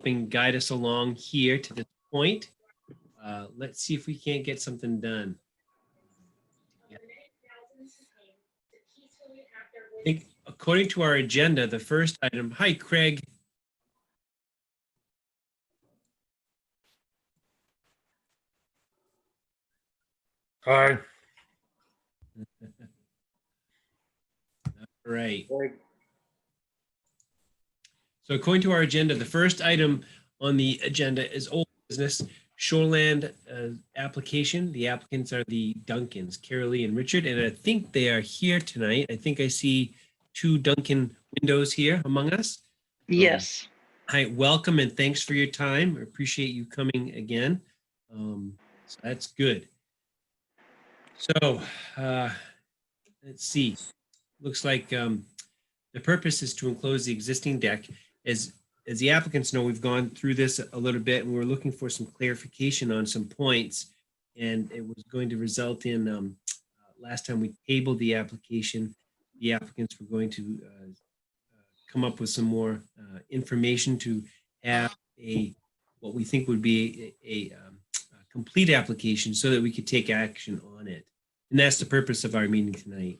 helping guide us along here to this point. Let's see if we can't get something done. I think according to our agenda, the first item, hi, Craig. Hi. All right. So according to our agenda, the first item on the agenda is old business shoreland application. The applicants are the Duncans, Carolee and Richard, and I think they are here tonight. I think I see two Duncan windows here among us. Yes. Hi, welcome and thanks for your time. I appreciate you coming again. So that's good. So let's see. Looks like the purpose is to enclose the existing deck. As the applicants know, we've gone through this a little bit and we're looking for some clarification on some points. And it was going to result in, last time we tabled the application, the applicants were going to come up with some more information to have what we think would be a complete application so that we could take action on it. And that's the purpose of our meeting tonight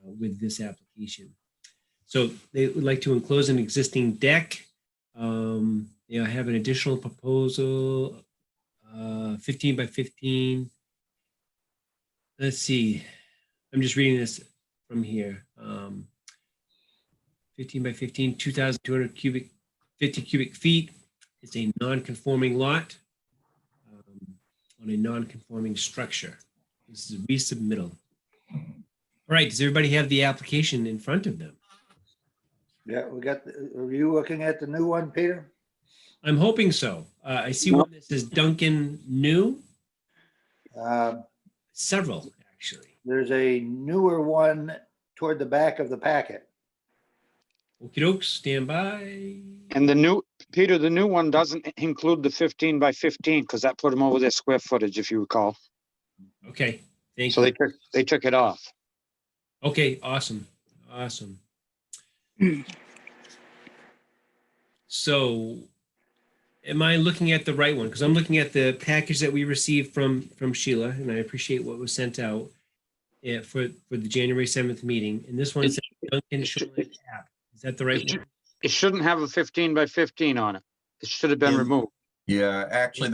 with this application. So they would like to enclose an existing deck. They have an additional proposal, 15 by 15. Let's see. I'm just reading this from here. 15 by 15, 2,200 50 cubic feet. It's a non-conforming lot on a non-conforming structure. This is a resubmittal. All right, does everybody have the application in front of them? Yeah, we got, are you looking at the new one, Peter? I'm hoping so. I see one that says Duncan New. Several, actually. There's a newer one toward the back of the packet. Okie dokes, stand by. And the new, Peter, the new one doesn't include the 15 by 15 because that put them over their square footage, if you recall. Okay, thank So you. they took it off. Okay, awesome, awesome. So am I looking at the right one? Because I'm looking at the package that we received from Sheila, and I appreciate what was sent out for the January 7th meeting. And this one says Duncan Shoreline app. Is that the right one? It shouldn't have a 15 by 15 on it. It should have been removed. Yeah, actually,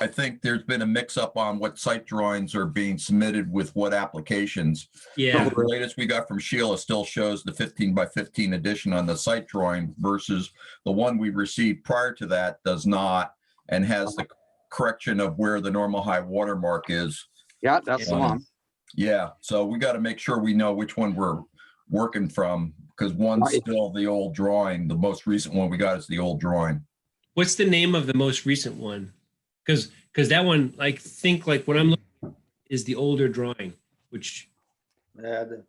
I think there's been a mix up on what site drawings are being submitted with what applications. Yeah, The latest we got from Sheila still shows the 15 by 15 edition on the site drawing versus the one we received prior to that does not and has the correction of where the normal high water mark is. Yeah, that's the one. Yeah, so we got to make sure we know which one we're working from because one's still the old drawing. The most recent one we got is the old drawing. what's the name of the most recent one? Because that one, I think like what I'm looking at is the older drawing, which The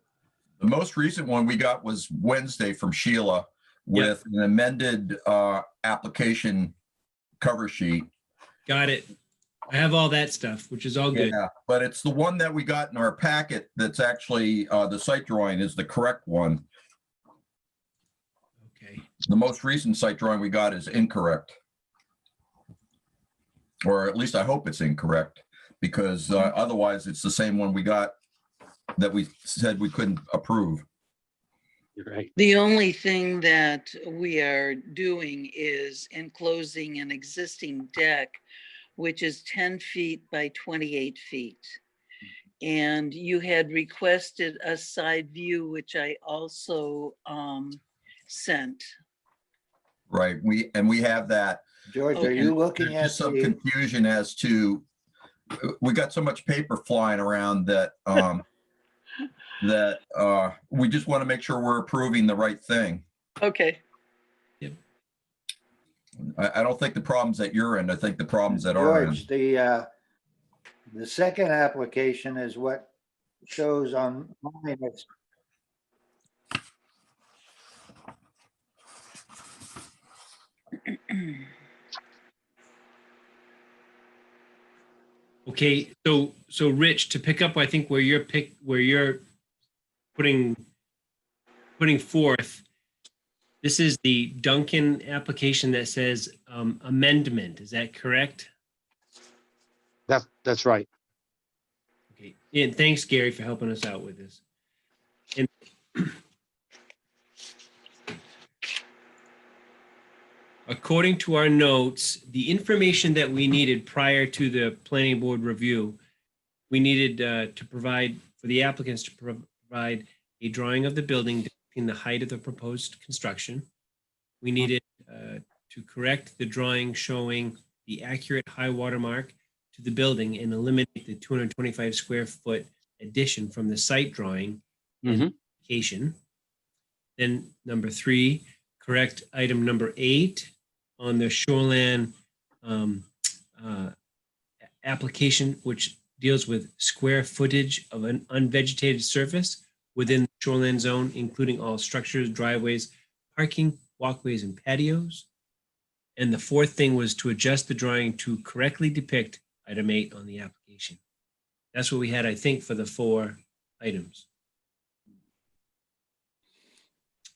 most recent one we got was Wednesday from Sheila with an amended application cover sheet. got it. I have all that stuff, which is all good. Yeah, but it's the one that we got in our packet that's actually the site drawing is the correct one. Okay. The most recent site drawing we got is incorrect. Or at least I hope it's incorrect because otherwise it's the same one we got that we said we couldn't approve. You're right. The only thing that we are doing is enclosing an existing deck, which is 10 feet by 28 feet. And you had requested a side view, which I also sent. Right, we have that. George, are Okay. you looking There's at just some the, confusion as to, we got so much paper flying around that we just want to make sure we're approving the right thing. Okay, I don't think the problem's at your end. I think the problem's at our end. George, the second application is what shows on mine. It's Okay, so Rich, to pick up, I think where you're putting forth, this is the Duncan application that says amendment. Is that correct? That's right. Okay. And thanks, Gary, for helping us out with this. And according to our notes, the information that we needed prior to the planning board review, we needed to provide, for the applicants to provide a drawing of the building depicting the height of the proposed construction. We needed to correct the drawing showing the accurate high water mark to the building and eliminate the 225 square foot addition from the site drawing and Mhm. application. Then number 3, correct item number 8 on the shoreline application, which deals with square footage of an unvegetated surface within the shoreline zone, including all structures, driveways, parking, walkways, and patios. And the 4th thing was to adjust the drawing to correctly depict item 8 on the application. That's what we had, I think, for the 4 items.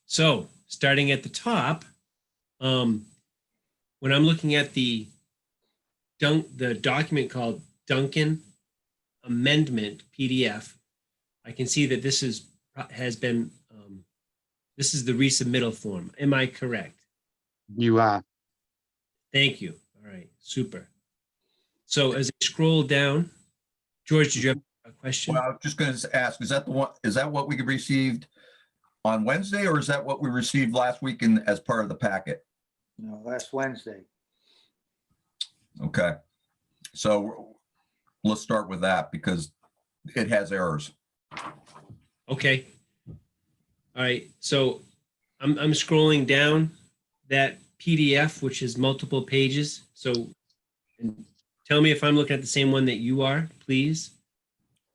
So starting at the top, when I'm looking at the document called Duncan Amendment PDF, I can see that this is this is the resubmittal form. Am I correct? You are. Thank you. All right, super. So as I scroll down, George, did you have a question? Well, I was just going to ask, is that the one, is that what we received on Wednesday, or is that what we received last week as part of the packet? No, last Wednesday. Okay. So let's start with that because it has errors. Okay. All right. So I'm scrolling down that PDF, which is multiple pages. So and tell me if I'm looking at the same one that you are, please.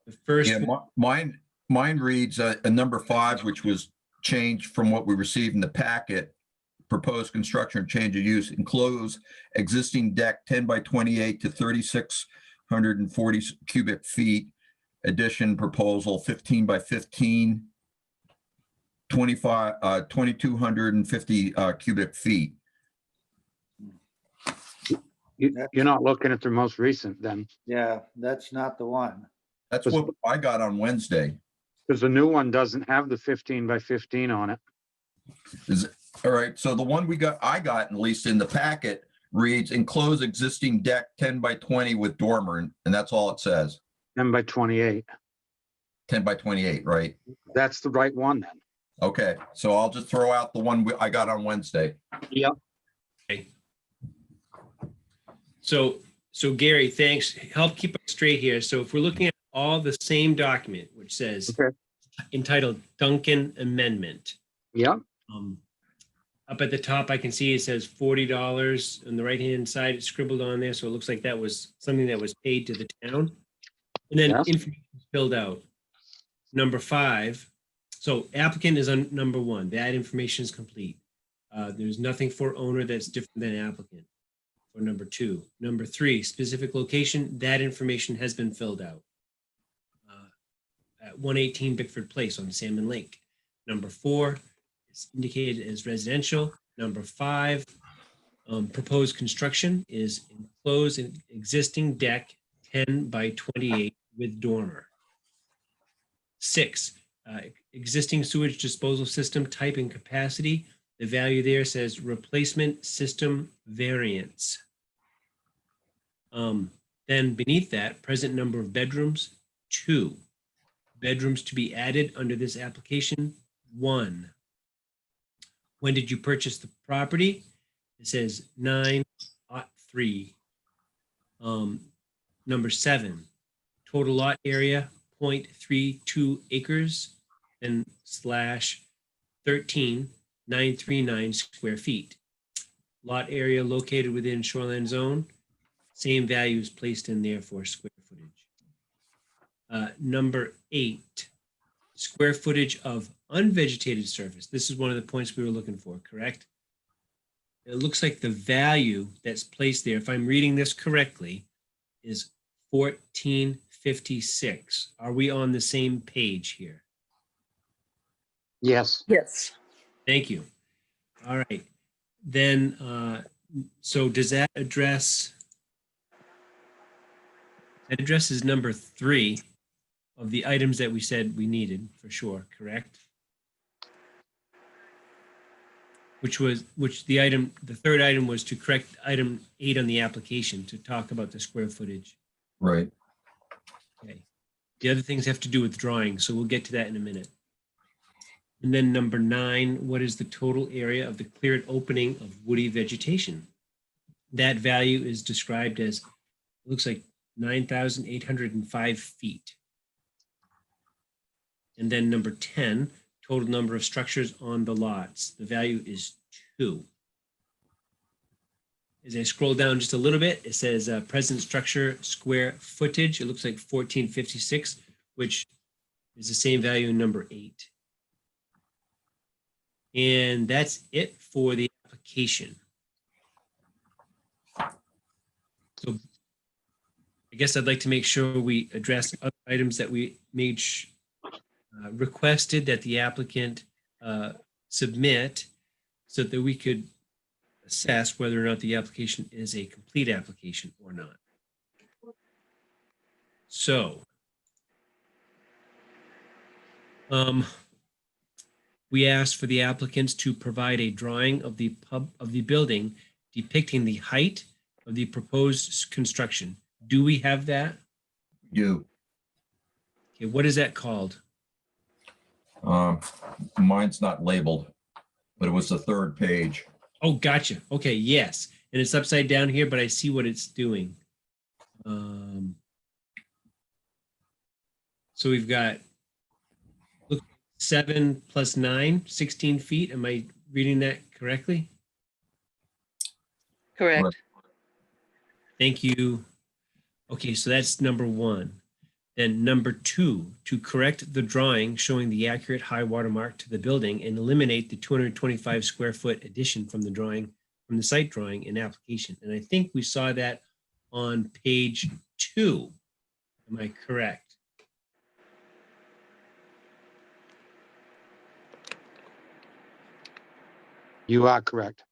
The first Yeah, one, mine reads a number 5, which was changed from what we received in the packet. Proposed construction change of use, enclose existing deck 10 by 28 to 3,640 cubic feet. Addition proposal 15 by 15, 2,250 cubic feet. You're not looking at the most recent then, Yeah, that's not the one. That's what I got on Wednesday. because the new one doesn't have the 15 by 15 on it. All right, so the one I got at least in the packet reads enclose existing deck 10 by 20 with dormer, and that's all it says. 10 by 28. 10 by 28, right? That's the right one then. Okay, so I'll just throw out the one I got on Wednesday. Yep. so Gary, thanks. Help keep us straight here. So if we're looking at all the same document, which says Okay. entitled Duncan Amendment, Yep. up at the top, I can see it says $40 on the right-hand side, it's scribbled on there. So it looks like that was something that was paid to the town. And then Yes. information is filled out. Number 5. So applicant is on number 1. That information is complete. There's nothing for owner that's different than applicant. For number 2. Number 3, specific location, that information has been filled out. At 118 Bickford Place on Salmon Lake. Number 4, is indicated as residential. Number 5, proposed construction is enclosed an existing deck 10 by 28 with dormer. 6, existing sewage disposal system type and capacity. The value there says replacement system variance. Then beneath that, present number of bedrooms, 2. Bedrooms to be added under this application, 1. When did you purchase the property? It says 9/3. Number 7, total lot area, 0.32 acres, and /13,939 square feet. Lot area located within shoreline zone, same values placed in there for square footage. Number 8, square footage of unvegetated surface. This is one of the points we were looking for, correct? It looks like the value that's placed there, if I'm reading this correctly, is 1456. Are we on the same page here? Yes. Yes. Thank you. All right. Then So does that address? That addresses number 3 of the items that we said we needed for sure, correct? Which the third item was to correct item 8 on the application to talk about the square footage. Right. Okay. The other things have to do with drawing, so we'll get to that in a minute. And then number 9, what is the total area of the cleared opening of woody vegetation? That value is described as, looks like 9,805 feet. And then number 10, total number of structures on the lots. The value is 2. As I scroll down just a little bit, it says present structure square footage. It looks like 1456, which is the same value in number 8. And that's it for the application. So I guess I'd like to make sure we address other items that we made requested that the applicant submit so that we could assess whether or not the application is a complete application or not. So we asked for the applicants to provide a drawing of the building depicting the height of the proposed construction. Do we have that? You, Okay, what is that called? mine's not labeled, but it was the 3rd page. Oh, gotcha. Okay, yes. And it's upside down here, but I see what it's doing. So we've got 7 plus 9, 16 feet. Am I reading that correctly? Correct. Thank you. Okay, so that's number 1. Then number 2, to correct the drawing showing the accurate high water mark to the building and eliminate the 225 square foot addition from the drawing, from the site drawing in application. And I think we saw that on page 2. Am I correct? You are correct.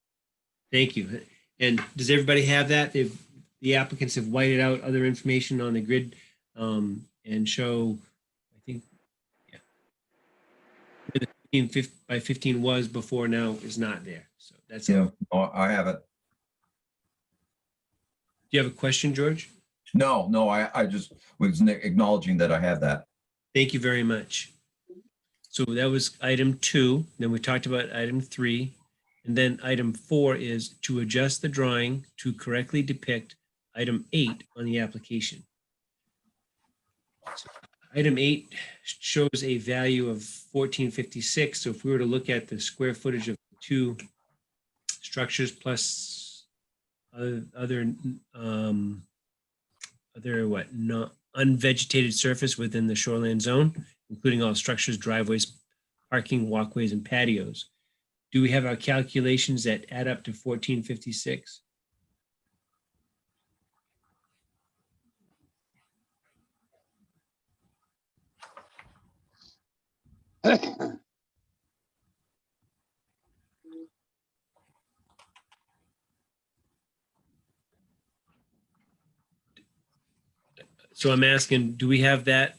Thank you. And does everybody have that? The applicants have whited out other information on the grid and show, I think, yeah, where the 15 by 15 was before now is not there. So that's Yeah, all. I have it. Do you have a question, George? No, I just was acknowledging that I had that. Thank you very much. So that was item 2. Then we talked about item 3. And then item 4 is to adjust the drawing to correctly depict item 8 on the application. So item 8 shows a value of 1456. So if we were to look at the square footage of 2 structures plus other unvegetated surface within the shoreline zone, including all structures, driveways, parking, walkways, and patios. Do we have our calculations that add up to 1456? So I'm asking, do we have that?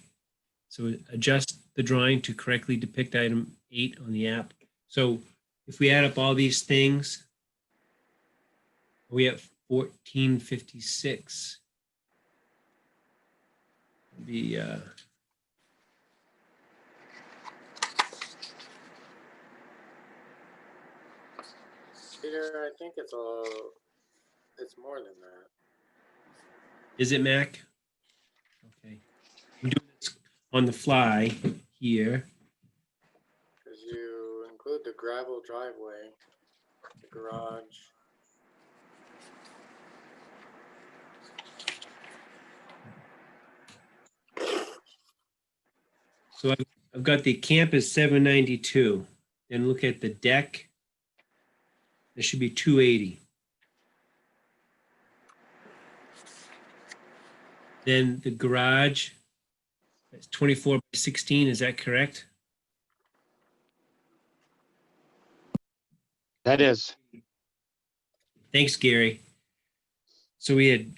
So adjust the drawing to correctly depict item 8 on the app. So if we add up all these things, we have 1456. Peter, I think it's more than that. Is it, Mac? Okay. I'm doing this on the fly here. Because you include the gravel driveway, the garage. So I've got the camp is 792. Then look at the deck. There should be 280. Then the garage, that's 24 by 16. Is that correct? That is. Thanks, Gary. So we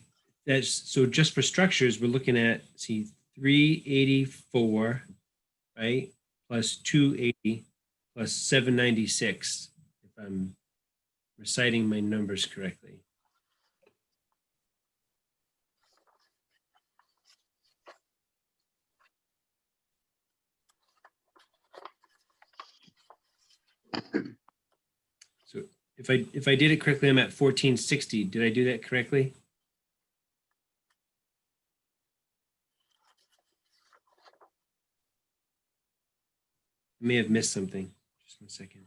had, so just for structures, we're looking at, see, 384, right? Plus 280, plus 796, if I'm reciting my numbers correctly. So if I did it correctly, I'm at 1460. Did I do that correctly? I may have missed something. Just 1 second.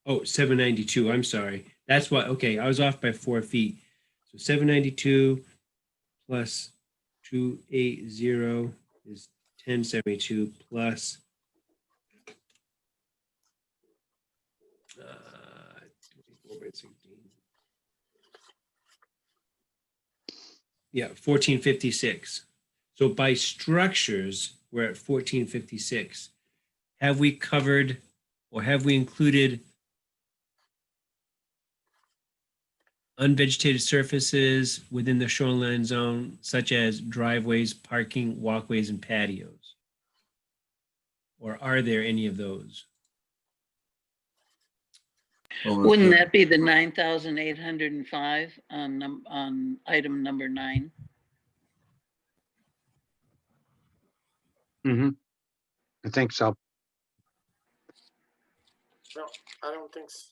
Oh, 792. I'm sorry. That's what, okay, I was off by 4 feet. So 792 plus 280 is 1072 plus 24 by 16. Yeah, 1456. So by structures, we're at 1456. Have we covered or have we included unvegetated surfaces within the shoreline zone, such as driveways, parking, walkways, and patios? Or are there any of those? Wouldn't that be the 9,805 on item number 9? Mm-hmm. I think so. No, I don't think so.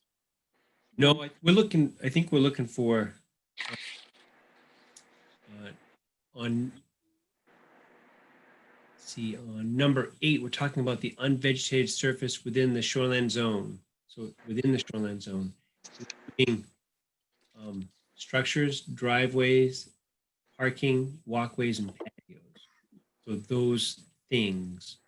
No, we're looking, I think we're looking for on, see, on number 8, we're talking about the unvegetated surface within the shoreline zone. So within the shoreline zone, including structures, driveways, parking, walkways, and patios. So those things.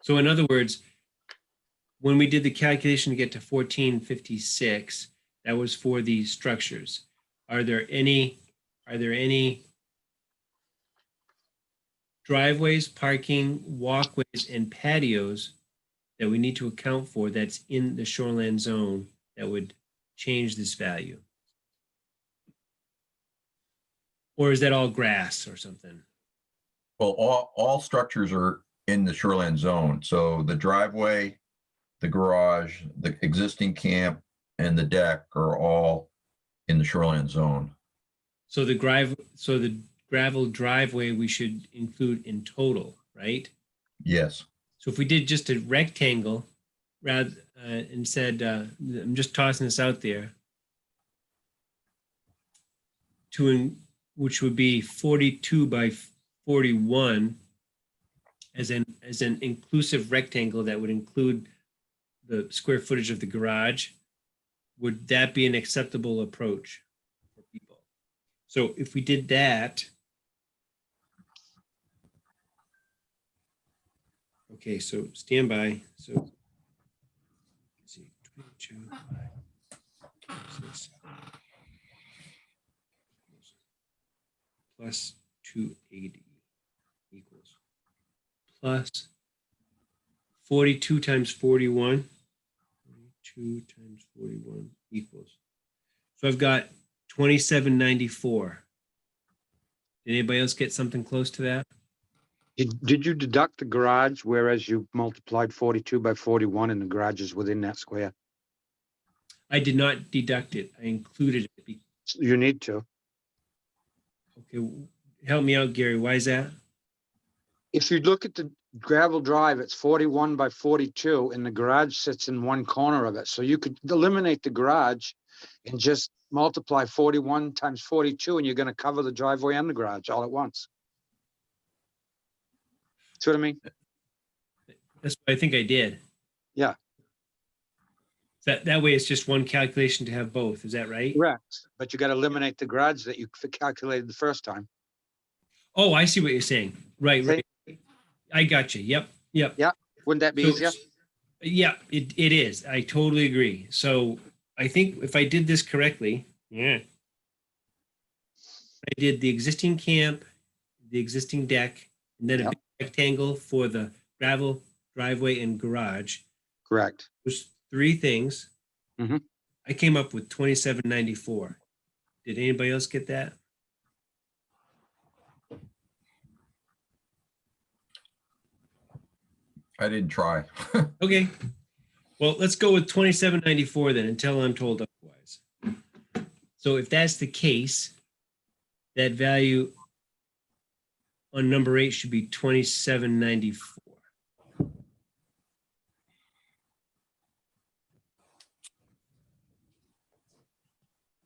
So in other words, when we did the calculation to get to 1456, that was for the structures. Are there any driveways, parking, walkways, and patios that we need to account for that's in the shoreline zone that would change this value? Or is that all grass or something? Well, all structures are in the shoreline zone. So the driveway, the garage, the existing camp, and the deck are all in the shoreline zone. So the gravel driveway we should include in total, right? Yes. So if we did just a rectangle rather and said, I'm just tossing this out there, which would be 42 by 41 as an inclusive rectangle that would include the square footage of the garage, would that be an acceptable approach for people? So if we did that, okay, so stand by. So let's see, 22 plus 280 equals plus 42 times 41. 42 times 41 equals. So I've got 2794. Did anybody else get something close to that? Did you deduct the garage, whereas you multiplied 42 by 41 and the garage is within that square? I did not deduct it. I included it. You need to. Okay, help me out, Gary. Why is that? If you look at the gravel drive, it's 41 by 42 and the garage sits in one corner of it. So you could eliminate the garage and just multiply 41 times 42 and you're going to cover the driveway and the garage all at once. See what I mean? That's what I think I did. Yeah. That way it's just one calculation to have both. Is that right? Correct. But you got to eliminate the garage that you calculated the first time. Oh, I see what you're saying. Right, right. I got you. Yep. Yep. Wouldn't that be So- easier? Yeah, it is. I totally agree. So I think if I did this correctly, I did the existing camp, the existing deck, and then a Yep. big rectangle for the gravel driveway and garage. Correct. Those three things. Mhm. I came up with 2794. Did anybody else get that? I didn't try. Okay. Well, let's go with 2794 then until I'm told otherwise. So if that's the case, that value on number 8 should be 2794.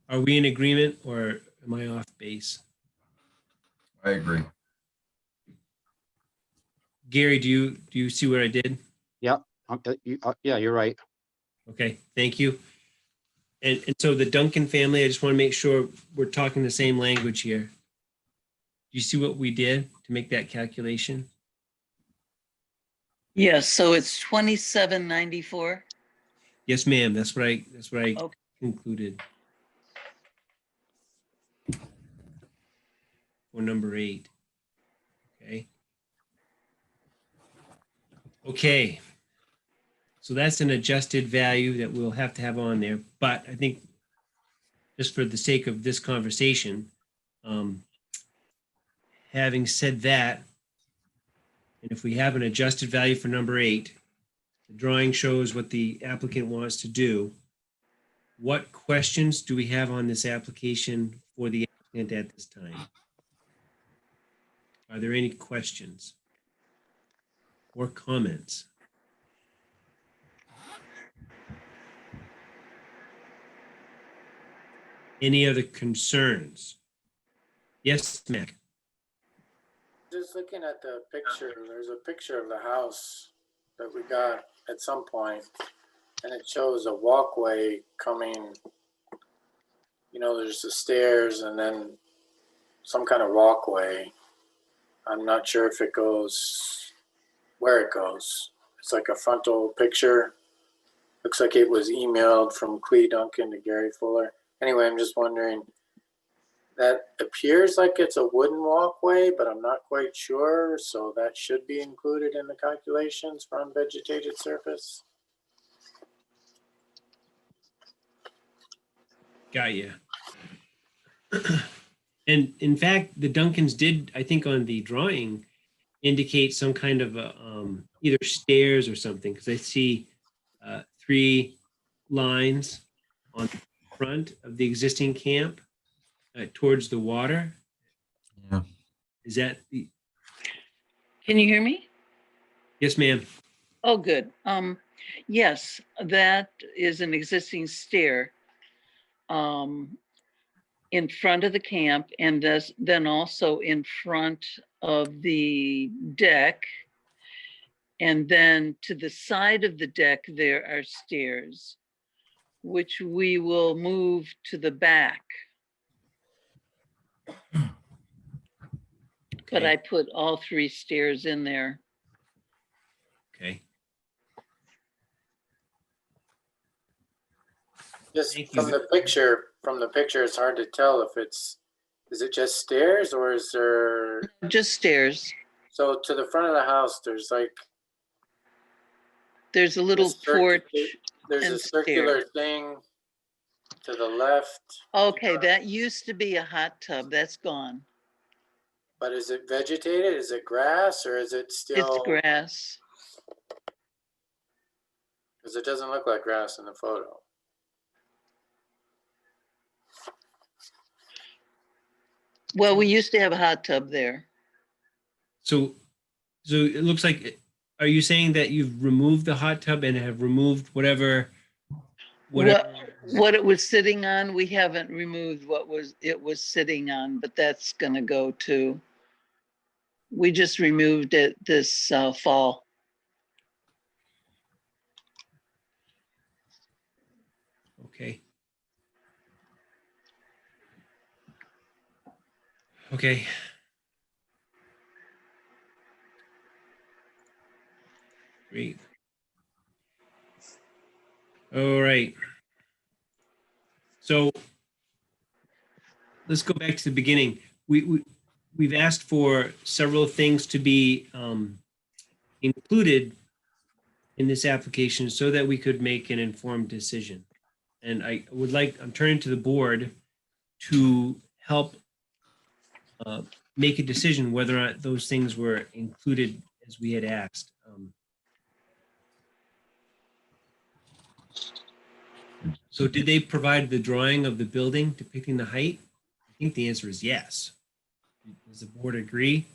Are we in agreement or am I off base? I agree. Gary, do you see what I did? Yeah, you're right. Okay, thank you. And so the Duncan family, I just want to make sure we're talking the same language here. Do you see what we did to make that calculation? Yes, so it's 2794. Yes, ma'am. That's what I Okay. concluded. For number 8. Okay. Okay. So that's an adjusted value that we'll have to have on there. But I think just for the sake of this conversation, having said that, and if we have an adjusted value for number 8, the drawing shows what the applicant wants to do. What questions do we have on this application for the applicant at this time? Are there any questions or comments? Any other concerns? Yes, Mac. Just looking at the picture, there's a picture of the house that we got at some point, and it shows a walkway coming. You know, there's the stairs and then some kind of walkway. I'm not sure if it goes where it goes. It's like a frontal picture. Looks like it was emailed from Clee Duncan to Gary Fuller. Anyway, I'm just wondering, that appears like it's a wooden walkway, but I'm not quite sure. So that should be included in the calculations for unvegetated surface. Got you. And in fact, the Duncans did, I think on the drawing, indicate some kind of a, either stairs or something, because I see 3 lines on the front of the existing camp towards the water. Yeah. Is that the, Can you hear me? yes, ma'am. Oh, good. Yes, that is an existing stair in front of the camp, and then also in front of the deck. And then to the side of the deck, there are stairs, which we will move to the back. But Okay. I put all 3 stairs in there. Okay. Just Thank you. from the picture, it's hard to tell if is it just stairs or is there, Just stairs. so to the front of the house, there's like, There's a little circular- porch. there's and a circular thing to the left, Okay, that used to be a hot tub. That's gone. but is it vegetated? Is it grass or is it It's still? grass. Because it doesn't look like grass in the photo. Well, we used to have a hot tub there. So it looks like, are you saying that you've removed the hot tub and have removed whatever? What it was sitting on, we haven't removed what it was sitting on, but that's gonna go too. We just removed it this fall. Okay. Okay. Great. All right. So let's go back to the beginning. We've asked for several things to be included in this application so that we could make an informed decision. And I'm turning to the board to help make a decision whether or not those things were included as we had asked. So did they provide the drawing of the building depicting the height? I think the answer is yes. Does the board agree?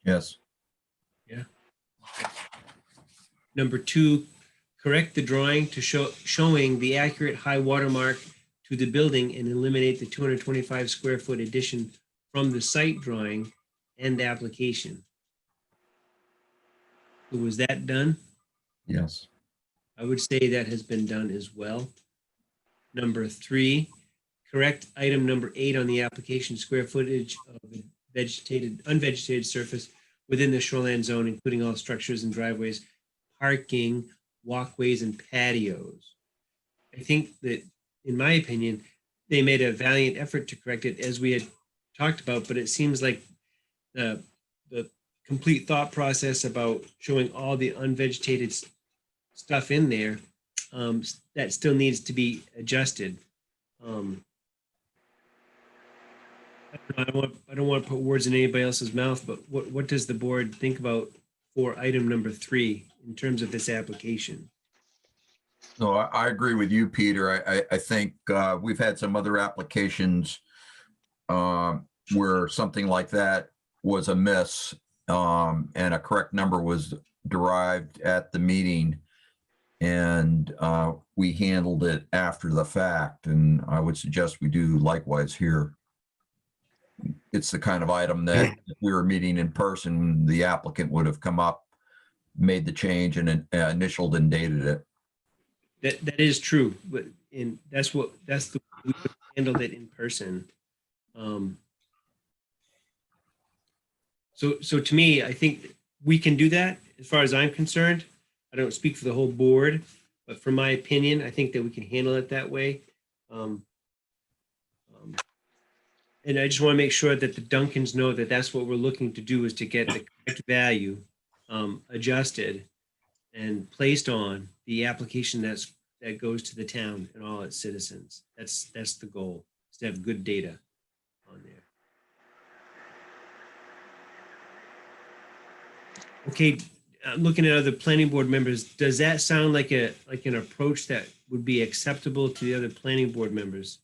Yes. Number 2, correct the drawing to showing the accurate high water mark to the building and eliminate the 225 square foot addition from the site drawing and application. So was that done? Yes. I would say that has been done as well. Number 3, correct item number 8 on the application, square footage of unvegetated surface within the shoreline zone, including all structures and driveways, parking, walkways, and patios. I think that, in my opinion, they made a valiant effort to correct it as we had talked about, but it seems like the complete thought process about showing all the unvegetated stuff in there, that still needs to be adjusted. I don't want to put words in anybody else's mouth, but what does the board think about for item number 3 in terms of this application? No, I agree with you, Peter. I think we've had some other applications where something like that was amiss, and a correct number was derived at the meeting, and we handled it after the fact. And I would suggest we do likewise here. It's the kind of item that if we were meeting in person, the applicant would have come up, made the change, and initialed and dated it. That is true, but that's the way we handled it in person. So to me, I think we can do that as far as I'm concerned. I don't speak for the whole board, but from my opinion, I think that we can handle it that way. And I just want to make sure that the Duncans know that that's what we're looking to do, is to get the correct value adjusted and placed on the application that goes to the town and all its citizens. That's the goal, is to have good data on there. Okay, looking at other planning board members, does that sound like an approach that would be acceptable to the other planning board members?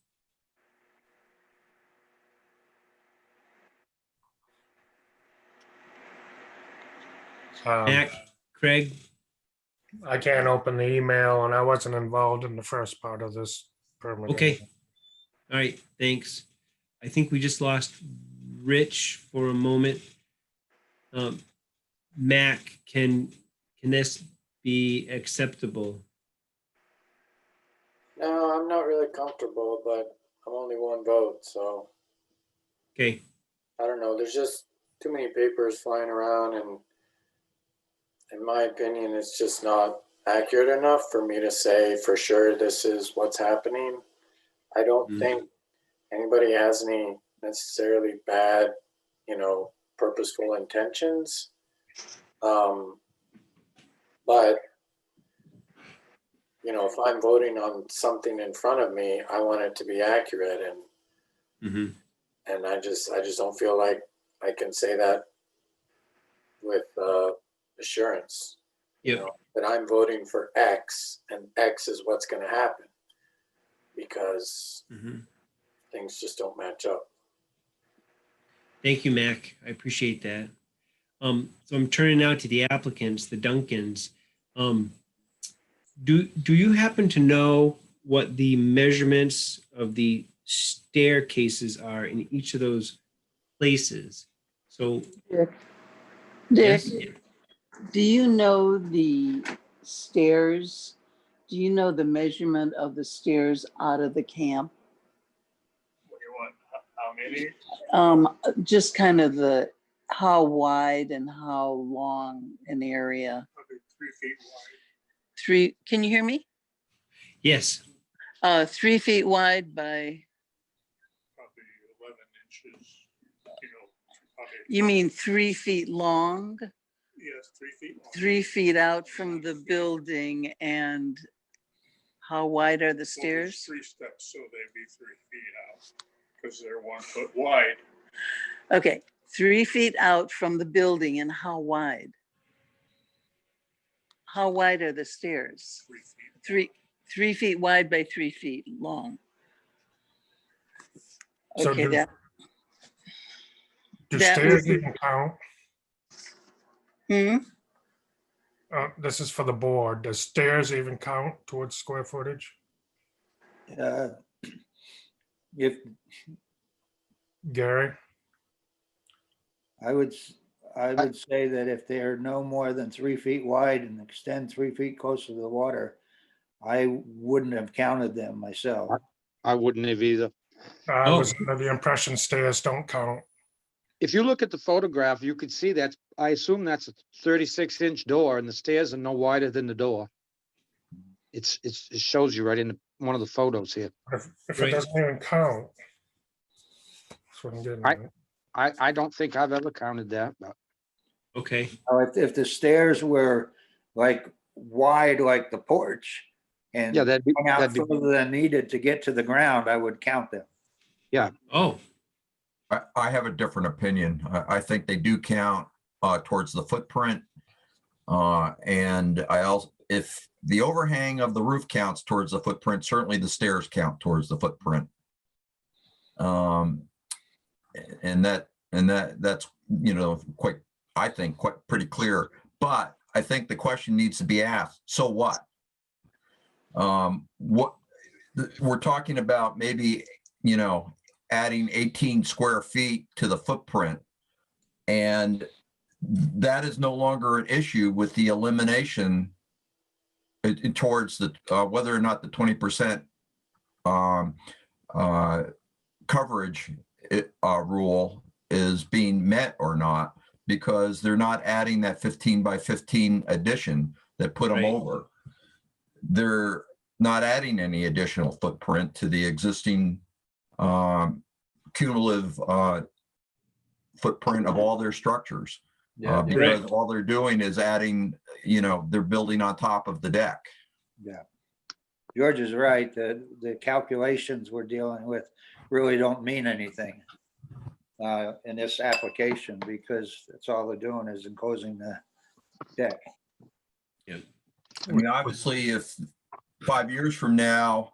Mac, Craig? I can't open the email and I wasn't involved in the first part of this permit. Okay. All right, thanks. I think we just lost Rich for a moment. Mac, can this be acceptable? No, I'm not really comfortable, but I'm only one vote, so Okay, I don't know. There's just too many papers flying around, and in my opinion, it's just not accurate enough for me to say for sure this is what's happening. I don't think anybody has any necessarily bad, purposeful intentions. But if I'm voting on something in front of me, I want it to be accurate, and I just don't feel like I can say that with assurance. Yep. That I'm voting for X, and X is what's going to happen, because things just don't match up. Thank you, Mac. I appreciate that. So I'm turning now to the applicants, the Duncans. Do you happen to know what the measurements of the staircases are in each of those places? So, Dick, yes, do you know the stairs? Do you know the measurement of the stairs out of the camp? What do you want? How many? Just kind of how wide and how long an area. Can you hear me? Yes, 3 feet wide by, you mean 3 feet long? Yes, 3 feet long. 3 feet out from the building, and how wide are the Well, there's stairs? 3 steps, so they'd be 3 feet out, because they're 1 foot wide. Okay, 3 feet out from the building, and how wide? How wide are the stairs? 3 feet. 3 feet wide by 3 feet long. So Okay, do- that, Do that stairs would be- even count? hmm? This is for the board. Does stairs even count towards square footage? If, Gary? I would say that if they're no more than 3 feet wide and extend 3 feet closer to the water, I wouldn't have counted them myself. I wouldn't have either. I Oh. was under the impression stairs don't count. If you look at the photograph, you could see that, I assume that's a 36-inch door and the stairs are no wider than the door. It shows you right in one of the photos here. If Right. it doesn't even count. That's what I'm getting at. I don't think I've ever counted that, but okay, Now, if the stairs were like wide like the porch and yeah, that'd be, hung out that'd be, further than needed to get to the ground, I would count them. oh, I have a different opinion. I think they do count towards the footprint. And I also, if the overhang of the roof counts towards the footprint, certainly the stairs count towards the footprint. And that's, you know, quite, I think, quite pretty clear. But I think the question needs to be asked, so what? What we're talking about, maybe, you know, adding 18 square feet to the footprint. And that is no longer an issue with the elimination towards the, whether or not the 20% coverage rule is being met or not, because they're not adding that 15 by 15 addition that put them Right. over. They're not adding any additional footprint to the existing cumulative footprint of all their structures. Because all they're doing is adding, you know, they're building on top of the deck. Yeah. George is right. The calculations we're dealing with really don't mean anything in this application, because that's all they're doing is enclosing the deck. I mean, obviously, if 5 years from now,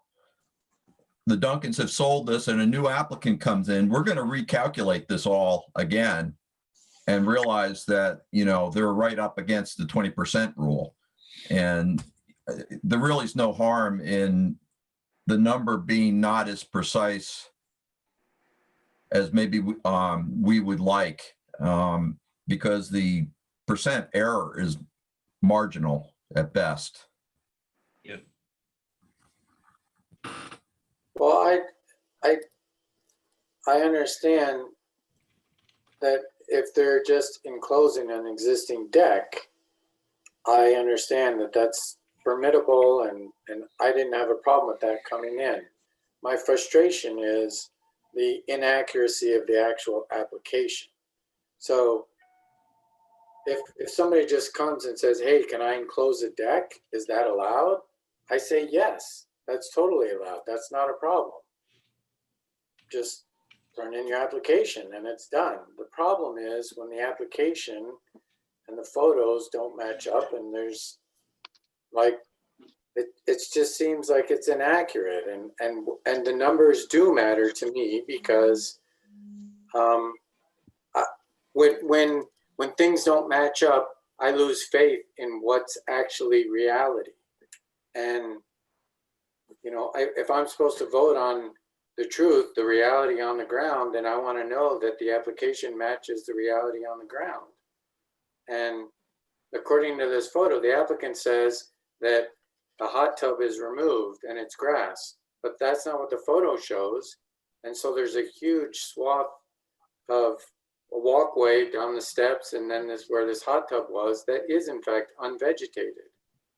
the Duncans have sold this and a new applicant comes in, we're going to recalculate this all again and realize that, you know, they're right up against the 20% rule. And there really is no harm in the number being not as precise as maybe we would like, because the percent error is marginal at best. yep, Well, I understand that if they're just enclosing an existing deck, I understand that that's permittable, and I didn't have a problem with that coming in. My frustration is the inaccuracy of the actual application. So if somebody just comes and says, hey, can I enclose a deck? Is that allowed? I say, yes, that's totally allowed. That's not a problem. Just turn in your application and it's done. The problem is when the application and the photos don't match up, and there's like, it just seems like it's inaccurate, and the numbers do matter to me, because when things don't match up, I lose faith in what's actually reality. And, you know, if I'm supposed to vote on the truth, the reality on the ground, then I want to know that the application matches the reality on the ground. And according to this photo, the applicant says that the hot tub is removed and it's grass, but that's not what the photo shows. And so there's a huge swath of walkway down the steps and then this, where this hot tub was, that is in fact unvegetated.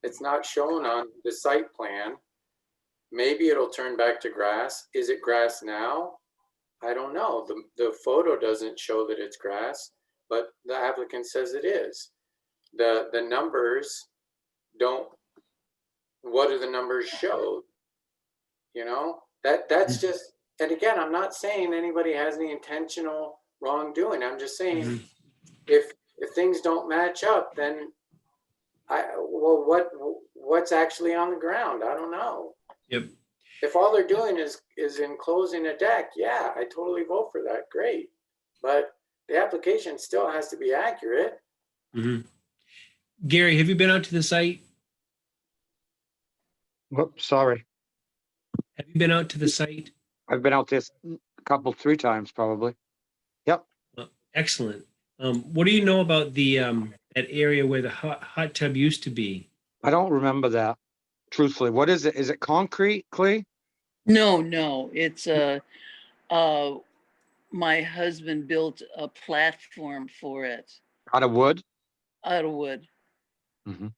It's not shown on the site plan. Maybe it'll turn back to grass. Is it grass now? I don't know. The photo doesn't show that it's grass, but the applicant says it is. The numbers don't, what do the numbers show? You know, that's just, and again, I'm not saying anybody has any intentional wrongdoing. I'm just saying if things don't match up, then what's actually on the ground? I don't know. Yep. If all they're doing is enclosing a deck, yeah, I totally vote for that. Great. But the application still has to be accurate. Gary, have you been out to the site? Whoops, sorry. Have you been out to the site? I've been out this three times probably. Excellent. What do you know about the that area where the hot tub used to be? I don't remember that, truthfully. What is it? Is it concrete, Clee? No, it's my husband built a platform for it Out of wood? out of wood. Mhm.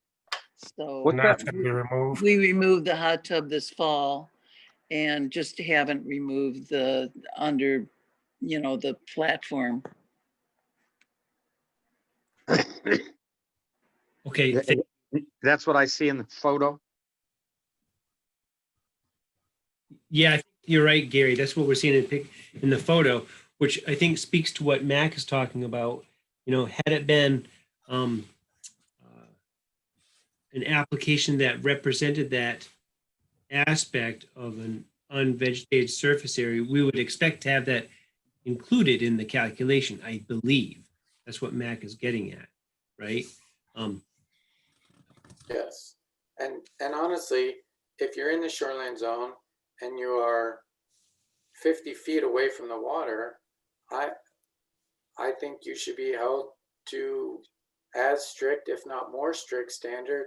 So What- And that's gonna be removed. we removed the hot tub this fall and just haven't removed the under, the platform. Okay, That's what I see in the photo. yeah, I think you're right, Gary. That's what we're seeing in the photo, which I think speaks to what Mac is talking about. You know, had it been an application that represented that aspect of an unvegetated surface area, we would expect to have that included in the calculation, I believe. That's what Mac is getting at, right? Yes. And honestly, if you're in the shoreline zone and you are 50 feet away from the water, I think you should be held to as strict, if not more strict standard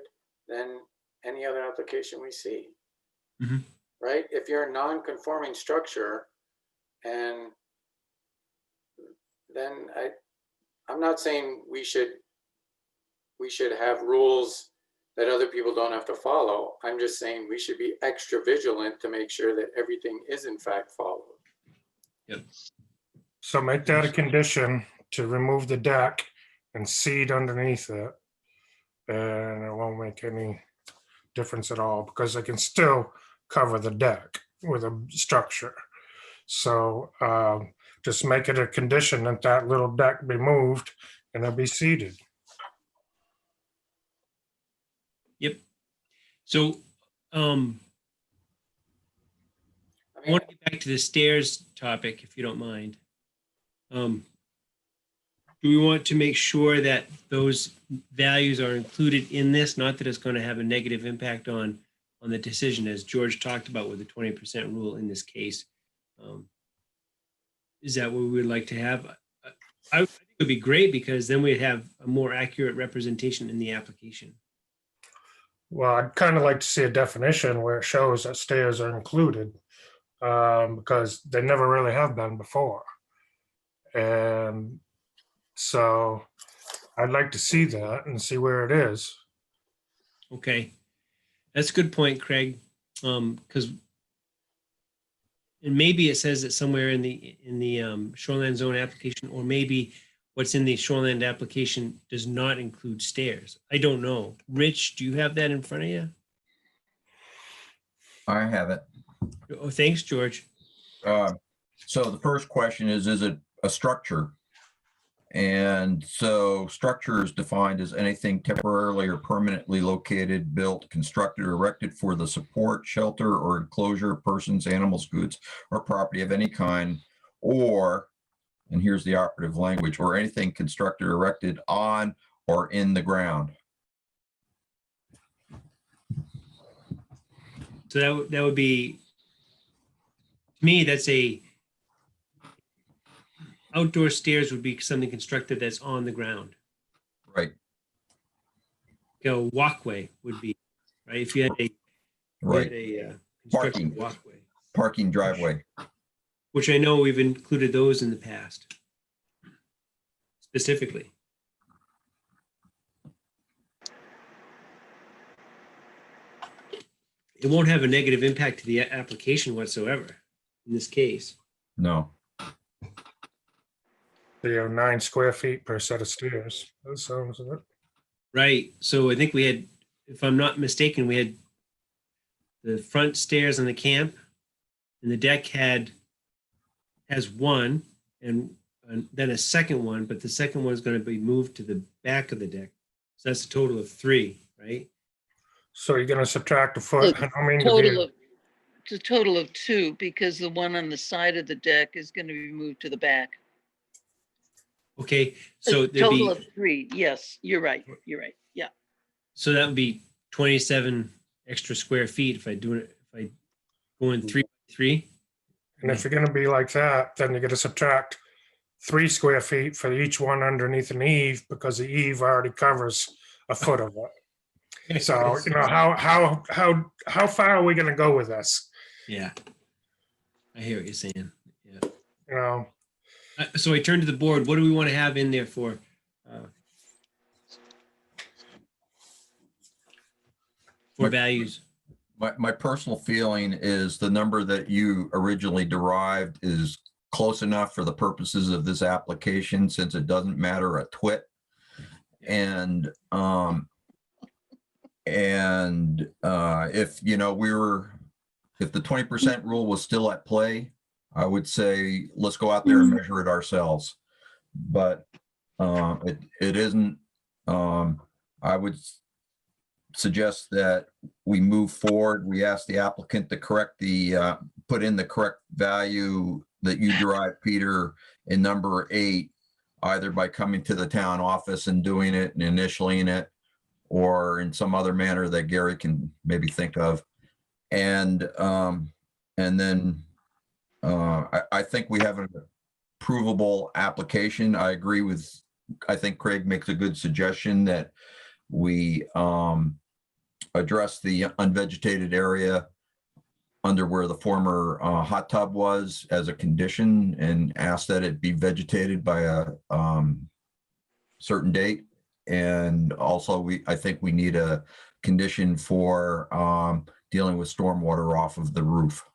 than any other application we see. Right? If you're a non-conforming structure, and then I'm not saying we should have rules that other people don't have to follow. I'm just saying we should be extra vigilant to make sure that everything is in fact followed. So make that a condition to remove the deck and seed underneath it. And it won't make any difference at all because they can still cover the deck with a structure. So just make it a condition that that little deck be moved and it'll be seeded. Yep. So I I mean, want to get back to the stairs topic, if you don't mind. Do we want to make sure that those values are included in this? Not that it's going to have a negative impact on the decision, as George talked about with the 20% rule in this case. Is that what we would like to have? I think it would be great because then we'd have a more accurate representation in the application. Well, I'd kind of like to see a definition where it shows that stairs are included because they never really have been before. And so I'd like to see that and see where it is. Okay, that's a good point, Craig. Because and maybe it says it somewhere in the shoreline zone application, or maybe what's in the shoreline application does not include stairs. I don't know. Rich, do you have that in front of you? I have it. Oh, thanks, George. So the first question is it a structure? And so structure is defined as anything temporarily or permanently located, built, constructed, or erected for the support, shelter, or enclosure of persons, animals, goods, or property of any kind, or, and here's the operative language, or anything constructed or erected on or in the ground. So that would be, to me, that's outdoor stairs would be something constructed that's on the ground. Right, A walkway would be, right? If you had right. constructed Parking. walkway, Parking driveway. which I know we've included those in the past. specifically. It won't have a negative impact to the application whatsoever in this case. No. You have 9 square feet per set of stairs. That sounds it. Right. So I think we had, if I'm not mistaken, we had the front stairs in the camp, and the deck has one and then a second one, but the second one is going to be moved to the back of the deck. So that's a total of 3, right? So you're gonna subtract a foot. I don't mean to Total be, of, it's a total of 2 because the one on the side of the deck is going to be moved to the back. Okay. A So there'd total be, of 3. Yes, you're right. You're right. Yeah. so that would be 27 extra square feet if I do it, if I go in 3 by 3. and if you're gonna be like that, then you're gonna subtract 3 square feet for each one underneath an eave because the eave already covers a foot of it. So, you know, how far are we gonna go with this? Yeah. I hear what you're saying. Yeah. You know, So I turn to the board. What do we want to have in there for values? My personal feeling is the number that you originally derived is close enough for the purposes of this application, since it doesn't matter a twit. And if, you know, if the 20% rule was still at play, I would say, let's go out there and measure it ourselves. But it isn't. I would suggest that we move forward. We ask the applicant to put in the correct value that you derived, Peter, in number 8, either by coming to the town office and doing it and initialing it, or in some other manner that Gary can maybe think of. And then I think we have an provable application. I think Craig makes a good suggestion that we address the unvegetated area under where the former hot tub was as a condition, and ask that it be vegetated by a certain date. And also I think we need a condition for dealing with stormwater off of the roof.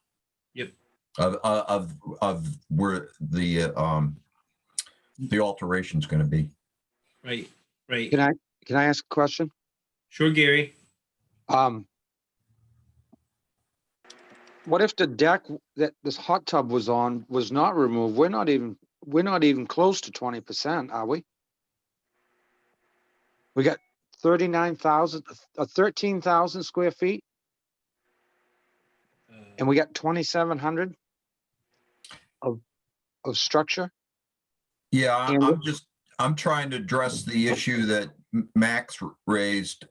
Yep. Of where the alteration's going to be. Right. Right. Can I ask a question? Sure, Gary. What if the deck that this hot tub was on was not removed? We're not even close to 20%, are we? We got 13,000 square feet, and we got 2,700 of structure. Yeah, And I'm trying to address the issue that Max raised,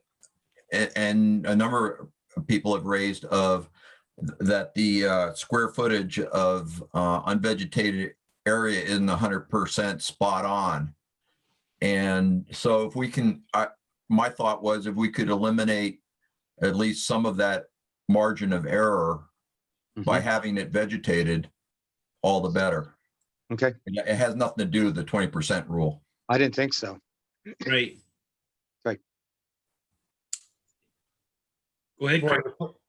and a number of people have raised, of that the square footage of unvegetated area isn't 100% spot on. And so if we can, my thought was if we could eliminate at least some of that margin of error by having it vegetated, all the better. Okay, It has nothing to do with the 20% rule. I didn't think so. Right. Right. Go ahead, Craig.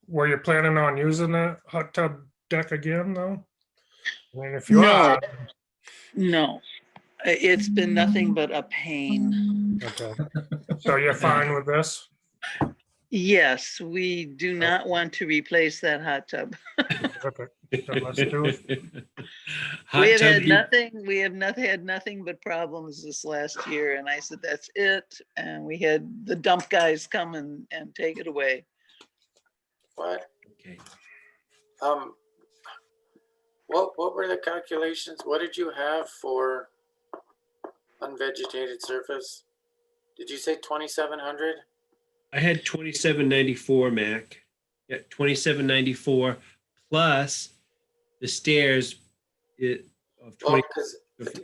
were you planning on using that hot tub deck again, though? I mean, if you No. are, No, it's been nothing but a pain. okay. So you're fine with this? Yes, we do not want to replace that hot tub. Perfect. Then let's do it. Hot We have tub had heat- nothing, we have had nothing but problems this last year, and I said, that's it. And we had the dump guys come and take it away. What? Okay. What were the calculations? What did you have for unvegetated surface? Did you say 2,700? I had 2794, Mac. Yeah, 2794 plus the stairs of Oh, 20. because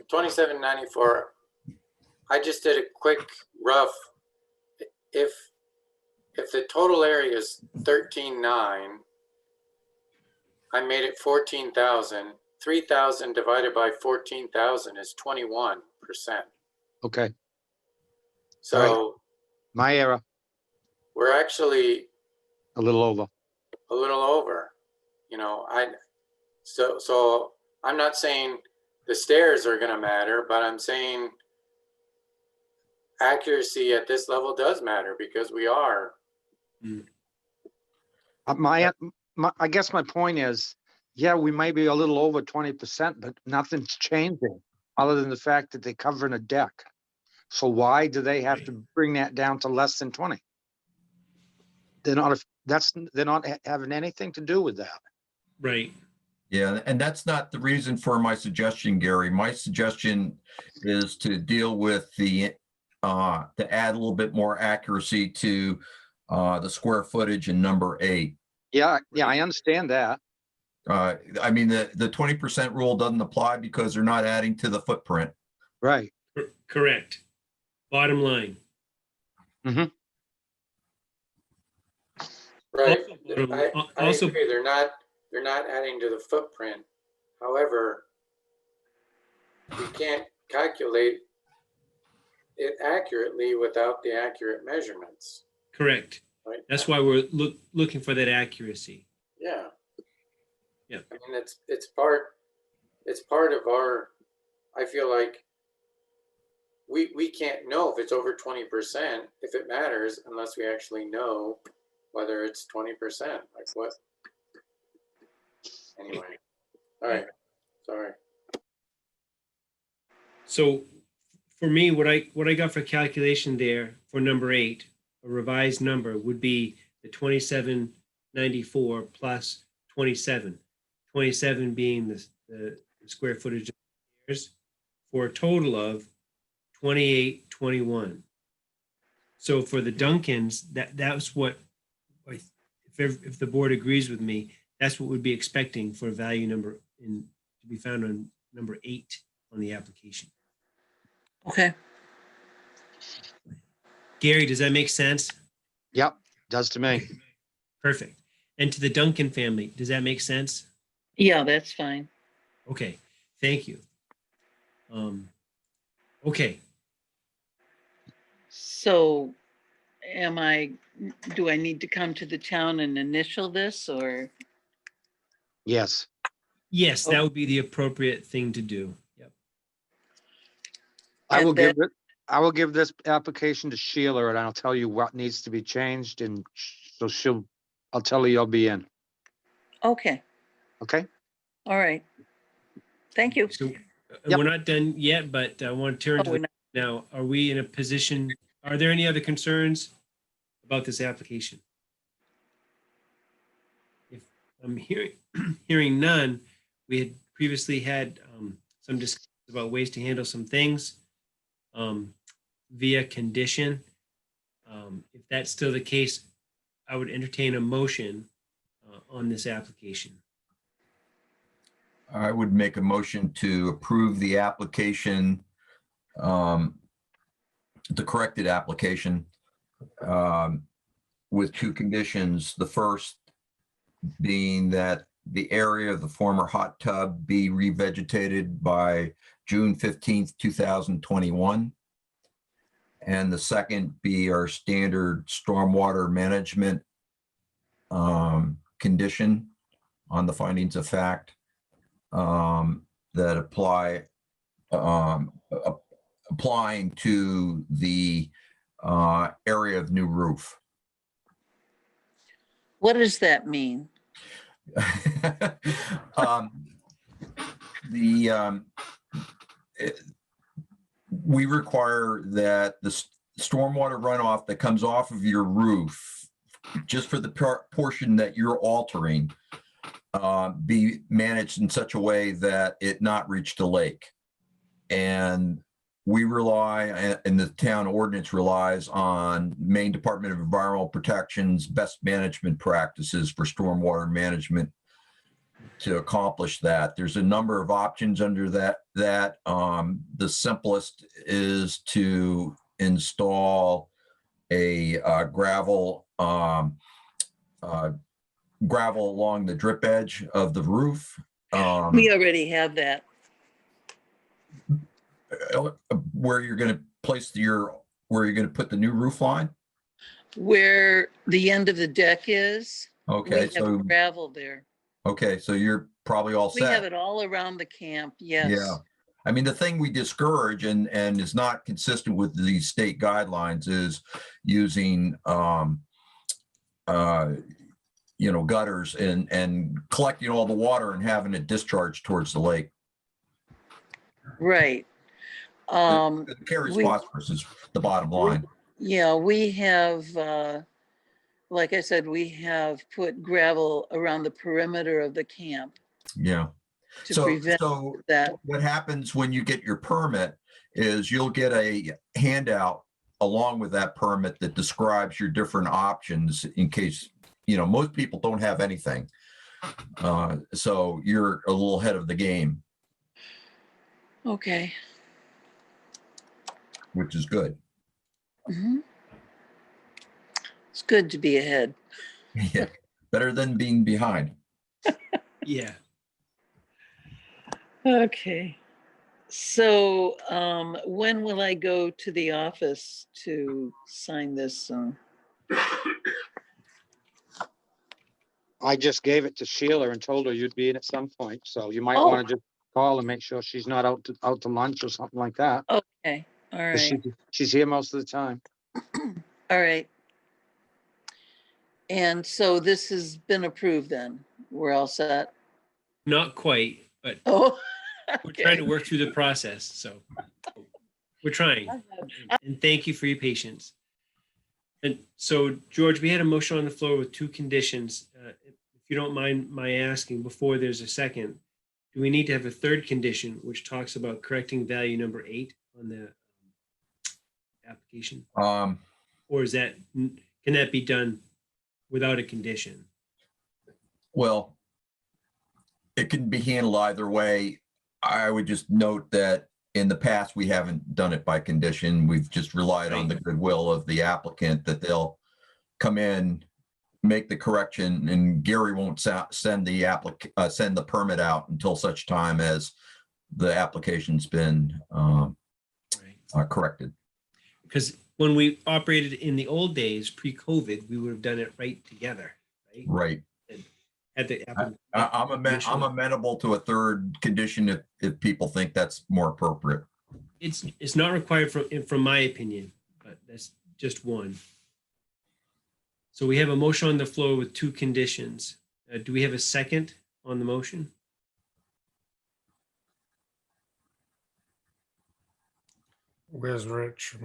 2,794. I just did a quick rough. If the total area is 13,900, I made it 14,000. 3,000 divided by 14,000 is 21%. Okay, So my error, we're actually a little over. a little over, so I'm not saying the stairs are gonna matter, but I'm saying accuracy at this level does matter because we are. I guess my point is, yeah, we may be a little over 20%, but nothing's changing other than the fact that they're covering a deck. So why do they have to bring that down to less than 20? They're not, they're not having anything to do with that. Right. Yeah, and that's not the reason for my suggestion, Gary. My suggestion is to deal with to add a little bit more accuracy to the square footage in number 8. Yeah, I understand that. I mean, the 20% rule doesn't apply because they're not adding to the footprint. Right. Correct. Bottom line. Right. I Also- agree. They're not adding to the footprint. However, we can't calculate it accurately without the accurate measurements. Correct. Right. That's why we're looking for that accuracy. Yeah. Yeah. I mean, it's part of our, I feel like we can't know if it's over 20%, if it matters, unless we actually know whether it's 20%, like what? Anyway, all right, sorry. So for me, what I got for calculation there for number 8, a revised number would be the 2794 plus 27. 27 being the square footage of stairs for a total of 2821. So for the Duncans, that's what, if the board agrees with me, that's what we'd be expecting for a value number to be found on number 8 on the application. Okay. Gary, does that make sense? Yep, does to me. Perfect. And to the Duncan family, does that make sense? Yeah, that's fine. Okay, thank you. Okay, So do I need to come to the town and initial this or? Yes. yes, that would be the appropriate thing to do. Yep. I will And then- I will give this application to Sheila and I'll tell you what needs to be changed and so I'll tell her you'll be in. Okay, Okay? all right. Thank you. So Yep. we're not done yet, but I want to turn Oh, to we're the, not- now. Are we in a position? Are there any other concerns about this application? If I'm hearing none, we had previously had some discussions about ways to handle some things via condition. If that's still the case, I would entertain a motion on this application. I would make a motion to approve the application, the corrected application, with 2 conditions. The first being that the area of the former hot tub be revegetated by June 15th, 2021. And the second be our standard stormwater management condition on the findings of fact that applying to the area of new roof. What does that mean? We require that the stormwater runoff that comes off of your roof, just for the portion that you're altering, be managed in such a way that it not reach the lake. And we rely, and the town ordinance relies on Maine Department of Environmental Protection's best management practices for stormwater management to accomplish that. There's a number of options under that. The simplest is to install a gravel along the drip edge of the roof. We already have that. Where you're going to place where you're gonna put the new roof line? Where the end of the deck is, we Okay, have so, gravel there. okay, so you're probably all We have set. it all around the camp, yes. Yeah. I mean, the thing we discourage and is not consistent with these state guidelines is using, gutters and collecting all the water and having it discharged towards the lake. Right. It carries we- phosphorus is the bottom line. Yeah, we have, like I said, we have put gravel around the perimeter of the camp Yeah. to So, prevent so that. what happens when you get your permit is you'll get a handout along with that permit that describes your different options in case, most people don't have anything. So you're a little ahead of the game, Okay. which is good. Mhm. It's good to be ahead. Yeah. Better than being behind. Yeah. Okay. So, when will I go to the office to sign this? I just gave it to Sheila and told her you'd be in at some point, so you might Oh. want to just call and make sure she's not out to lunch or something like that. Okay, all 'Cause right, She's here most of the time. all right. And so this has been approved then? We're all set? Not quite, but Oh. we're trying to okay. work through the process. So we're trying. And thank you for your patience. And so, George, we had a motion on the floor with two conditions. If you don't mind my asking before there's a second, do we need to have a third condition which talks about correcting value number 8 on the application? Or is that, can that be done without a condition? Well, it can be handled either way. I would just note that in the past, we haven't done it by condition. We've just relied on the goodwill of the applicant that they'll come in, make the correction, and Gary won't send the permit out until such time as the application's been corrected. Because when we operated in the old days, pre-COVID, we would have done it right together, right? Right. Had the I'm amenable to a third condition if people think that's more appropriate. It's not required from my opinion, but that's just one. So we have a motion on the floor with two conditions. Do we have a second on the motion? Where's Rich?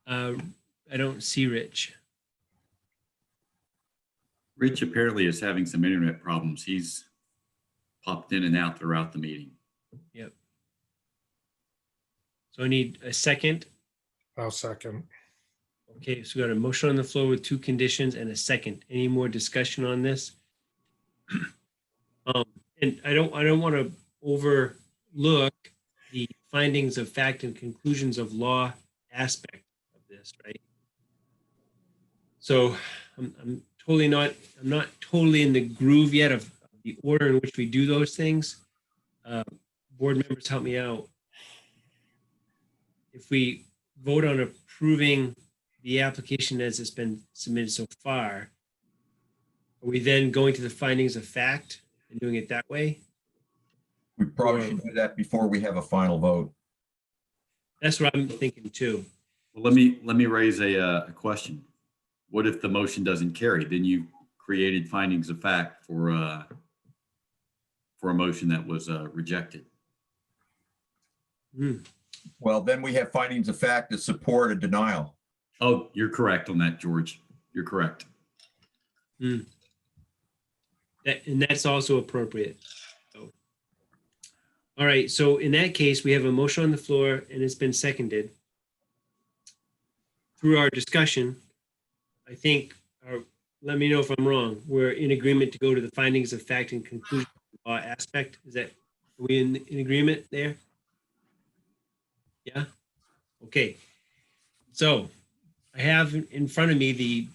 I mean, I don't see Rich. Rich apparently is having some internet problems. He's popped in and out throughout the meeting. Yep. So I need a second. I'll second. Okay, so we got a motion on the floor with two conditions and a second. Any more discussion on this? And I don't want to overlook the findings of fact and conclusions of law aspect of this, right? So I'm not totally in the groove yet of the order in which we do those things. Board members, help me out. If we vote on approving the application as it's been submitted so far, are we then going to the findings of fact and doing it that way? We probably should do that before we have a final vote. That's what I'm thinking too. Well, let me raise a question. What if the motion doesn't carry? Then you created findings of fact for a motion that was rejected. Well, then we have findings of fact to support a denial. Oh, you're correct on that, George. You're correct. And that's also appropriate. So, all right, so in that case, we have a motion on the floor and it's been seconded. Through our discussion, I think, let me know if I'm wrong, we're in agreement to go to the findings of fact and conclusion of law aspect. Are we in agreement there? Yeah? Okay. So I have in front of me the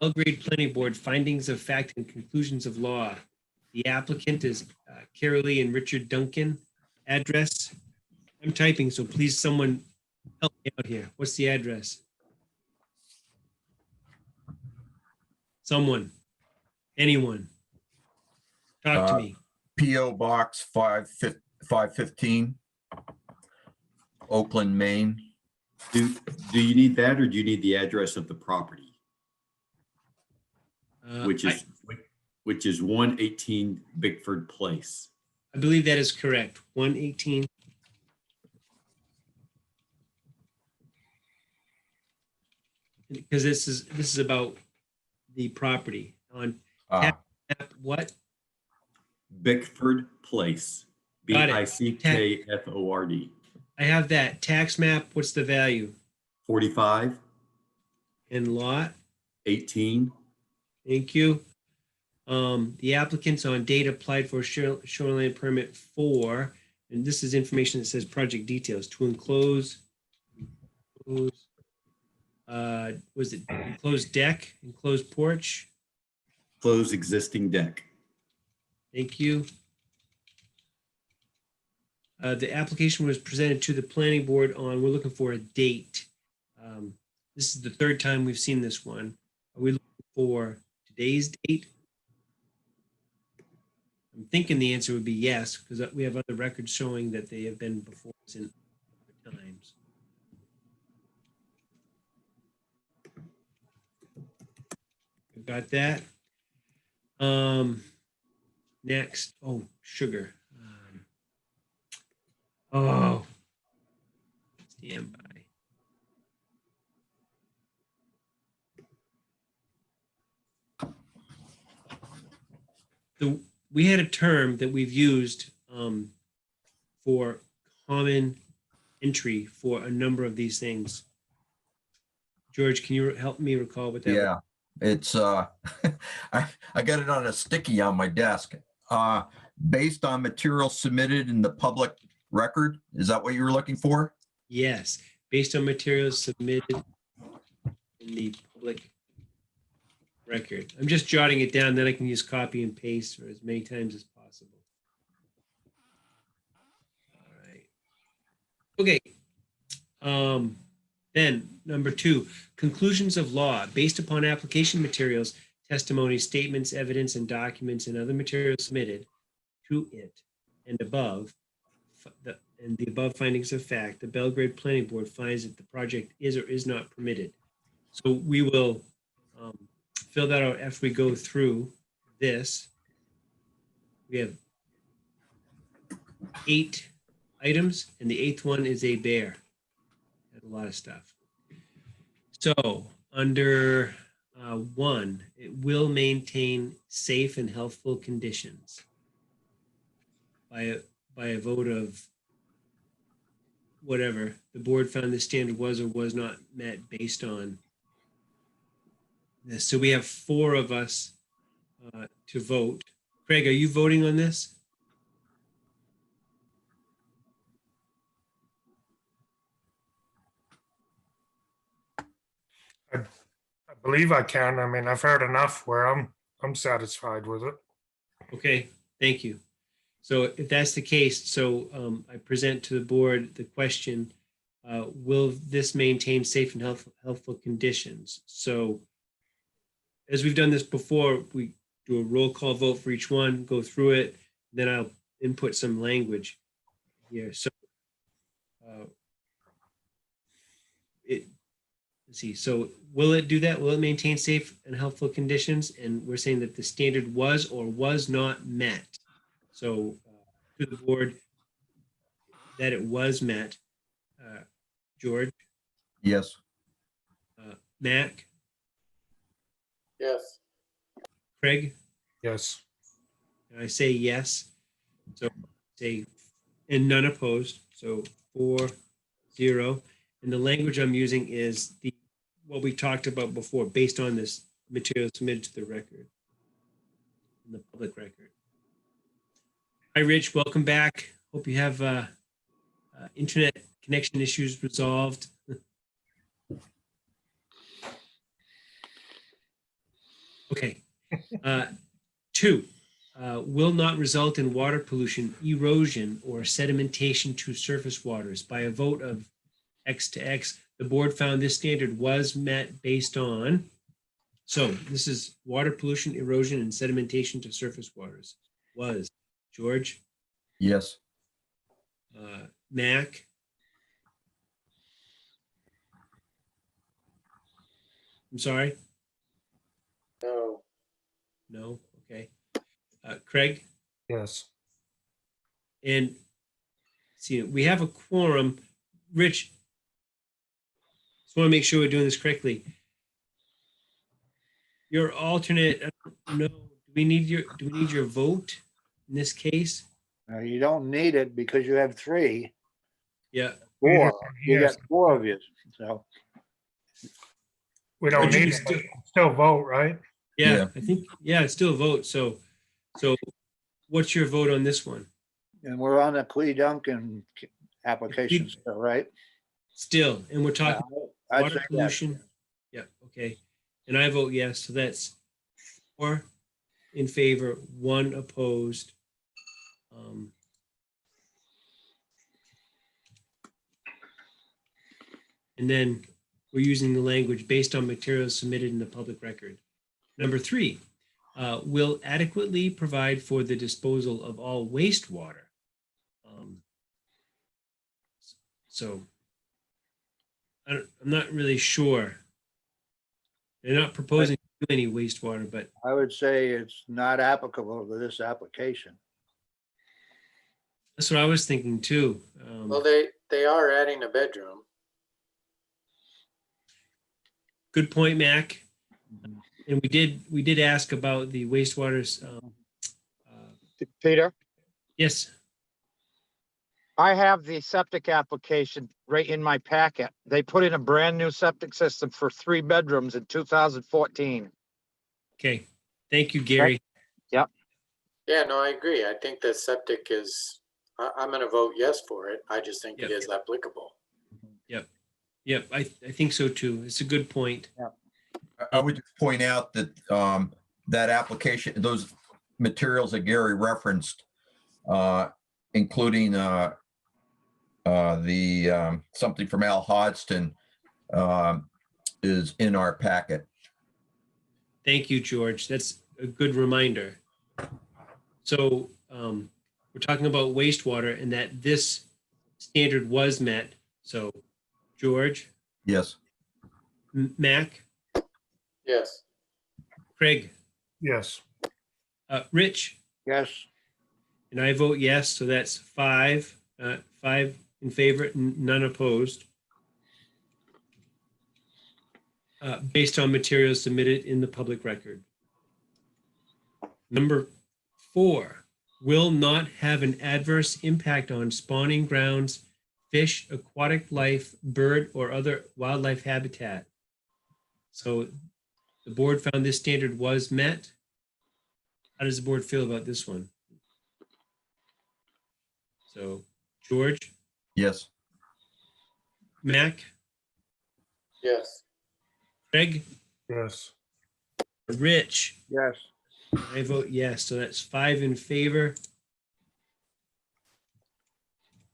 Belgrade Planning Board findings of fact and conclusions of law. The applicant is Carolee and Richard Duncan. Address I'm typing, so please someone help me out here. What's the address? Someone, anyone. Talk to me. PO Box 515, Oakland, Maine. Do you need that, or do you need the address of the property, which is 118 Bickford Place? I believe that is correct. 118. Because this is about the property on map, what? Bickford Place. Got it. Bickford. I have that. Tax map, what's the value? 45, And lot? 18. Thank you. The applicants on date applied for shoreline permit 4, and this is information that says project details to enclose, was it enclosed deck, enclosed porch? Closed existing deck. Thank you. The application was presented to the planning board on, we're looking for a date. This is the third time we've seen this one. Are we looking for today's date? I'm thinking the answer would be yes, because we have other records showing that they have been before us in other times. We've got that. Next, oh, sugar. Stand by. We had a term that we've used for common entry for a number of these things. George, can you help me recall what that was? Yeah, it's I got it on a sticky on my desk. Based on material submitted in the public record, is that what you were looking for? Yes, based on materials submitted in the public record. I'm just jotting it down, then I can use copy and paste for as many times as possible. All right. Okay. Then number 2, conclusions of law based upon application materials, testimony, statements, evidence, and documents and other materials submitted to it and above the above findings of fact, the Belgrade Planning Board finds that the project is or is not permitted. So we will fill that out after we go through this. We have 8 items, and the 8th one is a bear. Had a lot of stuff. So under 1, it will maintain safe and healthful conditions by a vote of whatever. The board found the standard was or was not met based on this. So we have 4 of us to vote. Craig, are you voting on this? I believe I can. I mean, I've heard enough where I'm satisfied with it. Okay, thank you. So if that's the case, so I present to the board the question, will this maintain safe and healthful conditions? So as we've done this before, we do a roll call vote for each one, go through it, then I'll input some language here. So let's see, so will it do that? Will it maintain safe and healthful conditions? And we're saying that the standard was or was not met. So to the board that it was met. George? Yes. Mac? Yes. Craig? Yes. And I say yes. So say, and none opposed. So 4-0. And the language I'm using is what we talked about before, based on this material submitted to the record, in the public record. Hi, Rich. Welcome back. Hope you have internet connection issues resolved. Okay. 2, will not result in water pollution, erosion, or sedimentation to surface waters. By a vote of X to X, the board found this standard was met based on, so this is water pollution, erosion, and sedimentation to surface waters. Was. George? Yes. Mac? I'm sorry? No, No? Okay. Craig? Yes. And see, we have a quorum. Rich, just want to make sure we're doing this correctly. Your alternate, I don't know, do we need your vote in this case? You don't need it because you have 3, Yeah. 4. You Yes. got 4 of you, so. We don't But you need can it, but still vote, right? Yeah, Yeah. I think, yeah, it's still a vote. So what's your vote on this one? And we're on the Clee Duncan application still, right? Still, and we're talking I'd water say yes. pollution. Yeah, okay. And I vote yes, so that's 4 in favor, 1 opposed. And then we're using the language based on materials submitted in the public record. Number 3, will adequately provide for the disposal of all wastewater. So I'm not really sure. They're not proposing to do any wastewater, but I would say it's not applicable to this application. that's what I was thinking too. well, they are adding a bedroom. Good point, Mac. And we did ask about the wastewaters. Peter, Yes, I have the septic application right in my packet. They put in a brand new septic system for 3 bedrooms in 2014. okay. Thank you, Gary. Yeah, no, I agree. I think the septic is, I'm gonna vote yes for it. I just think it Yep. is applicable. Yep, I think so too. It's a good point. I would just point out that that application, those materials that Gary referenced, including the something from Al Hodgson, is in our packet. Thank you, George. That's a good reminder. So we're talking about wastewater and that this standard was met. So George, Yes. Mac, Yes, Craig, Yes. Rich, Yes, and I vote yes. So that's 5 in favor, none opposed. Based on materials submitted in the public record. Number 4, will not have an adverse impact on spawning grounds, fish, aquatic life, bird, or other wildlife habitat. So the board found this standard was met. How does the board feel about this one? So George, Yes. Mac, yes, Craig, Yes. Rich, yes. I vote yes. So that's 5 in favor.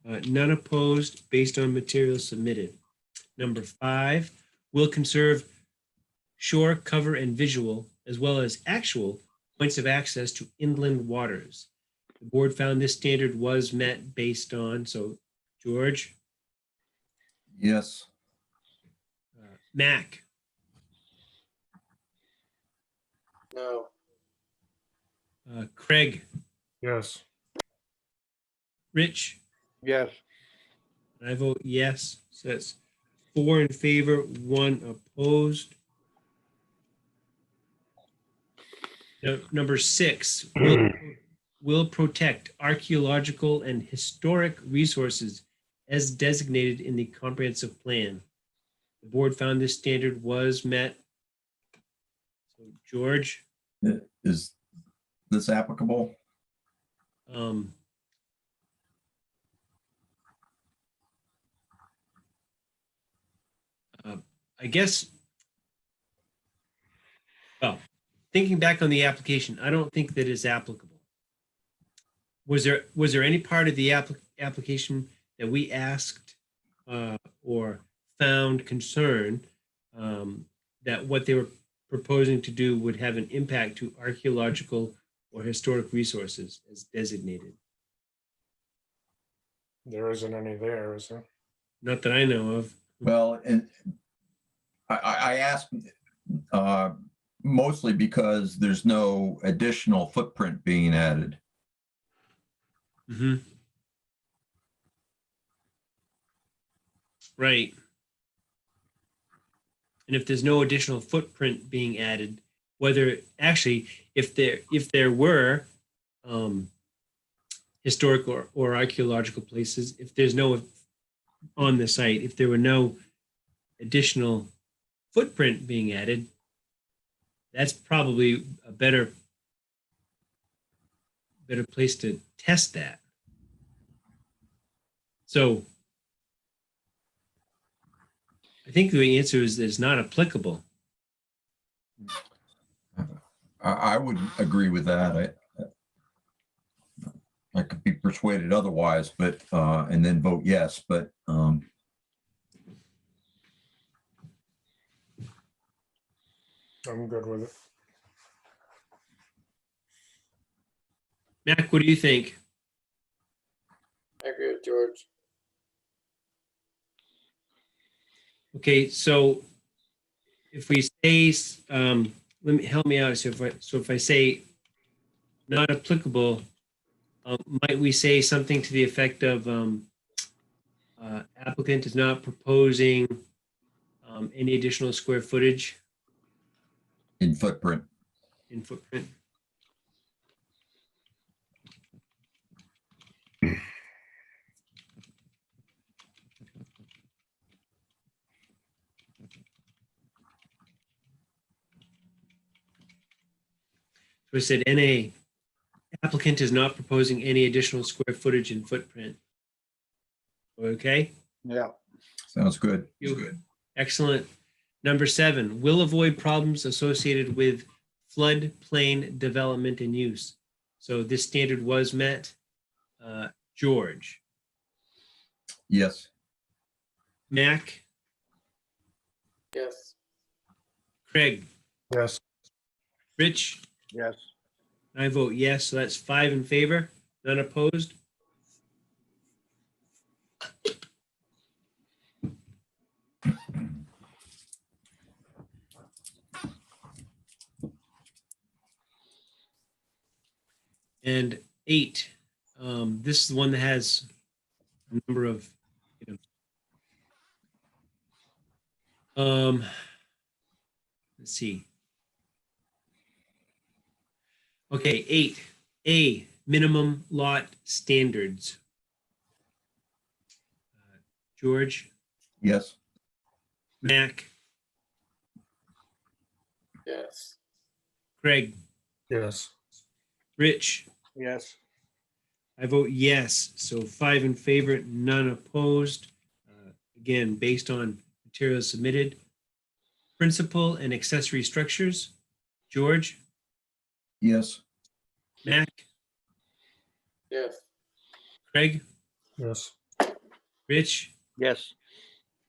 None opposed based on materials submitted. Number 5, will conserve shore cover and visual, as well as actual points of access to inland waters. The board found this standard was met based on, so George, Yes. Mac, no, Craig, Yes. Rich, Yes, and I vote yes. So that's 4 in favor, 1 opposed. Number 6, will protect archaeological and historic resources as designated in the comprehensive plan. The board found this standard was met. So George, Is this applicable? I guess, well, thinking back on the application, I don't think that is applicable. Was there any part of the application that we asked or found concern that what they were proposing to do would have an impact to archaeological or historic resources as designated? There isn't any there, is there? Not that I know of. Well, and I asked mostly because there's no additional footprint being added. Mm-hmm. Right. And if there's no additional footprint being added, whether actually, if there were historic or archaeological places, if there's no on the site, if there were no additional footprint being added, that's probably a better place to test that. So I think the answer is it's not applicable. I would agree with that. I could be persuaded otherwise, but and then vote yes, but I'm good with it. Mac, what do you think? I agree with George. Okay, so if we say, help me out. So if I say not applicable, might we say something to the effect of applicant is not proposing any additional square footage in footprint. in footprint? So I said NA, applicant is not proposing any additional square footage in footprint. Okay? Yeah. Sounds good. Excellent. Number 7, will avoid problems associated with floodplain development and use. So this standard was met. George, Yes. Mac, Yes. Craig, Yes. Rich, Yes. I vote yes. So that's 5 in favor, none opposed. And 8, this is the one that has a number of, let's see. Okay, 8A, minimum lot standards. George, Yes. Mac, Yes. Craig, Yes. Rich, Yes. I vote yes. So 5 in favor, none opposed. Again, based on materials submitted. Principal and accessory structures. George, Yes. Mac, Yes. Craig, Yes. Rich, Yes.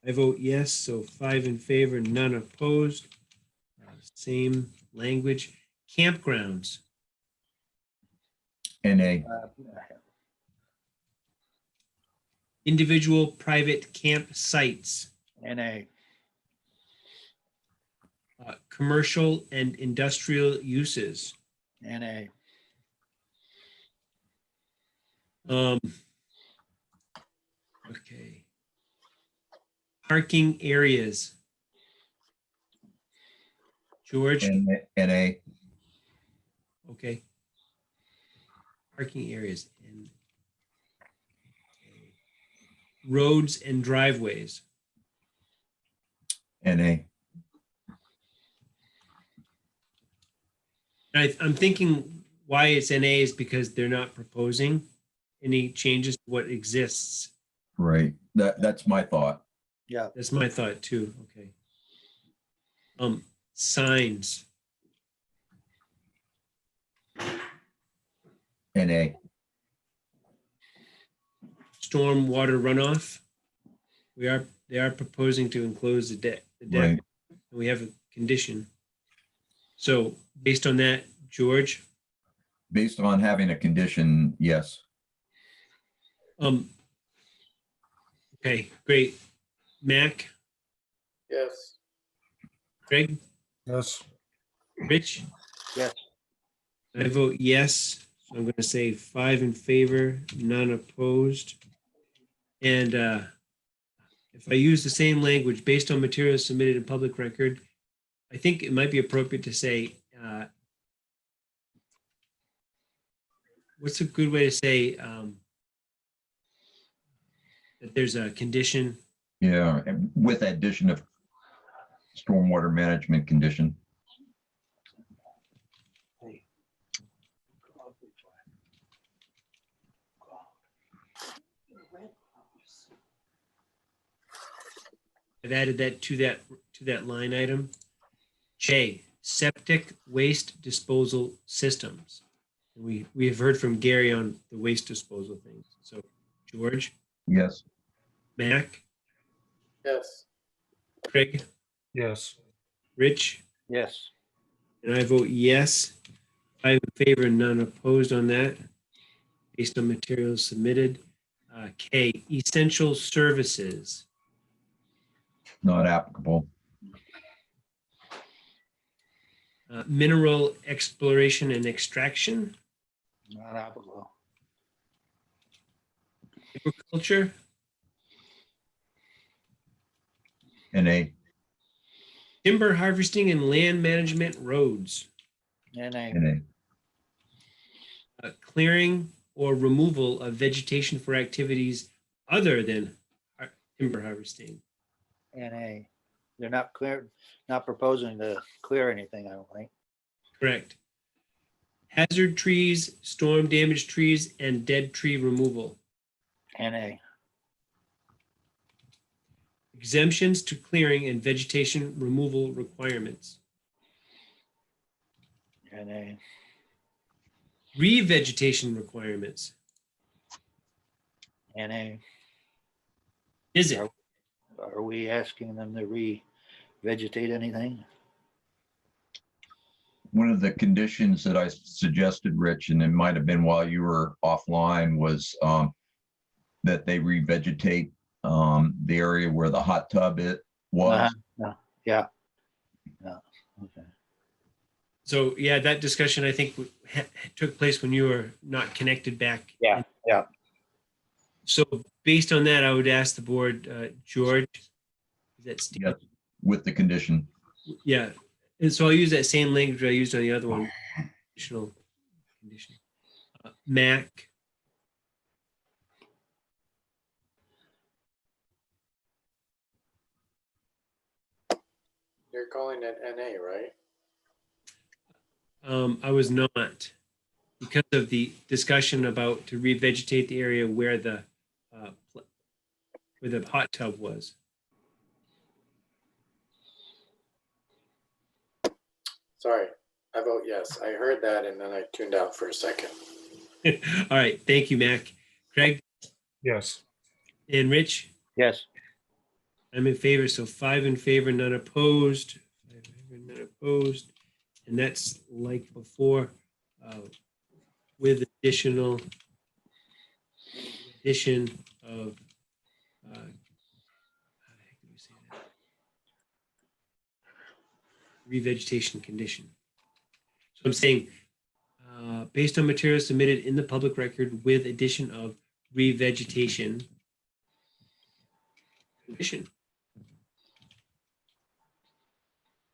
I vote yes. So 5 in favor, none opposed. Same language. Campgrounds. NA. Individual private campsites. NA. Commercial and industrial uses. NA. Okay. Parking areas. George, NA. okay. Parking areas and roads and driveways. NA. I'm thinking why it's NA is because they're not proposing any changes to what exists. Right. That's my thought. Yeah. That's my thought too. Okay. Signs. NA. stormwater runoff. They are proposing to enclose the deck. Right. And we have a condition. So based on that, George, Based on having a condition, yes. okay, great. Mac, Yes. Greg, Yes. Rich? Yes. I vote yes. So I'm going to say 5 in favor, none opposed. And if I use the same language based on materials submitted in public record, I think it might be appropriate to say, what's a good way to say that there's a condition? Yeah, and with addition of stormwater management condition. I've added that to that line item. J, septic waste disposal systems. We have heard from Gary on the waste disposal things. So George, Yes. Mac, Yes. Craig, Yes. Rich, Yes. and I vote yes. 5 in favor, none opposed on that, based on materials submitted. K, essential services. Not applicable. Mineral exploration and extraction. Not applicable. Agriculture. NA. Timber harvesting and land management roads. NA. NA. Clearing or removal of vegetation for activities other than timber harvesting. NA. They're not proposing to clear anything, I don't think. Correct. Hazard trees, storm damaged trees, and dead tree removal. NA. Exemptions to clearing and vegetation removal requirements. NA. Revegetation requirements. NA. Is it? Are we asking them to re-vegetate anything? One of the conditions that I suggested, Rich, and it might have been while you were offline, was that they revegetate the area where the hot tub was. Yeah. Yeah. Okay. So yeah, that discussion I think took place when you were not connected back. Yeah. Yeah. So based on that, I would ask the board, George, is that Steve? Yes, with the condition. Yeah, and so I'll use that same language I used on the other one. Additional condition. Mac, You're calling it NA, right? I was not, because of the discussion about to revegetate the area where the hot tub was. Sorry, I vote yes. I heard that and then I tuned out for a second. All right, thank you, Mac. Craig Yes. and Rich, Yes. I'm in favor, so 5 in favor, none opposed. 5 in favor, none opposed. And that's like before, with addition of how the heck did we say that? Revegetation condition. So I'm saying, based on materials submitted in the public record with addition of revegetation condition.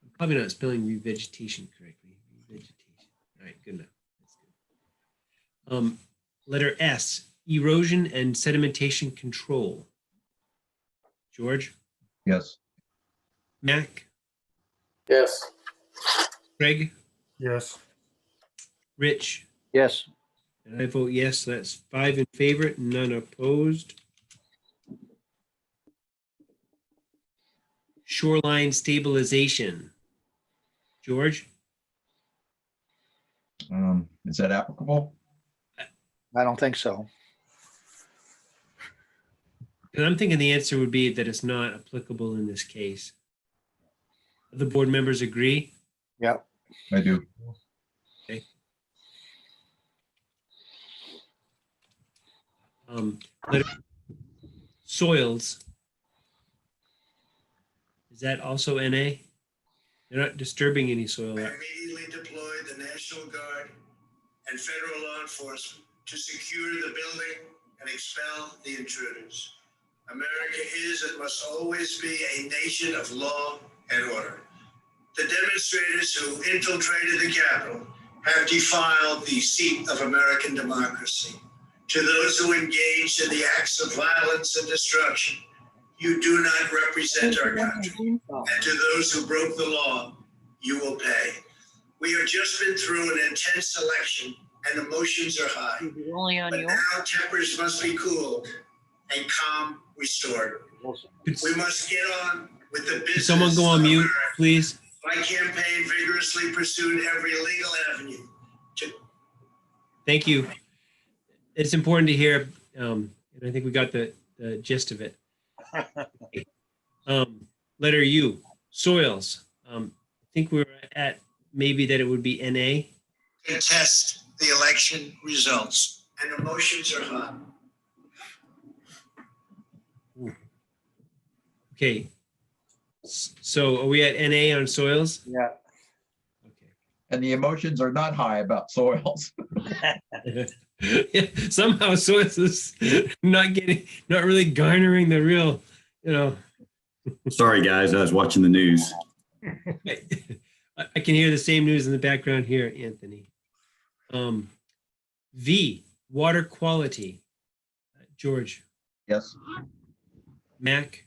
I'm probably not spelling revegetation correctly. Revegetation. All right, good enough. That's good. Letter S, erosion and sedimentation control. George, Yes. Mac, Yes. Craig, Yes. Rich, Yes. and I vote yes. So that's 5 in favor, none opposed. Shoreline stabilization. George, Is that applicable? I don't think so. And I'm thinking the answer would be that it's not applicable in this case. The board members agree? Yep. I do. Letter- Soils. Is that also NA? They're not disturbing any soil. I immediately deployed the National Guard and federal law enforcement to secure the building and expel the intruders. America is and must always be a nation of law and order. The demonstrators who infiltrated the Capitol have defiled the seat of American democracy. To those who engaged in the acts of violence and destruction, you do not represent our country. And to those who broke the law, you will pay. We have just been through an intense election and emotions are high. Is it only on But yours? now tempers must be cooled and calm restored. We must get on with the business. Could someone go on of mute, America. please? My campaign vigorously pursued every legal avenue to Thank you. It's important to hear, and I think we got the gist of it. Letter U, soils. I think we're at maybe that it would be NA. contest the election results, and emotions are hot. Okay. So are we at NA on soils? Yeah. Okay. And the emotions are not high about soils. Somehow soils is not really garnering the real, Sorry, guys, I was watching the news. I can hear the same news in the background here, Anthony. V, water quality. George, Yes. Mac,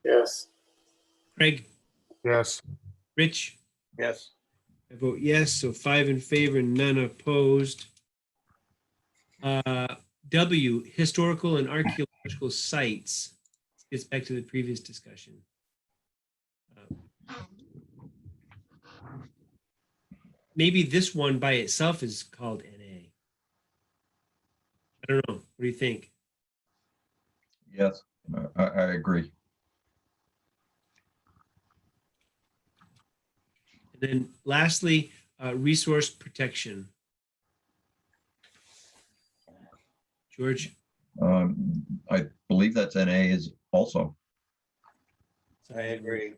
Yes. Craig, Yes. Rich. Yes. I vote yes, so 5 in favor, none opposed. W, historical and archaeological sites. Gets back to the previous discussion. Maybe this one by itself is called NA. I don't know. What do you think? Yes, I agree. And then lastly, resource protection. George? I believe that's NA is also. I agree.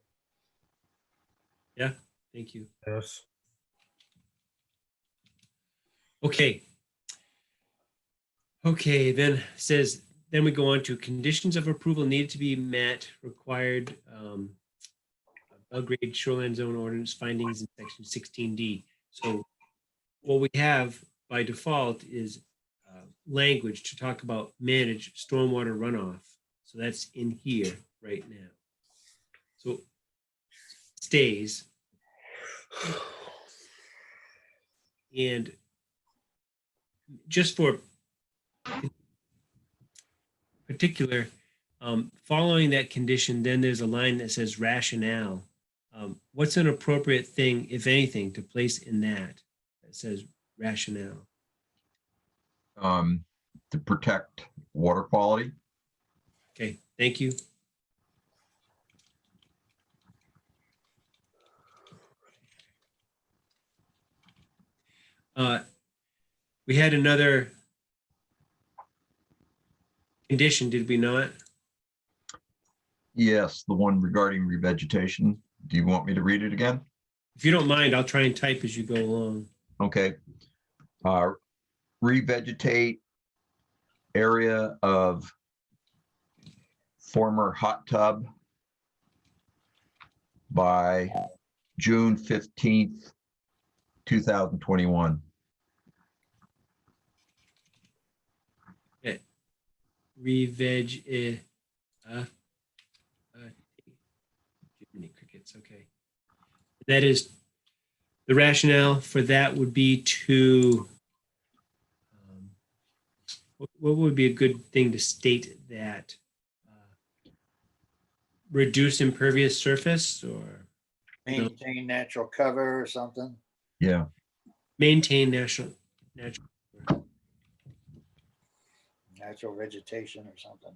Yeah, thank you. Yes. Okay. Okay, then says, then we go on to conditions of approval needed to be met, required Belgrade Shoreline Zone Ordinance findings in section 16D. So what we have by default is language to talk about manage stormwater runoff. So that's in here right now. So stays. And just for particular, following that condition, then there's a line that says rationale. What's an appropriate thing, if anything, to place in that says rationale? To protect water quality. Okay, thank you. We had another condition, did we not? Yes, the one regarding revegetation. Do you want me to read it again? If you don't mind, I'll try and type as you go along. Okay. Revegetate area of former hot tub by June 15th, 2021. Re-veg, Jiminy crickets, okay. That is, the rationale for that would be to, what would be a good thing to state that? Reduce impervious surface or Maintain natural cover or something. Yeah. maintain natural. natural vegetation or something.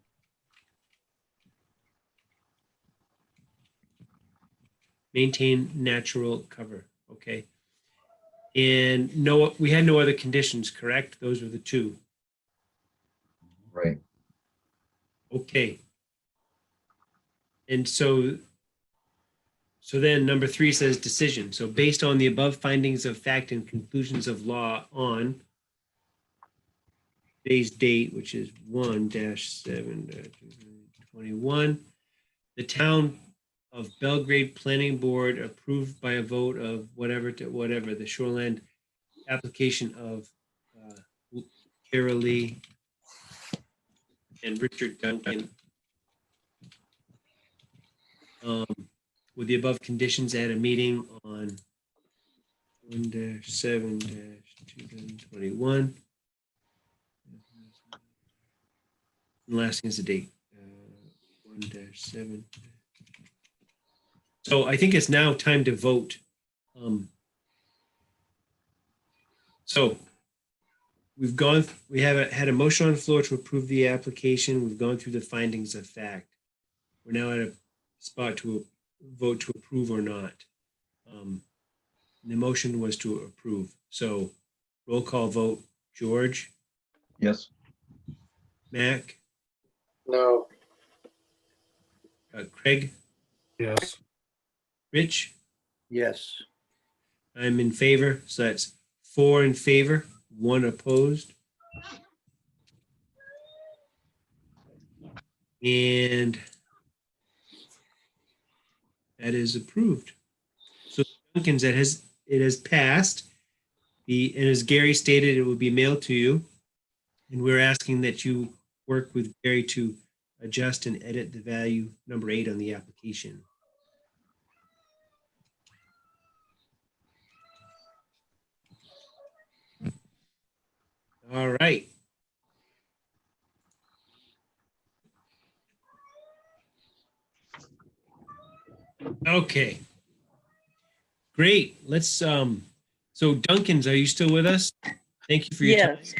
Maintain natural cover. Okay. And no, we had no other conditions, correct? Those were the two. Right. Okay. And so then number 3 says decision. So based on the above findings of fact and conclusions of law on today's date, which is 1-7-21, the town of Belgrade Planning Board approved by a vote of whatever to whatever the shoreland application of Kara Lee and Richard Duncan with the above conditions at a meeting on 1-7-2021. And last thing is the date. 1-7. So I think it's now time to vote. So we had a motion on the floor to approve the application. We've gone through the findings of fact. We're now at a spot to vote to approve or not. The motion was to approve. So roll call vote. George, Yes. Mac, No, Craig, Yes. Rich. Yes. I'm in favor. So that's 4 in favor, 1 opposed. And that is approved. So Duncan's, it has passed. And as Gary stated, it will be mailed to you. And we're asking that you work with Gary to adjust and edit the value number 8 on the application. All right. Okay. Great. Let's so Duncan's, are you still with us? Thank you for your time. Yes.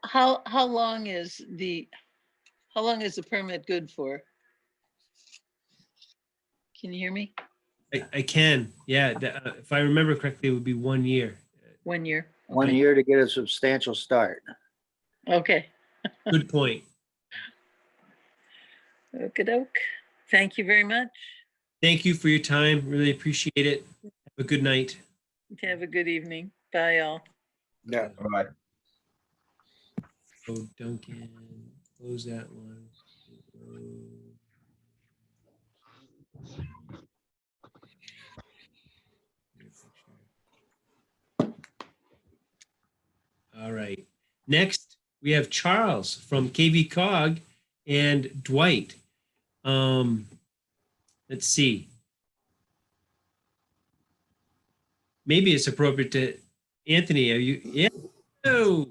How long is the permit good for? Can you hear me? I can. Yeah. If I remember correctly, it would be 1 year. 1 year? 1 Okay. year to get a substantial start. Okay. Good point. Okey-doke. Thank you very much. Thank you for your time. Really appreciate it. Have a good night. Have a good evening. Bye, all. Yeah. All right. So Duncan, close that one. All right. Next, we have Charles from KV Cog and Dwight. Let's see. Maybe it's appropriate to Anthony. Are you? Yeah. Oh.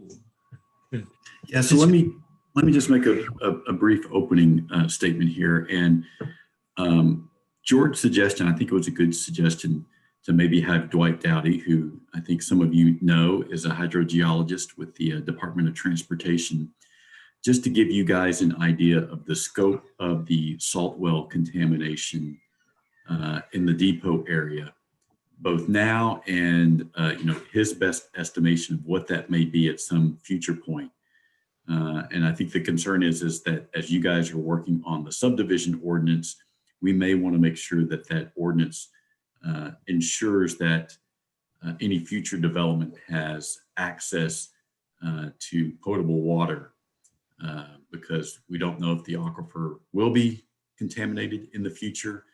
Yeah, so let me just make a brief opening statement here. And George's suggestion, I think it was a good suggestion to maybe have Dwight Dowdy, who I think some of you know is a hydrogeologist with the Department of Transportation, just to give you guys an idea of the scope of the salt well contamination in the depot area, both now and his best estimation of what that may be at some future point. And I think the concern is that as you guys are working on the subdivision ordinance, we may want to make sure that that ordinance ensures that any future development has access to potable water, because we don't know if the aquifer will be contaminated in the future.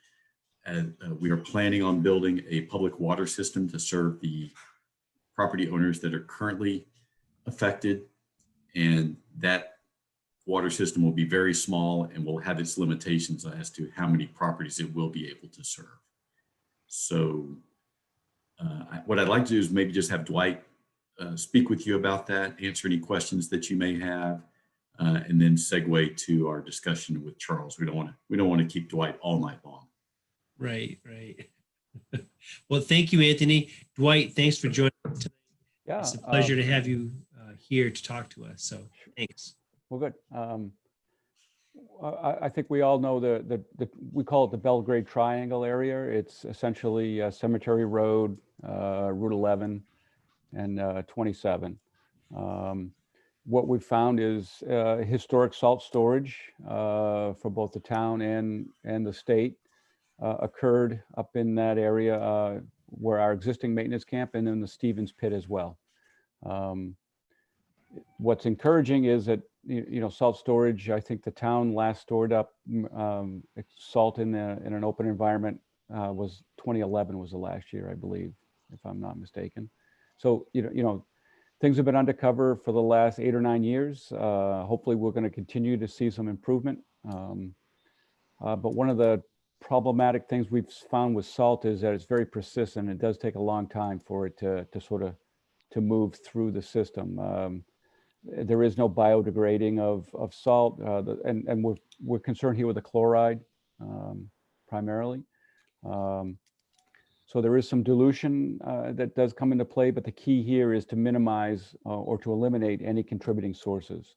And we are planning on building a public water system to serve the property owners that are currently affected. And that water system will be very small and will have its limitations as to how many properties it will be able to serve. So what I'd like to do is maybe just have Dwight speak with you about that, answer any questions that you may have, and then segue to our discussion with Charles. We don't want to keep Dwight all night long. Right. Well, thank you, Anthony. Dwight, thanks for joining us tonight. Yeah. It's a pleasure to have you here to talk to us. So thanks. Well, good. I think we all know we call it the Belgrade Triangle area. It's essentially Cemetery Road, Route 11, and 27. What we've found is historic salt storage for both the town and the state occurred up in that area where our existing maintenance camp and in the Stevens Pit as well. What's encouraging is that, salt storage, I think the town last stored up salt in an open environment was 2011 was the last year, I believe, if I'm not mistaken. So, things have been undercover for the last 8 or 9 years. Hopefully we're going to continue to see some improvement. But one of the problematic things we've found with salt is that it's very persistent. It does take a long time for it to move through the system. There is no biodegrading of salt, and we're concerned here with the chloride primarily. So there is some dilution that does come into play, but the key here is to minimize or to eliminate any contributing sources.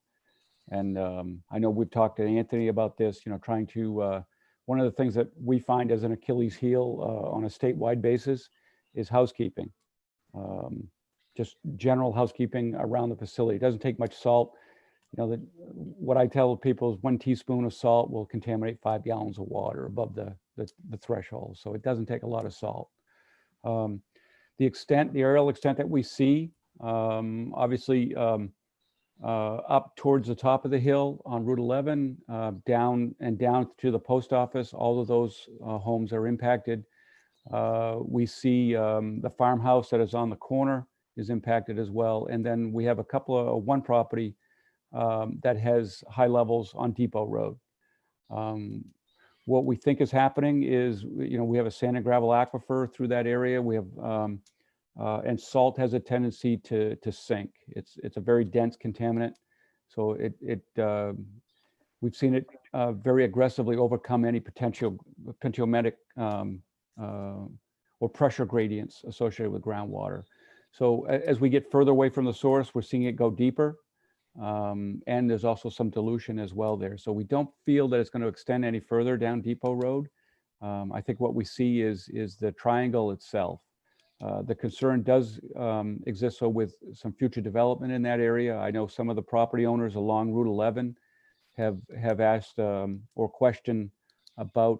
And I know we've talked to Anthony about this, trying to, one of the things that we find as an Achilles heel on a statewide basis is housekeeping. Just general housekeeping around the facility. It doesn't take much salt. What I tell people is 1 teaspoon of salt will contaminate 5 gallons of water above the threshold. So it doesn't take a lot of salt. The aerial extent that we see, obviously up towards the top of the hill on Route 11, down to the post office, all of those homes are impacted. We see the farmhouse that is on the corner is impacted as well. And then we have one property that has high levels on Depot Road. What we think is happening is, we have a sand and gravel aquifer through that area. We have, and salt has a tendency to sink. It's a very dense contaminant. So we've seen it very aggressively overcome any potentiometric or pressure gradients associated with groundwater. So as we get further away from the source, we're seeing it go deeper. And there's also some dilution as well there. So we don't feel that it's going to extend any further down Depot Road. I think what we see is the triangle itself. The concern does exist with some future development in that area. I know some of the property owners along Route 11 have asked or questioned about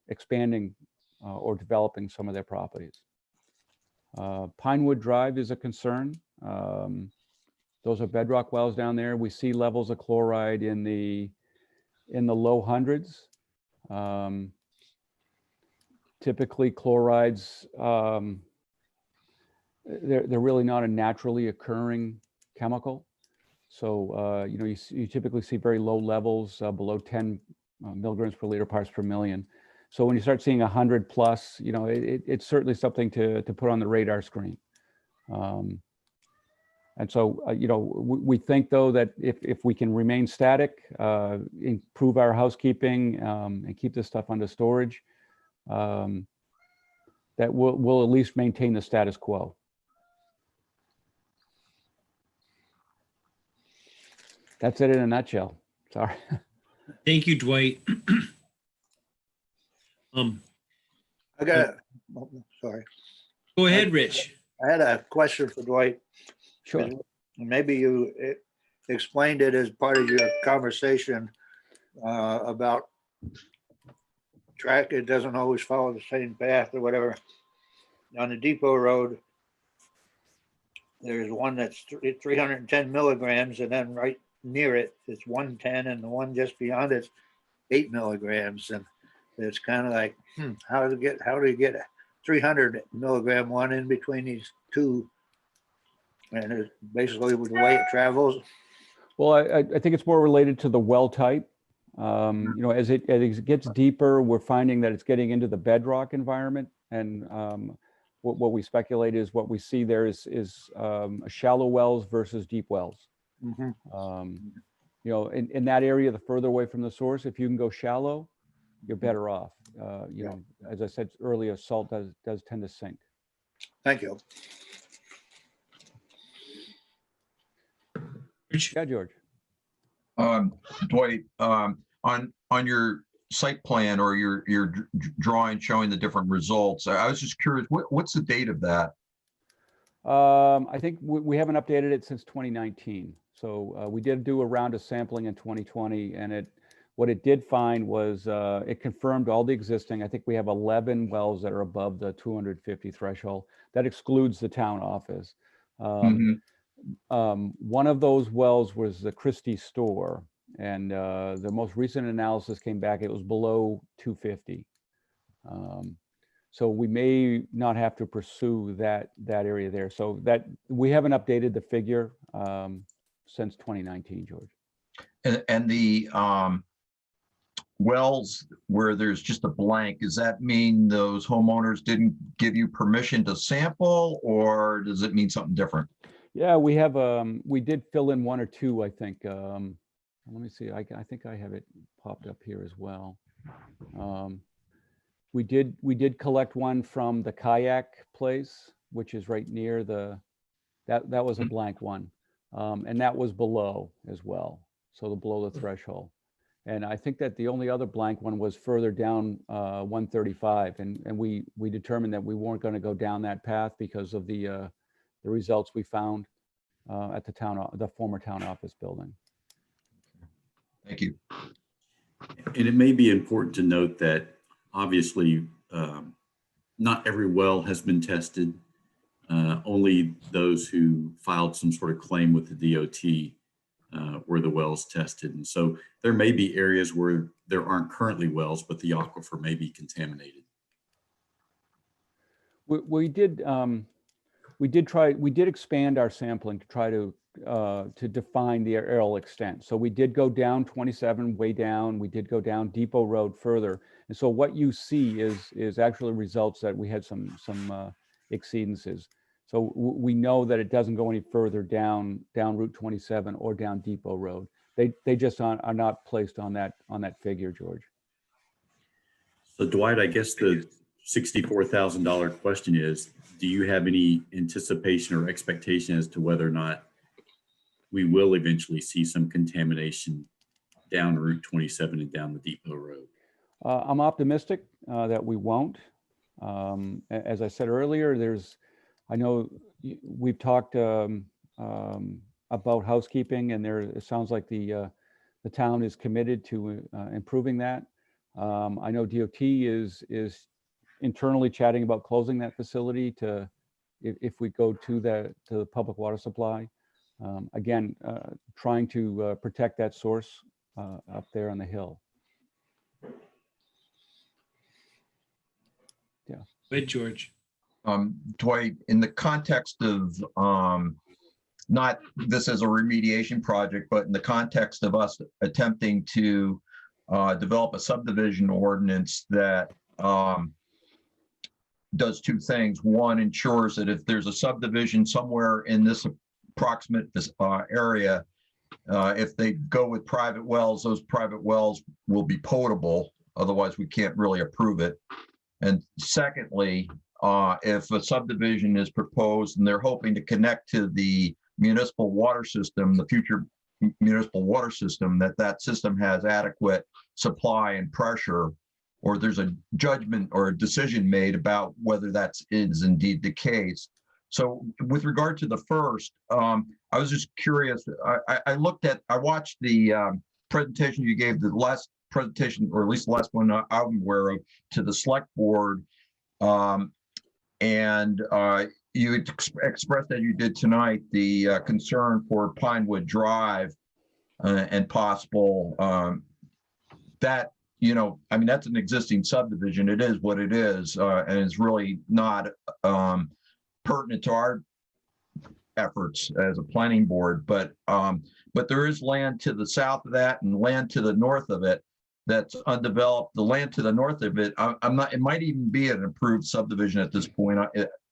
expanding or developing some of their properties. Pinewood Drive is a concern. Those are bedrock wells down there. We see levels of chloride in the low hundreds. Typically chlorides, they're really not a naturally occurring chemical. So, you typically see very low levels below 10 milligrams per liter parts per million. So when you start seeing 100 plus, it's certainly something to put on the radar screen. And so, we think though that if we can remain static, improve our housekeeping and keep this stuff under storage, that we'll at least maintain the status quo. That's it in a nutshell. Sorry. Thank you, Dwight. Sorry. Go ahead, Rich. I had a question for Dwight. Sure. Maybe you explained it as part of your conversation about track. It doesn't always follow the same path or whatever. On the Depot Road, there's one that's 310 milligrams, and then right near it, it's 110, and the one just beyond it's 8 milligrams. And it's kind of like, how do you get a 300 milligram one in between these two? And it's basically with the way it travels. Well, I think it's more related to the well type. As it gets deeper, we're finding that it's getting into the bedrock environment. And what we speculate is what we see there is shallow wells versus deep wells. Mm-hmm. In that area, the further away from the source, if you can go shallow, you're better off. As I said earlier, salt does tend to sink. Thank you. Rich? Yeah, George. Dwight, on your site plan or your drawing showing the different results, I was just curious, what's the date of that? I think we haven't updated it since 2019. So we did do a round of sampling in 2020, and what it did find was it confirmed all the existing. I think we have 11 wells that are above the 250 threshold. That excludes the town office. One of those wells was the Christie store, and the most recent analysis came back, it was below 250. So we may not have to pursue that area there. So that we haven't updated the figure since 2019, George. And the wells where there's just a blank, does that mean those homeowners didn't give you permission to sample, or does it mean something different? Yeah, we have, we did fill in one or two, I think. Let me see, I think I have it popped up here as well. We did collect one from the kayak place, which is right near that was a blank one. And that was below as well, so below the threshold. And I think that the only other blank one was further down 135, and we determined that we weren't going to go down that path because of the results we found at the former town office building. Thank you. And it may be important to note that obviously not every well has been tested. Only those who filed some sort of claim with the DOT were the wells tested. And so there may be areas where there aren't currently wells, but the aquifer may be contaminated. We did expand our sampling to try to define the aerial extent. So we did go down 27 way down. We did go down Depot Road further. And so what you see is actually results that we had some exceedances. So we know that it doesn't go any further down Route 27 or down Depot Road. They just are not placed on that figure, George. So Dwight, I guess the $64,000 question is, do you have any anticipation or expectation as to whether or not we will eventually see some contamination down Route 27 and down the Depot Road? I'm optimistic that we won't. As I said earlier, I know we've talked about housekeeping, and it sounds like the town is committed to improving that. I know DOT is internally chatting about closing that facility if we go to the public water supply. Again, trying to protect that source up there on the hill. Yeah. Good, George. Dwight, in the context of not this as a remediation project, but in the context of us attempting to develop a subdivision ordinance that does two things. One, ensures that if there's a subdivision somewhere in this approximate area, if they go with private wells, those private wells will be potable. Otherwise, we can't really approve it. And secondly, if a subdivision is proposed and they're hoping to connect to the municipal water system, the future municipal water system, that system has adequate supply and pressure, or there's a judgment or a decision made about whether that is indeed the case. So with regard to the first, I was just curious. I watched the presentation you gave, the last presentation, or at least the last one I'm aware of, to the select board. And you expressed, as you did tonight, the concern for Pinewood Drive and possible that, I mean, that's an existing subdivision. It is what it is, and it's really not pertinent to our efforts as a planning board. But there is land to the south of that and land to the north of it that's undeveloped. The land to the north of it, it might even be an approved subdivision at this point.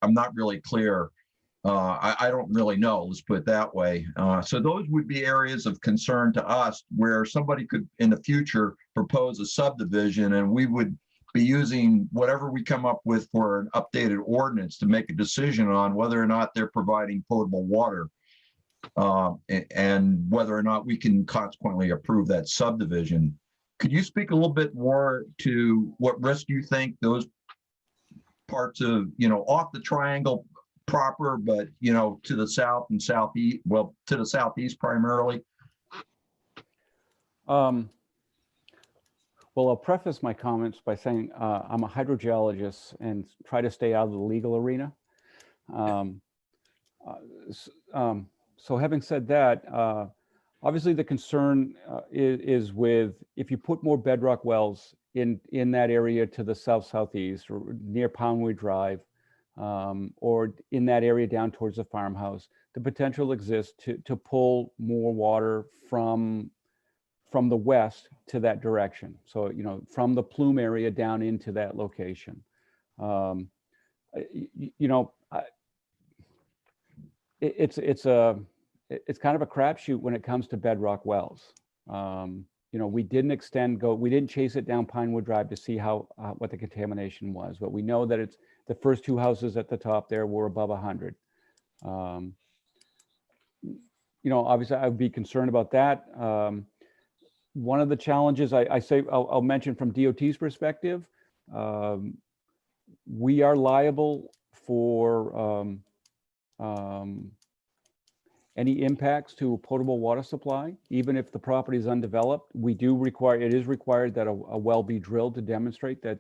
I'm not really clear. I don't really know, let's put it that way. So those would be areas of concern to us where somebody could in the future propose a subdivision, and we would be using whatever we come up with for an updated ordinance to make a decision on whether or not they're providing potable water. and whether or not we can consequently approve that subdivision. Could you speak a little bit more to what risk you think those parts of, off the triangle proper, but, to the south and southeast, well, to the southeast primarily? Well, I'll preface my comments by saying I'm a hydrogeologist and try to stay out of the legal arena. So having said that, obviously the concern is with if you put more bedrock wells in that area to the southeast or near Poundwood Drive, or in that area down towards the farmhouse, the potential exists to pull more water from the west to that direction. So, from the Plume area down into that location. It's kind of a crapshoot when it comes to bedrock wells. We didn't chase it down Pinewood Drive to see what the contamination was, but we know that it's the first two houses at the top there were above 100. Obviously I would be concerned about that. One of the challenges I'll mention from DOT's perspective, we are liable for any impacts to potable water supply, even if the property is undeveloped. It is required that a well be drilled to demonstrate that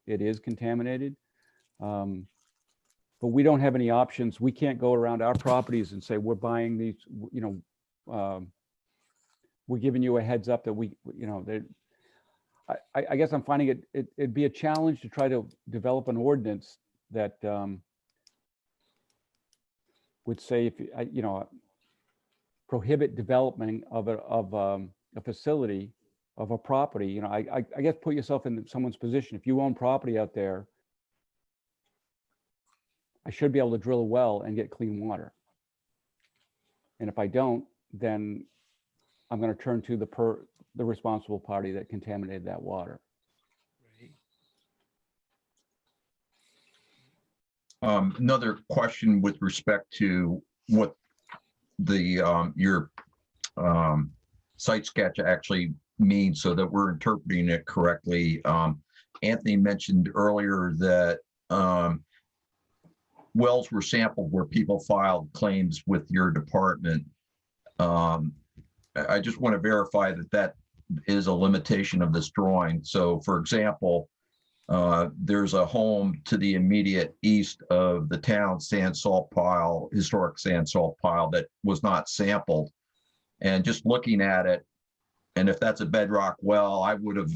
it is contaminated. But we don't have any options. We can't go around our properties and say, we're buying these, we're giving you a heads up that I guess I'm finding it'd be a challenge to try to develop an ordinance that would say, if prohibit development of a facility, of a property. I guess put yourself in someone's position. If you own property out there, I should be able to drill a well and get clean water. And if I don't, then I'm going to turn to the responsible party that contaminated that water. Another question with respect to what your site sketch actually means, so that we're interpreting it correctly. Anthony mentioned earlier that wells were sampled where people filed claims with your department. I just want to verify that is a limitation of this drawing. So, for example, there's a home to the immediate east of the town sand salt pile, historic sand salt pile, that was not sampled. And just looking at it, and if that's a bedrock well, I would have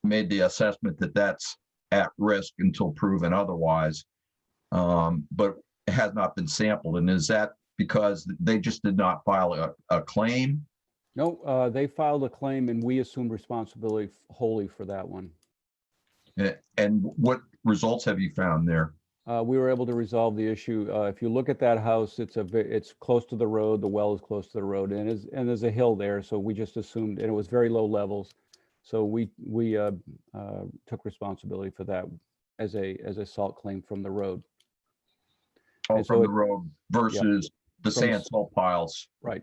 made the assessment that that's at risk until proven otherwise. But it has not been sampled. And is that because they just did not file a claim? No, they filed a claim and we assumed responsibility wholly for that one. And what results have you found there? We were able to resolve the issue. If you look at that house, it's close to the road. The well is close to the road, and there's a hill there. So we just assumed, and it was very low levels. So we took responsibility for that as a salt claim from the road. Oh, from the road versus the sand salt piles. Right.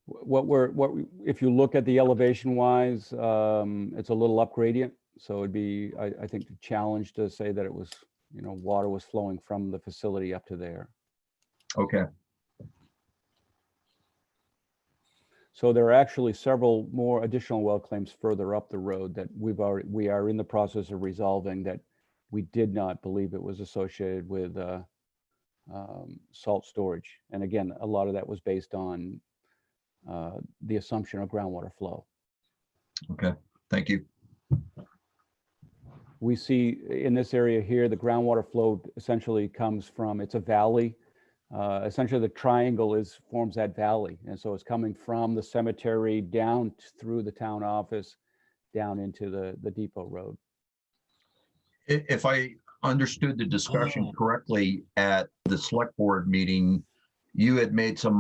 If you look at the elevation wise, it's a little up gradient. So it'd be, I think, a challenge to say that it was, water was flowing from the facility up to there. Okay. So there are actually several more additional well claims further up the road that we are in the process of resolving, that we did not believe it was associated with salt storage. And again, a lot of that was based on the assumption of groundwater flow. Okay, thank you. We see in this area here, the groundwater flow essentially comes from, it's a valley. Essentially the triangle forms that valley. And so it's coming from the cemetery down through the town office, down into the depot road. If I understood the discussion correctly at the select board meeting, you had made some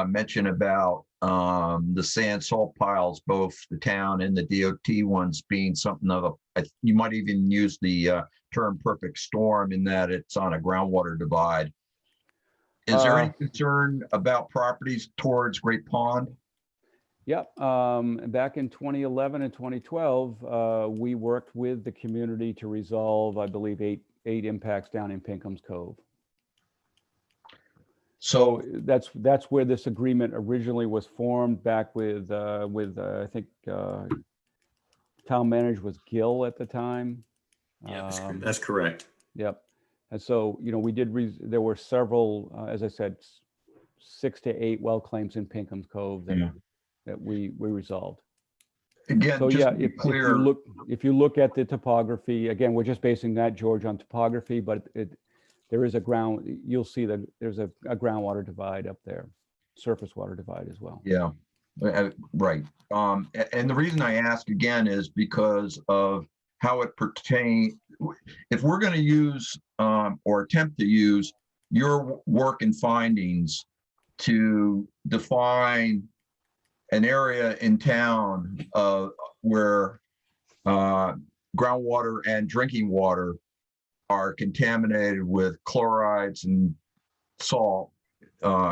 mention about the sand salt piles, both the town and the DOT ones, being something of you might even use the term perfect storm, in that it's on a groundwater divide. Is there any concern about properties towards Great Pond? Yep. Back in 2011 and 2012, we worked with the community to resolve, I believe, eight impacts down in Pinkham's Cove. So that's where this agreement originally was formed, back with I think town manager was Gill at the time. Yeah, That's correct. Yep. And so, you know, we did, there were several, as I said, 6 to 8 well claims in Pinkham's Cove that we resolved. Again, So just yeah, to be if clear, you look at the topography, again, we're just basing that, George, on topography, but there is you'll see that there's a groundwater divide up there, surface water divide as well. yeah, right. And the reason I ask again is because of how it pertains. If we're going to use or attempt to use your work and findings to define an area in town where groundwater and drinking water are contaminated with chlorides and salt,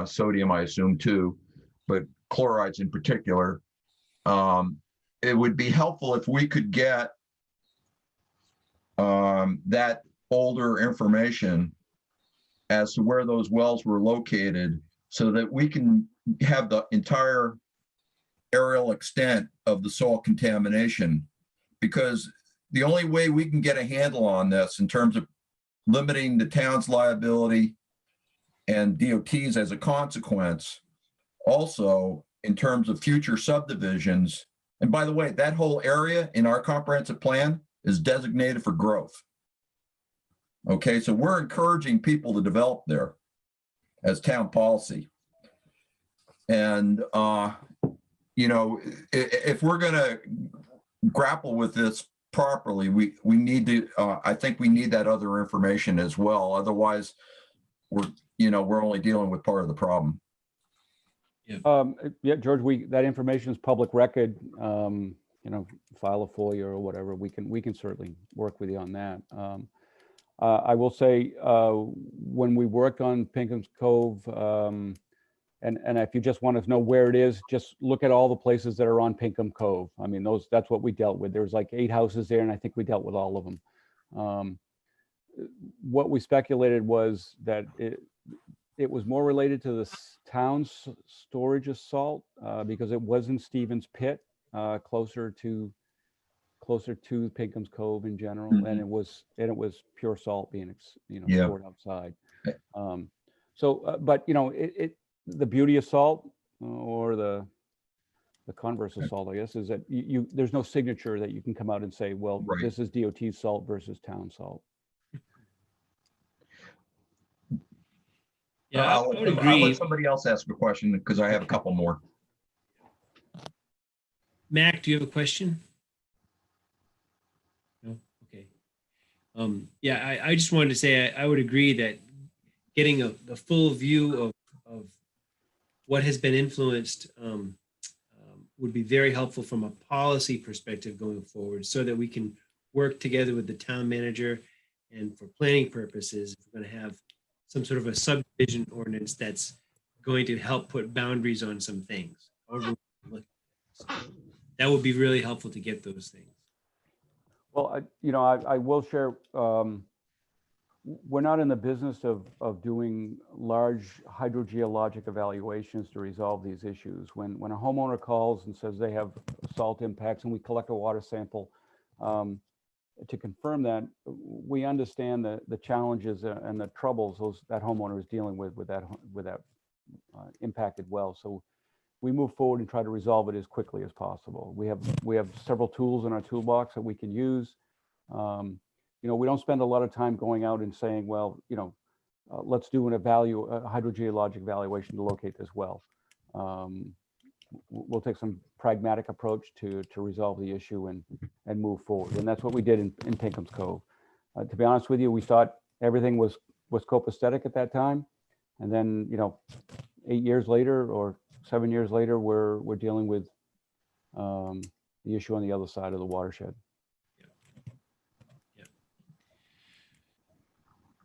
sodium, I assume too, but chlorides in particular, it would be helpful if we could get that older information as to where those wells were located so that we can have the entire aerial extent of the soil contamination, because the only way we can get a handle on this in terms of limiting the town's liability and DOT's as a consequence, also in terms of future subdivisions. And by the way, that whole area in our comprehensive plan is designated for growth. Okay, so we're encouraging people to develop there as town policy. And, you know, if we're going to grapple with this properly, we need to, I think we need that other information as well. Otherwise, we're only dealing with part of the problem. Yeah, George, that information is public record. You know, file a FOIA or whatever. We can certainly work with you on that. I will say, when we worked on Pinkham's Cove, and if you just want to know where it is, just look at all the places that are on Pinkham Cove. I mean, that's what we dealt with. There's like 8 houses there, and I think we dealt with all of them. What we speculated was that it was more related to the town's storage of salt, because it was in Stevens Pit, closer to Pinkham's Cove in general, and it was pure salt being stored outside. But you know, the beauty of salt, or the converse of salt, I guess, is that there's no signature that you can come out and say, well, this is DOT salt versus town salt. Yeah, I would I'll agree. let somebody else ask a question because I have a couple more. Mac, do you have a question? No? Okay. Yeah, I just wanted to say I would agree that getting a full view of what has been influenced would be very helpful from a policy perspective going forward, so that we can work together with the town manager, and for planning purposes, if we're going to have some sort of a subdivision ordinance that's going to help put boundaries on some things. That would be really helpful to get those things. Well, I will share, we're not in the business of doing large hydrogeologic evaluations to resolve these issues. When a homeowner calls and says they have salt impacts and we collect a water sample, to confirm that, we understand the challenges and the troubles that homeowner is dealing with that impacted well. So we move forward and try to resolve it as quickly as possible. We have several tools in our toolbox that we can use. We don't spend a lot of time going out and saying, well, let's do a hydrogeologic evaluation to locate this well. We'll take some pragmatic approach to resolve the issue and move forward. And that's what we did in Pinkham's Cove. To be honest with you, we thought everything was copacetic at that time. And then, 8 years later or 7 years later, we're dealing with the issue on the other side of the watershed. Yeah.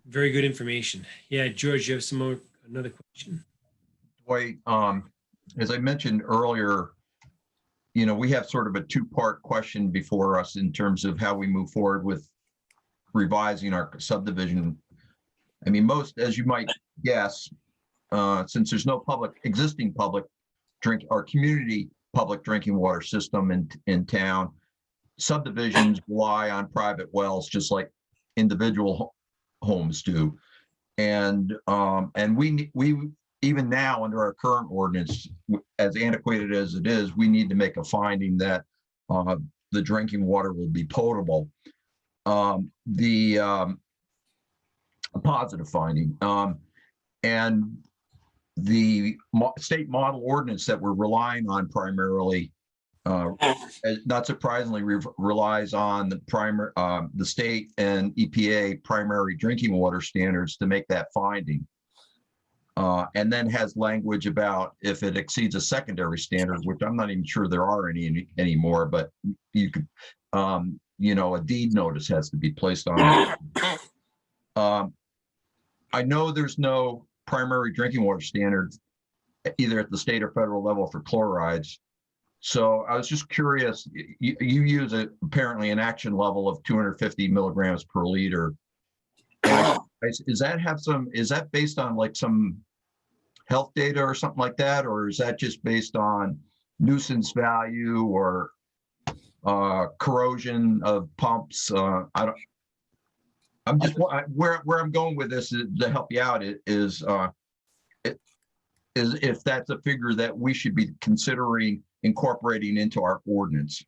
Very good information. Yeah, George, you have some more another question? Dwight, as I mentioned earlier, we have sort of a two-part question before us in terms of how we move forward with revising our subdivision. I mean, as you might guess, since there's no existing public community public drinking water system in town, subdivisions rely on private wells just like individual homes do. And we even now under our current ordinance, as antiquated as it is, we need to make a finding that the drinking water will be potable. A positive finding. And the state model ordinance that we're relying on primarily, not surprisingly, relies on the state and EPA primary drinking water standards to make that finding. And then has language about if it exceeds a secondary standard, which I'm not even sure there are any anymore, but you could, a deed notice has to be placed on it. I know there's no primary drinking water standard either at the state or federal level for chlorides. So I was just curious, you use apparently an action level of 250 milligrams per liter. Is that based on like some health data or something like that? Or is that just based on nuisance value or corrosion of pumps? I'm just where I'm going with this is, to help you out is if that's a figure that we should be considering incorporating into our ordinance.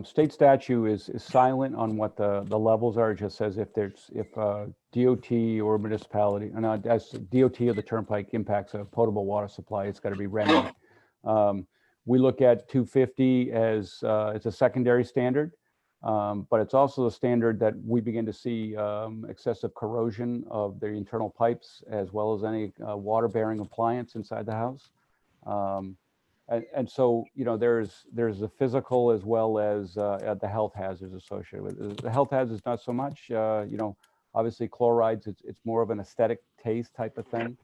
State statute is silent on what the levels are. It just says if DOT or municipality, as DOT or the turnpike impacts a potable water supply, it's got to be remedied. We look at 250 as it's a secondary standard, but it's also a standard that we begin to see excessive corrosion of the internal pipes as well as any water-bearing appliance inside the house. And so, there's the physical as well as the health hazards associated with it. The health hazards, not so much, obviously chlorides, it's more of an aesthetic taste type of thing.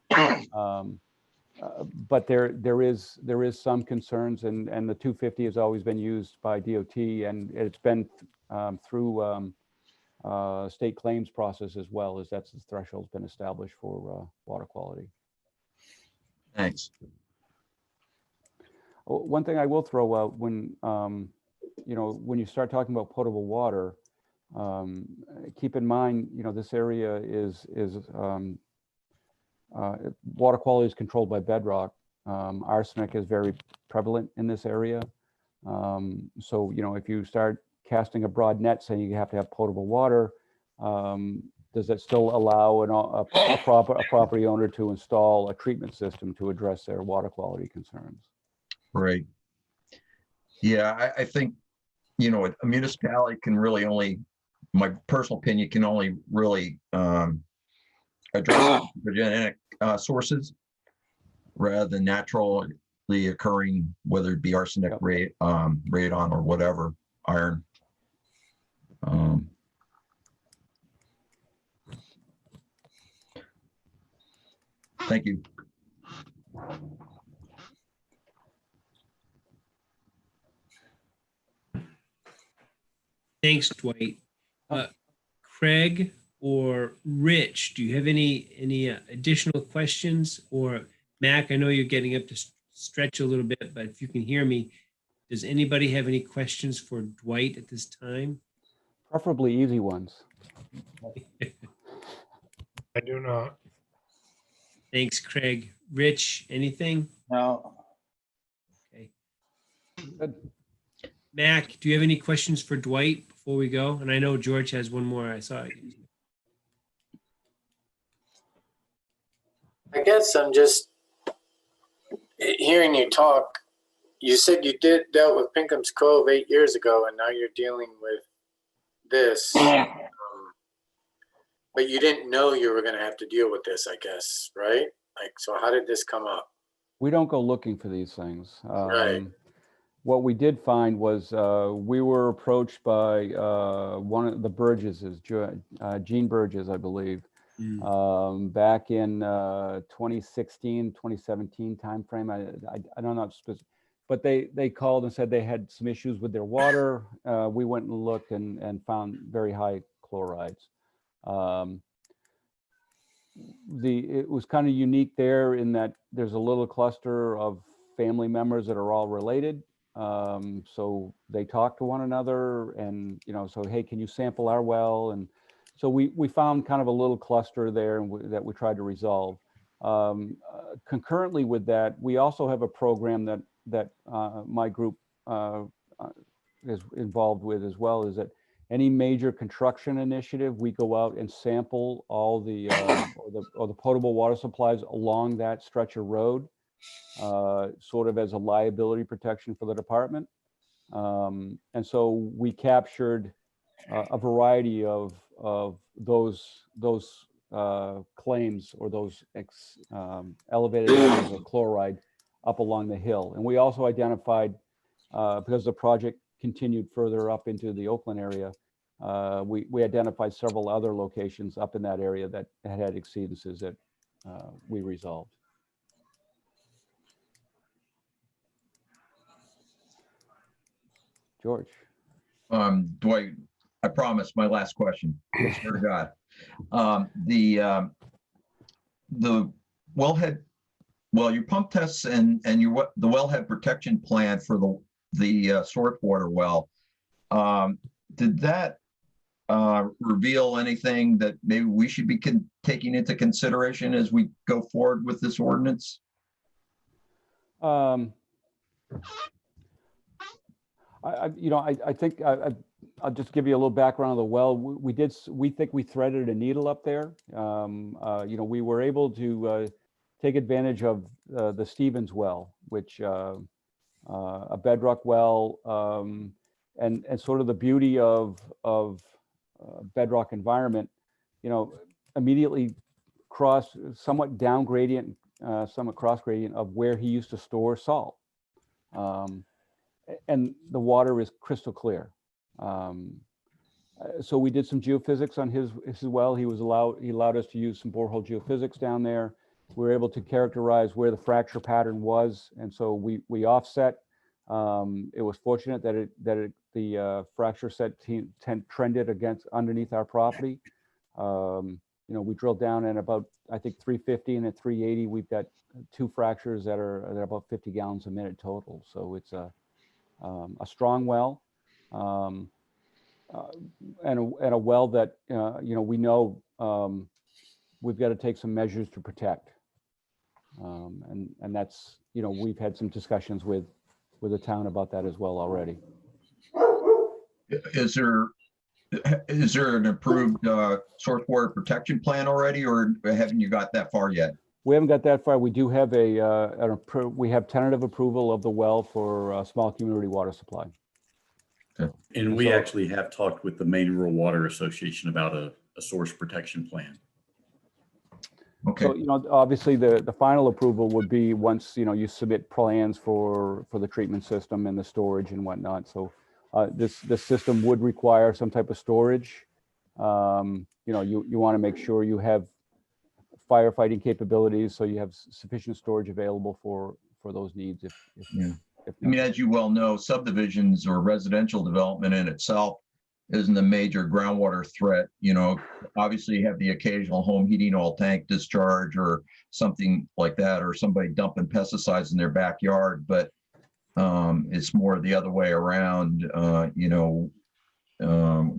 But there is some concerns, and the 250 has always been used by DOT, and it's been through state claims process as well, as that's the threshold's been established for water quality. Thanks. One thing I will throw out when you start talking about potable water, keep in mind, this area is water quality is controlled by bedrock. Arsenic is very prevalent in this area. So, if you start casting a broad net saying you have to have potable water, does that still allow a property owner to install a treatment system to address their water quality concerns? Right. Yeah, I think, a municipality can really only, my personal opinion, can only really address genetic sources rather than naturally occurring, whether it be arsenic, radon, or whatever, iron. Thank you. Thanks, Dwight. Craig or Rich, do you have any additional questions? Or Mac, I know you're getting up to stretch a little bit, but if you can hear me, does anybody have any questions for Dwight at this time? Preferably easy ones. I do not. Thanks, Craig. Rich, anything? No. Okay. Good. Mac, do you have any questions for Dwight before we go? And I know George has one more. I saw it. I guess I'm just hearing you talk. You said you dealt with Pinkham's Cove 8 years ago, and now you're dealing with this. But you didn't know you were going to have to deal with this, I guess, right? So how did this come up? We don't go looking for these things. Right. What we did find was we were approached by one of the Burgesses, Gene Burgess, I believe, back in 2016, 2017 timeframe. I don't know specific, but they called and said they had some issues with their water. We went and looked and found very high chlorides. It was kind of unique there in that there's a little cluster of family members that are all related. So they talk to one another and, so, hey, can you sample our well? And so we found kind of a little cluster there that we tried to resolve. Concurrently with that, we also have a program that my group is involved with as well, is that any major construction initiative, we go out and sample all the potable water supplies along that stretch of road, sort of as a liability protection for the department. And so we captured a variety of those claims or those elevated levels of chloride up along the hill. And we also identified, because the project continued further up into the Oakland area, we identified several other locations up in that area that had exceedances that we resolved. George. Dwight, I promise my last question. I swear to God. The wellhead, your pump tests and the wellhead protection plan for the source water well, did that reveal anything that maybe we should be taking into consideration as we go forward with this ordinance? I think I'll just give you a little background on the well. We think we threaded a needle up there. We were able to take advantage of the Stevens well, which a bedrock well, and sort of the beauty of bedrock environment, immediately somewhat down gradient, somewhat cross gradient of where he used to store salt. And the water is crystal clear. So we did some geophysics on his well. He allowed us to use some borehole geophysics down there. We were able to characterize where the fracture pattern was, and so we offset. It was fortunate that the fracture set trended underneath our property. We drilled down at about, I think, 350, and at 380, we've got 2 fractures that are about 50 gallons a minute total. So it's a strong well, and a well that we know we've got to take some measures to protect, and that's we've had some discussions with the town about that as well already. Is there an approved source water protection plan already, or haven't you got that far yet? We haven't got that far. We do have we have tentative approval of the well for a small community water supply. Okay. And we actually have talked with the Maine Rural Water Association about a source protection plan. Okay. So, obviously the final approval would be once, you submit plans for the treatment system and the storage and whatnot. So this system would require some type of storage. You want to make sure you have firefighting capabilities, so you have sufficient storage available for those needs. I mean, as you well know, subdivisions or residential development in itself isn't a major groundwater threat. Obviously you have the occasional home heating oil tank discharge or something like that, or somebody dumping pesticides in their backyard, but it's more the other way around.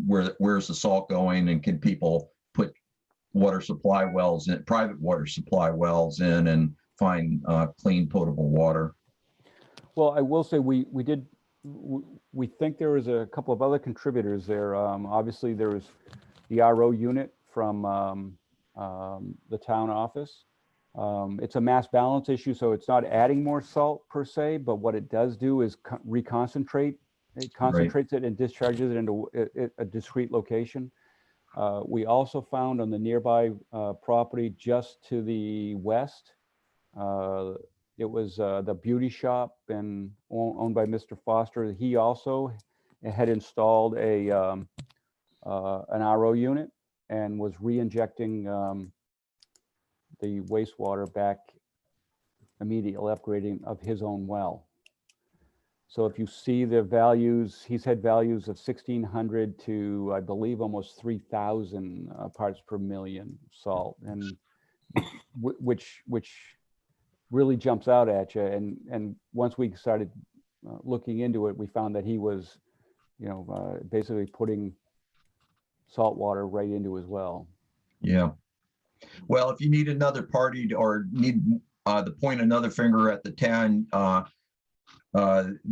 Where's the salt going, and can people put water supply wells in, private water supply wells in, and find clean potable water? Well, I will say we think there is a couple of other contributors there. Obviously, there is the RO unit from the town office. It's a mass balance issue, so it's not adding more salt per se, but what it does do is reconcentrate. It concentrates it and discharges it into a discrete location. We also found on the nearby property just to the west, it was the beauty shop and owned by Mr. Foster. He also had installed an RO unit. and was re-injecting the wastewater back immediately, upgrading of his own well. So if you see the values, he's had values of 1,600 to, I believe, almost 3,000 parts per million salt, and which really jumps out at you. And once we started looking into it, we found that he was, basically putting salt water right into his well. Yeah. Well, if you need another party or need to point another finger at the town,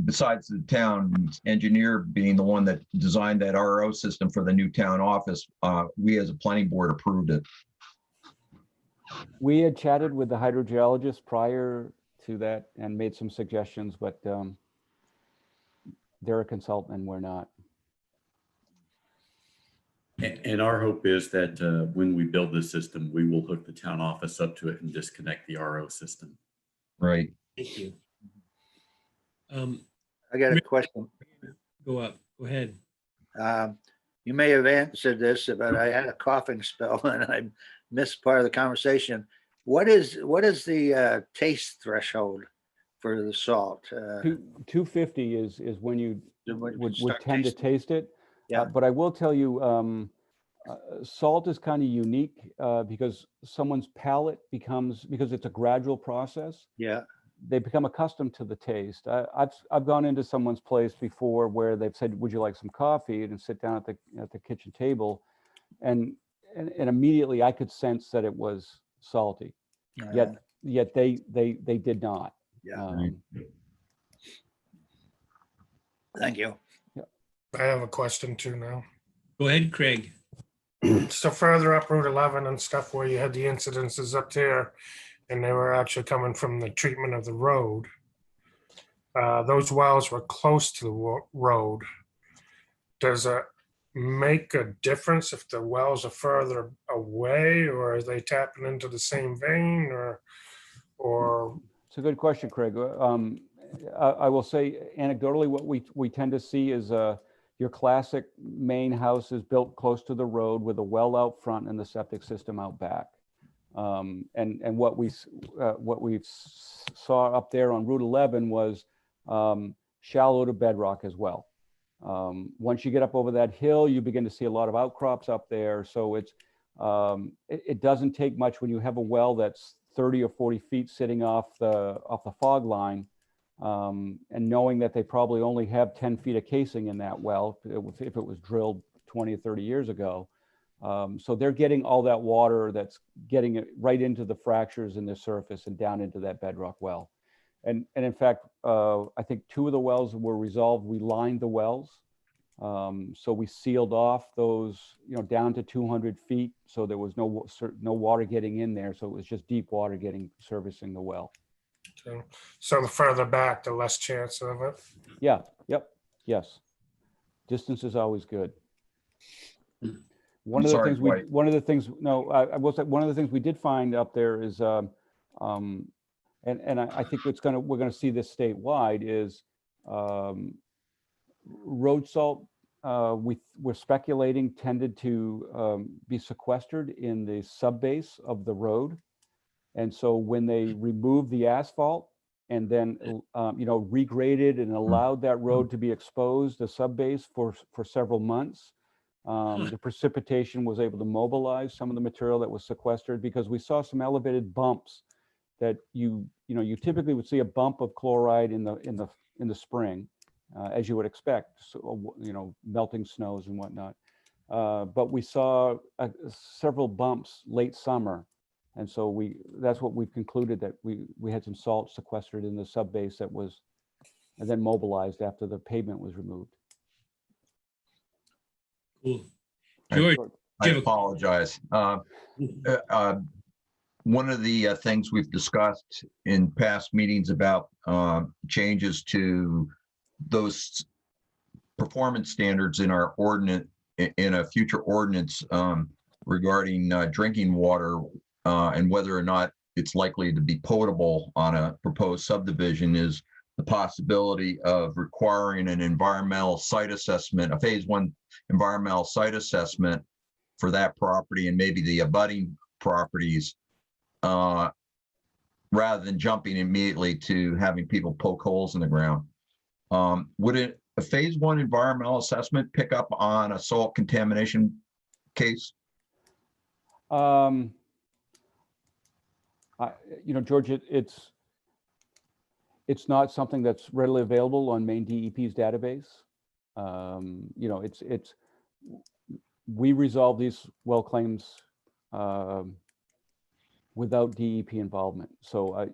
besides the town engineer being the one that designed that RO system for the new town office, we as a planning board approved it. We had chatted with the hydrogeologist prior to that and made some suggestions, but they're a consultant and we're not. And our hope is that when we build this system, we will hook the town office up to it and disconnect the RO system. Right. Thank you. I got a question. Go ahead. You may have answered this, but I had a coughing spell and I missed part of the conversation. What is the taste threshold for the salt? 250 is when you would tend to taste it. Yeah. But I will tell you, salt is kind of unique because someone's palate becomes, because it's a gradual process. Yeah. They become accustomed to the taste. I've gone into someone's place before where they've said, "Would you like some coffee?" and sit down at the kitchen table, and immediately I could sense that it was salty. Yet they did not. Yeah. Thank you. I have a question too now. Go ahead, Craig. So further up Route 11 and stuff where you had the incidences up there, and they were actually coming from the treatment of the road. Those wells were close to the road. Does it make a difference if the wells are further away, or are they tapping into the same vein, or? It's a good question, Craig. I will say anecdotally, what we tend to see is your classic main house is built close to the road with a well out front and the septic system out back. And what we saw up there on Route 11 was shallow to bedrock as well. Once you get up over that hill, you begin to see a lot of outcrops up there. So it doesn't take much when you have a well that's 30 or 40 feet sitting off the fog line, and knowing that they probably only have 10 feet of casing in that well if it was drilled 20 or 30 years ago. So they're getting all that water that's getting it right into the fractures in the surface and down into that bedrock well. And in fact, I think 2 of the wells were resolved. We lined the wells. So we sealed off those, down to 200 feet. So there was no water getting in there. So it was just deep water servicing the well. Okay. So the further back, the less chance of it. Yeah. Yep. Yes. Distance is always good. One of the things we did find up there is, and I think we're going to see this statewide is road salt. We're speculating tended to be sequestered in the subbase of the road. And so when they removed the asphalt and then, regraded and allowed that road to be exposed, the subbase for several months, the precipitation was able to mobilize some of the material that was sequestered, because we saw some elevated bumps that you typically would see a bump of chloride in the spring, as you would expect, so, melting snows and whatnot. But we saw several bumps late summer. And so that's what we've concluded, that we had some salt sequestered in the subbase that was, and then mobilized after the pavement was removed. Cool. George, I apologize. One of the things we've discussed in past meetings about changes to those performance standards in our ordinance, in a future ordinance regarding drinking water and whether or not it's likely to be potable on a proposed subdivision, is the possibility of requiring an environmental site assessment, a phase 1 environmental site assessment for that property and maybe the abutting properties, rather than jumping immediately to having people poke holes in the ground. Would a phase 1 environmental assessment pick up on a salt contamination case? George, it's not something that's readily available on Maine DEP's database. We resolve these well claims without DEP involvement. So,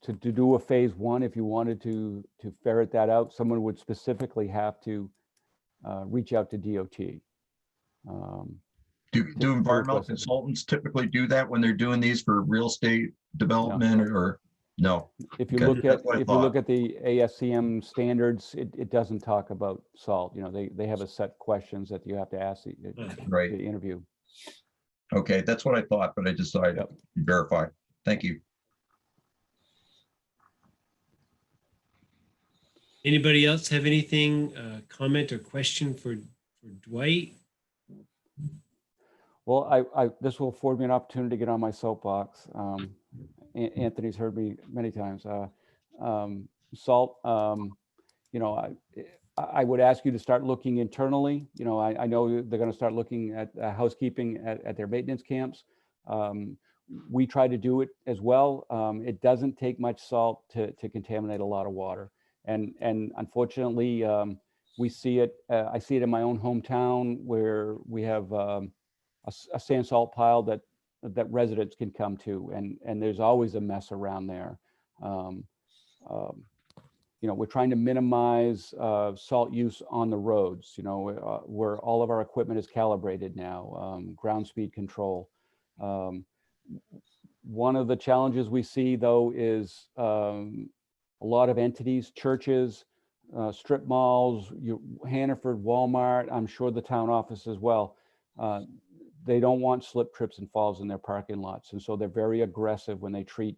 to do a phase 1, if you wanted to ferret that out, someone would specifically have to reach out to DOT. Do environmental consultants typically do that when they're doing these for real estate development or no? If you Okay, that's what I look thought. at the ASCM standards, it doesn't talk about salt. They have a set questions that you have to ask Right. the interview. Okay, that's what I thought, but I decided to verify. Thank you. Anybody else have anything, comment or question for Dwight? Well, this will afford me an opportunity to get on my soapbox. Anthony's heard me many times. Salt, I would ask you to start looking internally. I know they're going to start looking at housekeeping at their maintenance camps. We try to do it as well. It doesn't take much salt to contaminate a lot of water. And unfortunately, we see it. I see it in my own hometown where we have a sand salt pile that residents can come to, and there's always a mess around there. We're trying to minimize salt use on the roads, where all of our equipment is calibrated now, ground speed control. One of the challenges we see, though, is a lot of entities, churches, strip malls, Hannaford, Walmart, I'm sure the town office as well. They don't want slip, trips, and falls in their parking lots. And so they're very aggressive when they treat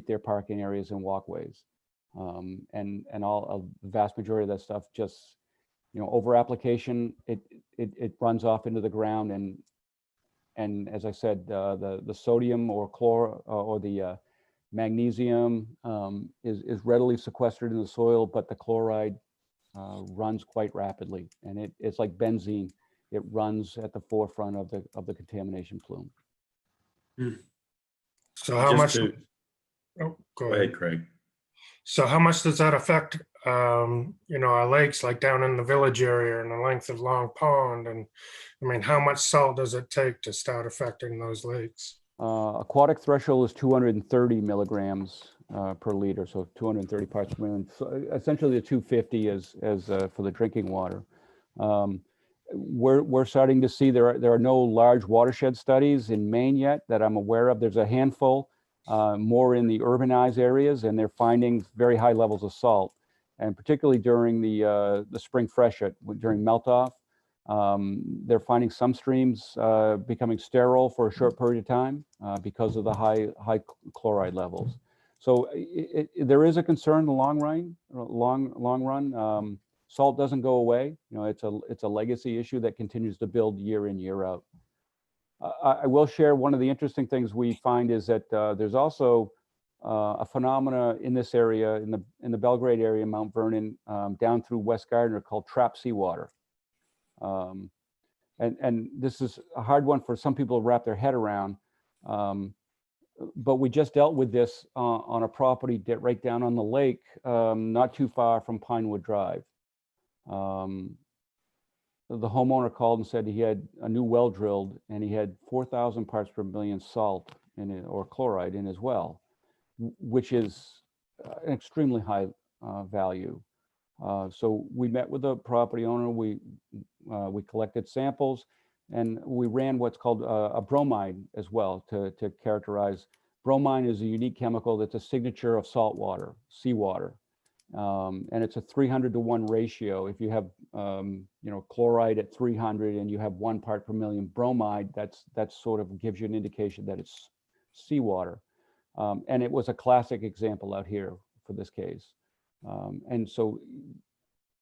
their parking areas and walkways. And the vast majority of that stuff just, over application, it runs off into the ground. And as I said, the sodium or chlor or the magnesium is readily sequestered in the soil, but the chloride runs quite rapidly. And it's like benzene. It runs at the forefront of the contamination plume. So how much? Oh, go Go ahead, Craig. So how much does that affect, our lakes, like down in the village area and the length of Long Pond? And I mean, how much salt does it take to start affecting those lakes? Aquatic threshold is 230 milligrams per liter, so 230 parts per million. So essentially, the 250 is for the drinking water. We're starting to see there are no large watershed studies in Maine yet that I'm aware of. There's a handful, more in the urbanized areas, and they're finding very high levels of salt, and particularly during the spring freshet, during melt-off. They're finding some streams becoming sterile for a short period of time because of the high chloride levels. So there is a concern in the long run. Salt doesn't go away. It's a legacy issue that continues to build year in, year out. I will share one of the interesting things we find is that there's also a phenomena in this area, in the Belgrade area, Mount Vernon, down through West Gardner, called trapped seawater. And this is a hard one for some people to wrap their head around. But we just dealt with this on a property right down on the lake, not too far from Pinewood Drive. The homeowner called and said he had a new well drilled and he had 4,000 parts per million salt in it, or chloride in his well, which is an extremely high value. So we met with the property owner, we collected samples, and we ran what's called a bromide as well to characterize. Bromine is a unique chemical that's a signature of salt water, seawater. And it's a 300-to-1 ratio. If you have, chloride at 300 and you have 1 part per million bromide, that's sort of gives you an indication that it's seawater. And it was a classic example out here for this case. And so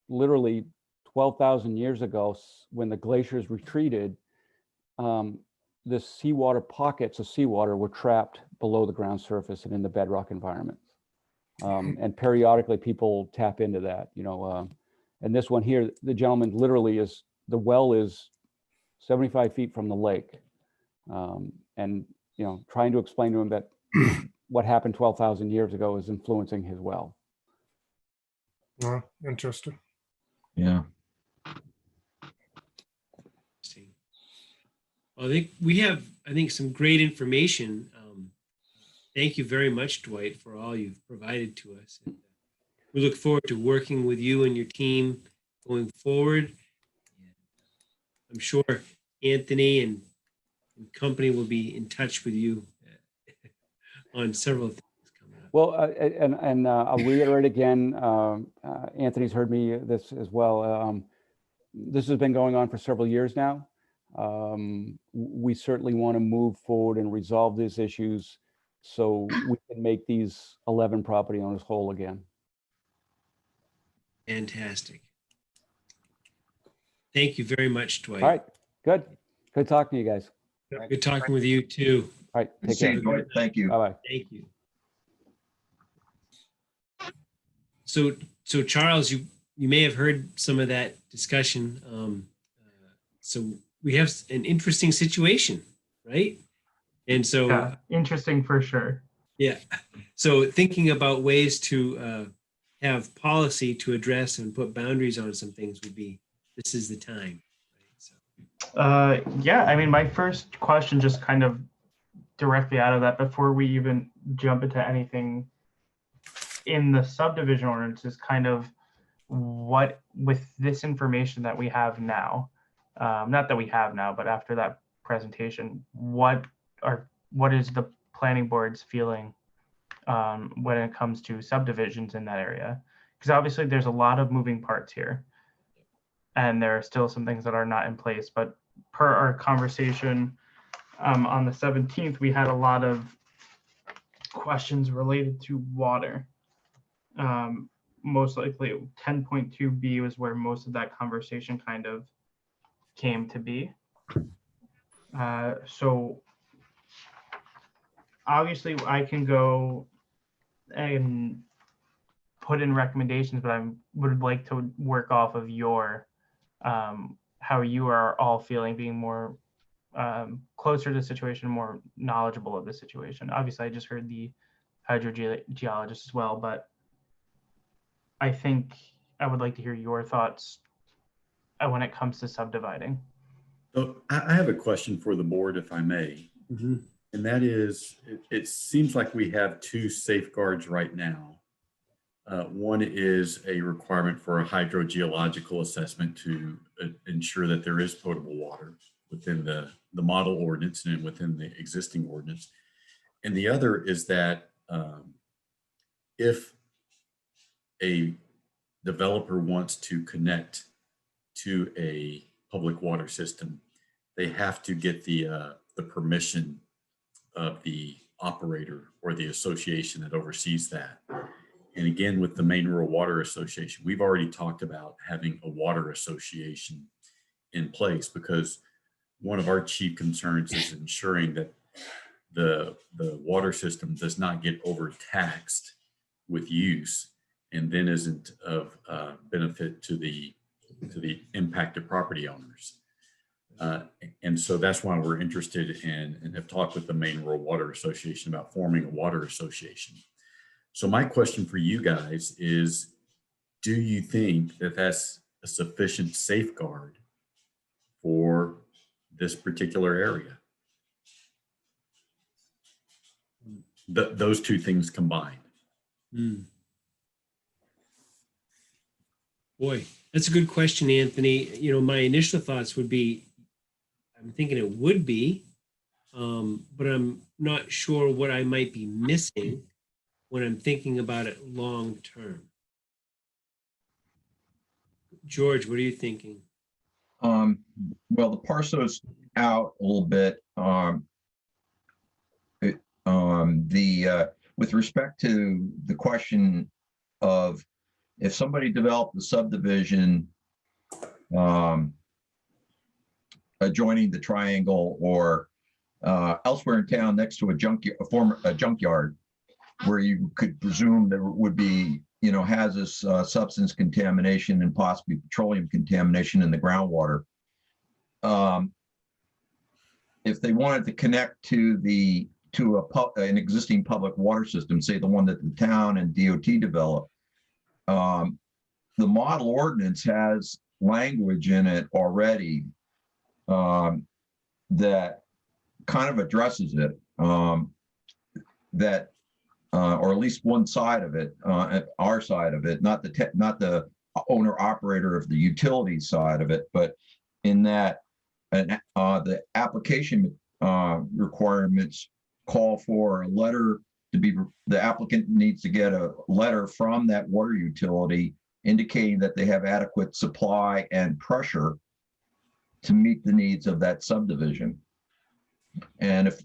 literally 12,000 years ago, when the glaciers retreated, the seawater pockets of seawater were trapped below the ground surface and in the bedrock environment. And periodically people tap into that, and this one here, the gentleman literally the well is 75 feet from the lake. And, trying to explain to him that what happened 12,000 years ago is influencing his well. Interesting. Yeah. Interesting. Well, I think we have, some great information. Thank you very much, Dwight, for all you've provided to us. And we look forward to working with you and your team going forward. I'm sure Anthony and company will be in touch with you on several things coming up. Well, and I'll reiterate again, Anthony's heard me this as well. This has been going on for several years now. We certainly want to move forward and resolve these issues so we can make these 11 property owners whole again. Fantastic. Thank you very much, Dwight. All right, good. Good talking to you guys. Good talking with you too. All right, take See care. you, Dwight. Thank you. Bye-bye. Thank you. So Charles, you may have heard some of that discussion. So we have an interesting situation, right? And so, Yeah, interesting for sure. yeah. So thinking about ways to have policy to address and put boundaries on some things this is the time. Right? So. Yeah, I mean, my first question, just kind of directly out of that, before we even jump into anything in the subdivision ordinance, is kind of what, with this information that we have now, not that we have now, but after that presentation, what is the planning board's feeling when it comes to subdivisions in that area? Because obviously there's a lot of moving parts here, and there are still some things that are not in place. But per our conversation on the 17th, we had a lot of questions related to water. Most likely 10.2b was where most of that conversation kind of came to be. So obviously I can go and put in recommendations, but I would like to work off of your how you are all feeling, being more closer to the situation, more knowledgeable of the situation. Obviously I just heard the hydrogeologist as well, but I think I would like to hear your thoughts when it comes to subdividing. So I have a question for the board, if I may. Mm-hmm. And that is, it seems like we have two safeguards right now. One is a requirement for a hydrogeological assessment to ensure that there is potable water within the model ordinance and within the existing ordinance. And the other is that if a developer wants to connect to a public water system, they have to get the permission of the operator or the association that oversees that. And again, with the Maine Rural Water Association, we've already talked about having a water association in place, because one of our chief concerns is ensuring that the water system does not get overtaxed with use and then isn't of benefit to the impacted property owners. And so that's why we're interested in and have talked with the Maine Rural Water Association about forming a water association. So my question for you guys is, do you think that that's a sufficient safeguard for this particular area? Those two things combined. Mm. Boy, that's a good question, Anthony. My initial thoughts would be, I'm thinking it would be, but I'm not sure what I might be missing when I'm thinking about it long term. George, what are you thinking? Well, the parcel's out a little bit. With respect to the question of if somebody developed a subdivision adjoining the triangle or elsewhere in town next to a junkyard, where you could presume there would be, hazardous substance contamination and possibly petroleum contamination in the groundwater. If they wanted to connect to an existing public water system, say the one that the town and DOT developed, the model ordinance has language in it already that kind of addresses it, that or at least one side of it, our side of it, not the owner operator of the utility side of it, but in that the application requirements call for a letter the applicant needs to get a letter from that water utility indicating that they have adequate supply and pressure to meet the needs of that subdivision. And if,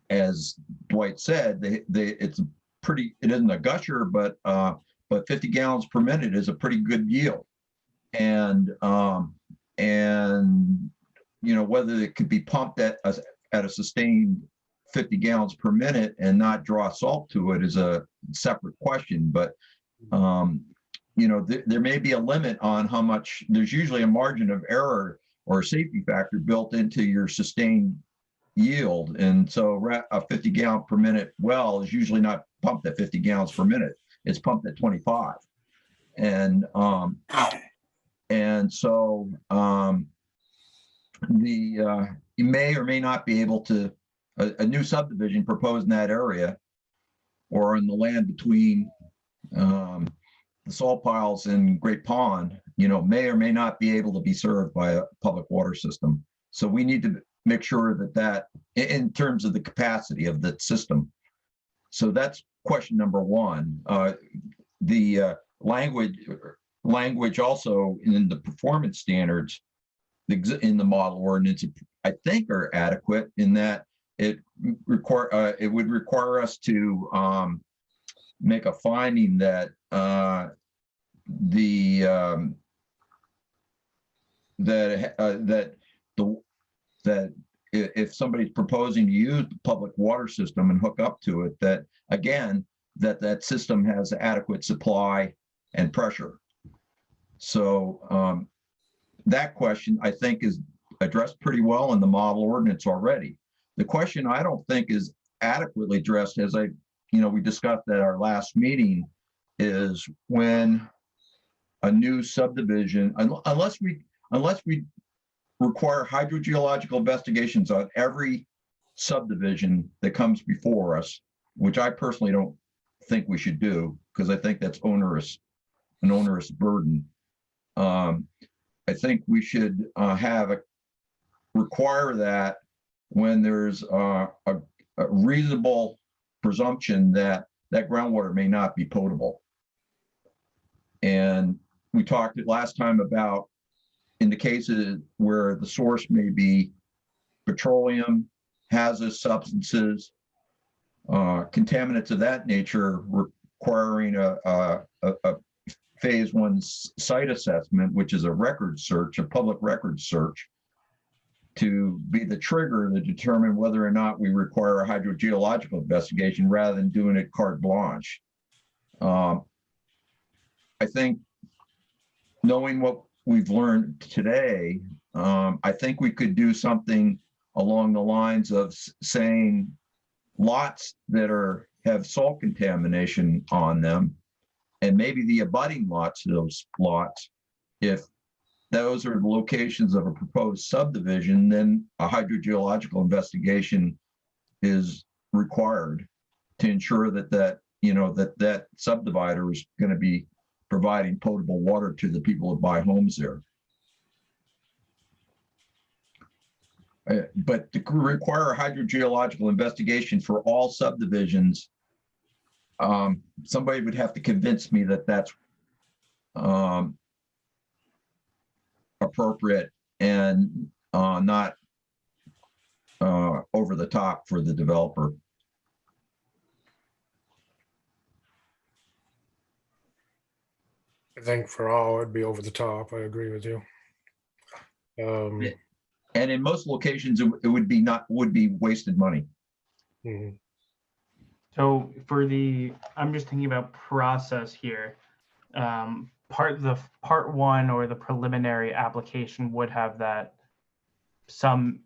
as Dwight said, it isn't a gusher, but 50 gallons per minute is a pretty good yield. And whether it could be pumped at a sustained 50 gallons per minute and not draw salt to it is a separate question. But there may be a limit on how much. There's usually a margin of error or a safety factor built into your sustained yield, and so a 50 gallon per minute well is usually not pumped at 50 gallons per minute. It's pumped at 25, and so you may or may not be able to a new subdivision proposed in that area or on the land between the salt piles and Great Pond, may or may not be able to be served by a public water system. So we need to make sure that in terms of the capacity of the system. So that's question number one. The language also in the performance standards in the model ordinance, I think, are adequate in that it would require us to make a finding that that if somebody's proposing to use the public water system and hook up to it, that again, that system has adequate supply and pressure. So that question, I think, is addressed pretty well in the model ordinance already. The question I don't think is adequately addressed, as we discussed at our last meeting, is when a new subdivision, unless we require hydrogeological investigations on every subdivision that comes before us, which I personally don't think we should do, because I think that's an onerous burden. I think we should require that when there's a reasonable presumption that groundwater may not be potable. And we talked last time about in the cases where the source may be petroleum, hazardous substances, contaminants of that nature, requiring a phase 1 site assessment, which is a public record search, to be the trigger to determine whether or not we require a hydrogeological investigation rather than doing it carte blanche. I think knowing what we've learned today, I think we could do something along the lines of saying lots that have salt contamination on them, and maybe the abutting lots to those lots, if those are the locations of a proposed subdivision, then a hydrogeological investigation is required to ensure that subdivider is going to be providing potable water to the people that buy homes there. But to require a hydrogeological investigation for all subdivisions, somebody would have to convince me that that's appropriate and not over the top for the developer. I think for all, it'd be over the top. I agree with you. And in most locations, it would be wasted money. Mhm. So for I'm just thinking about process here. Part one or the preliminary application would have that some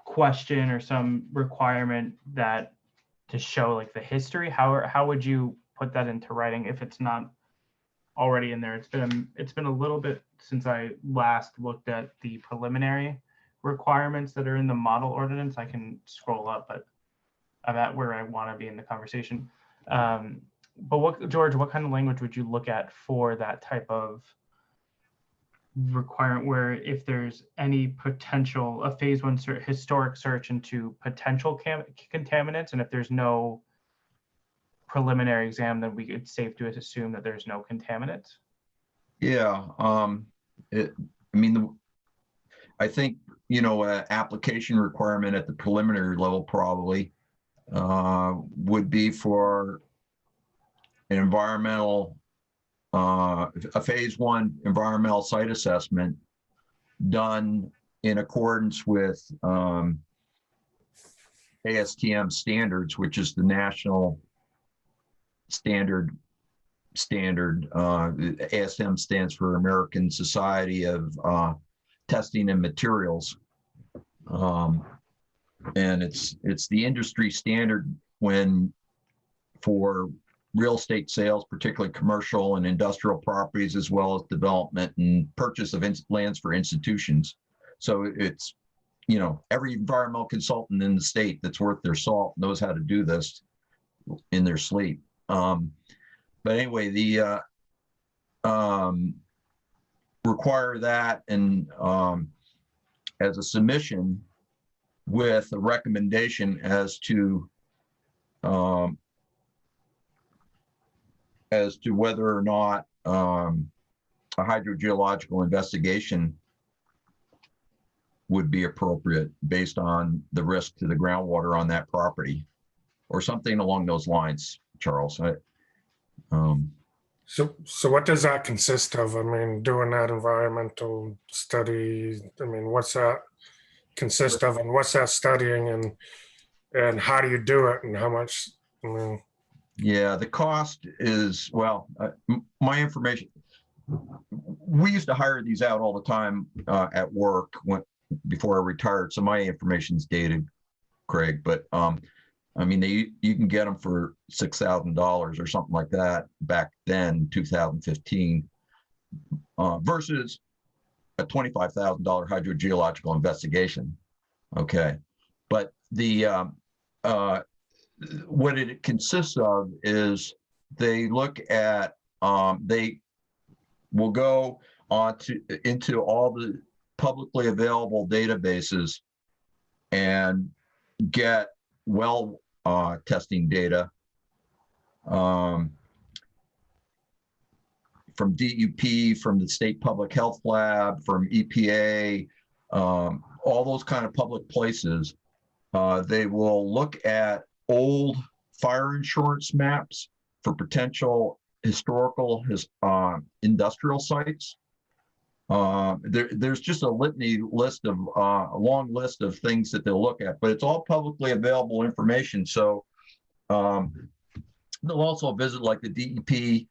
question or some requirement that to show like the history. How would you put that into writing if it's not already in there? It's been a little bit since I last looked at the preliminary requirements that are in the model ordinance. I can scroll up, but I'm at where I want to be in the conversation. But George, what kind of language would you look at for that type of requirement where if there's any potential, a phase one historic search into potential contaminants, and if there's no preliminary exam, then it's safe to assume that there's no contaminants? Yeah, I think, application requirement at the preliminary level probably would be for an environmental, a phase one environmental site assessment done in accordance with ASTM standards, which is the national standard. ASTM stands for American Society of Testing and Materials. And it's the industry standard for real estate sales, particularly commercial and industrial properties, as well as development and purchase of lands for institutions. So it's, every environmental consultant in the state that's worth their salt knows how to do this in their sleep. But anyway, the require that and as a submission with a recommendation as to whether or not a hydrogeological investigation would be appropriate based on the risk to the groundwater on that property, or something along those lines, Charles. So what does that consist of? I mean, doing that environmental study, I mean, what's that consist of, and what's that studying, and how do you do it, and how much, I mean? Yeah, the cost is, well, my information, we used to hire these out all the time at work before I retired. So my information's dated, Craig, but I mean, you can get them for $6,000 or something like that back then, 2015, versus a $25,000 hydrogeological investigation. Okay, but what it consists of is they look at, they will go into all the publicly available databases and get well testing data from DEP, from the State Public Health Lab, from EPA, all those kind of public places. They will look at old fire insurance maps for potential historical industrial sites. There's just a litany list of a long list of things that they'll look at, but it's all publicly available information. So they'll also visit like the DEP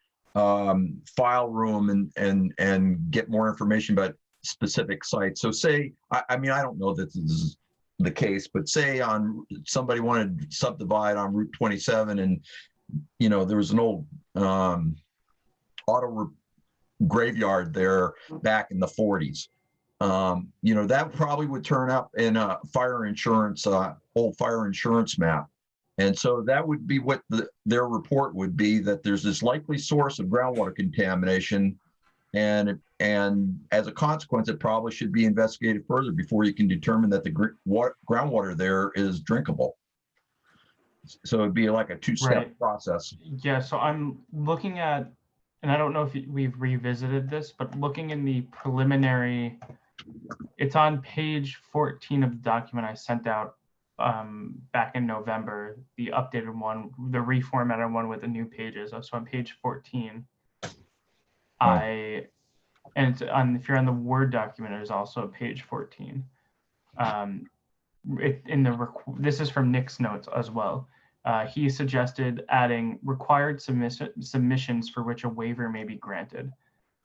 file room and get more information about specific sites. So say, I mean, I don't know that this is the case, but say somebody wanted to subdivide on Route 27 and, there was an old auto graveyard there back in the 40s. That probably would turn up in a fire insurance, old fire insurance map. And so that would be what their report would be, that there's this likely source of groundwater contamination. And as a consequence, it probably should be investigated further before you can determine that the groundwater there is drinkable. So it'd be like a two-step process. Yeah, so I'm looking at, and I don't know if we've revisited this, but looking in the preliminary, it's on page 14 of the document I sent out back in November, the updated one, the reformatted one with the new pages. So on page 14, I And it's on, if you're on the Word document, there's also page 14. This is from Nick's notes as well. He suggested adding required submissions for which a waiver may be granted.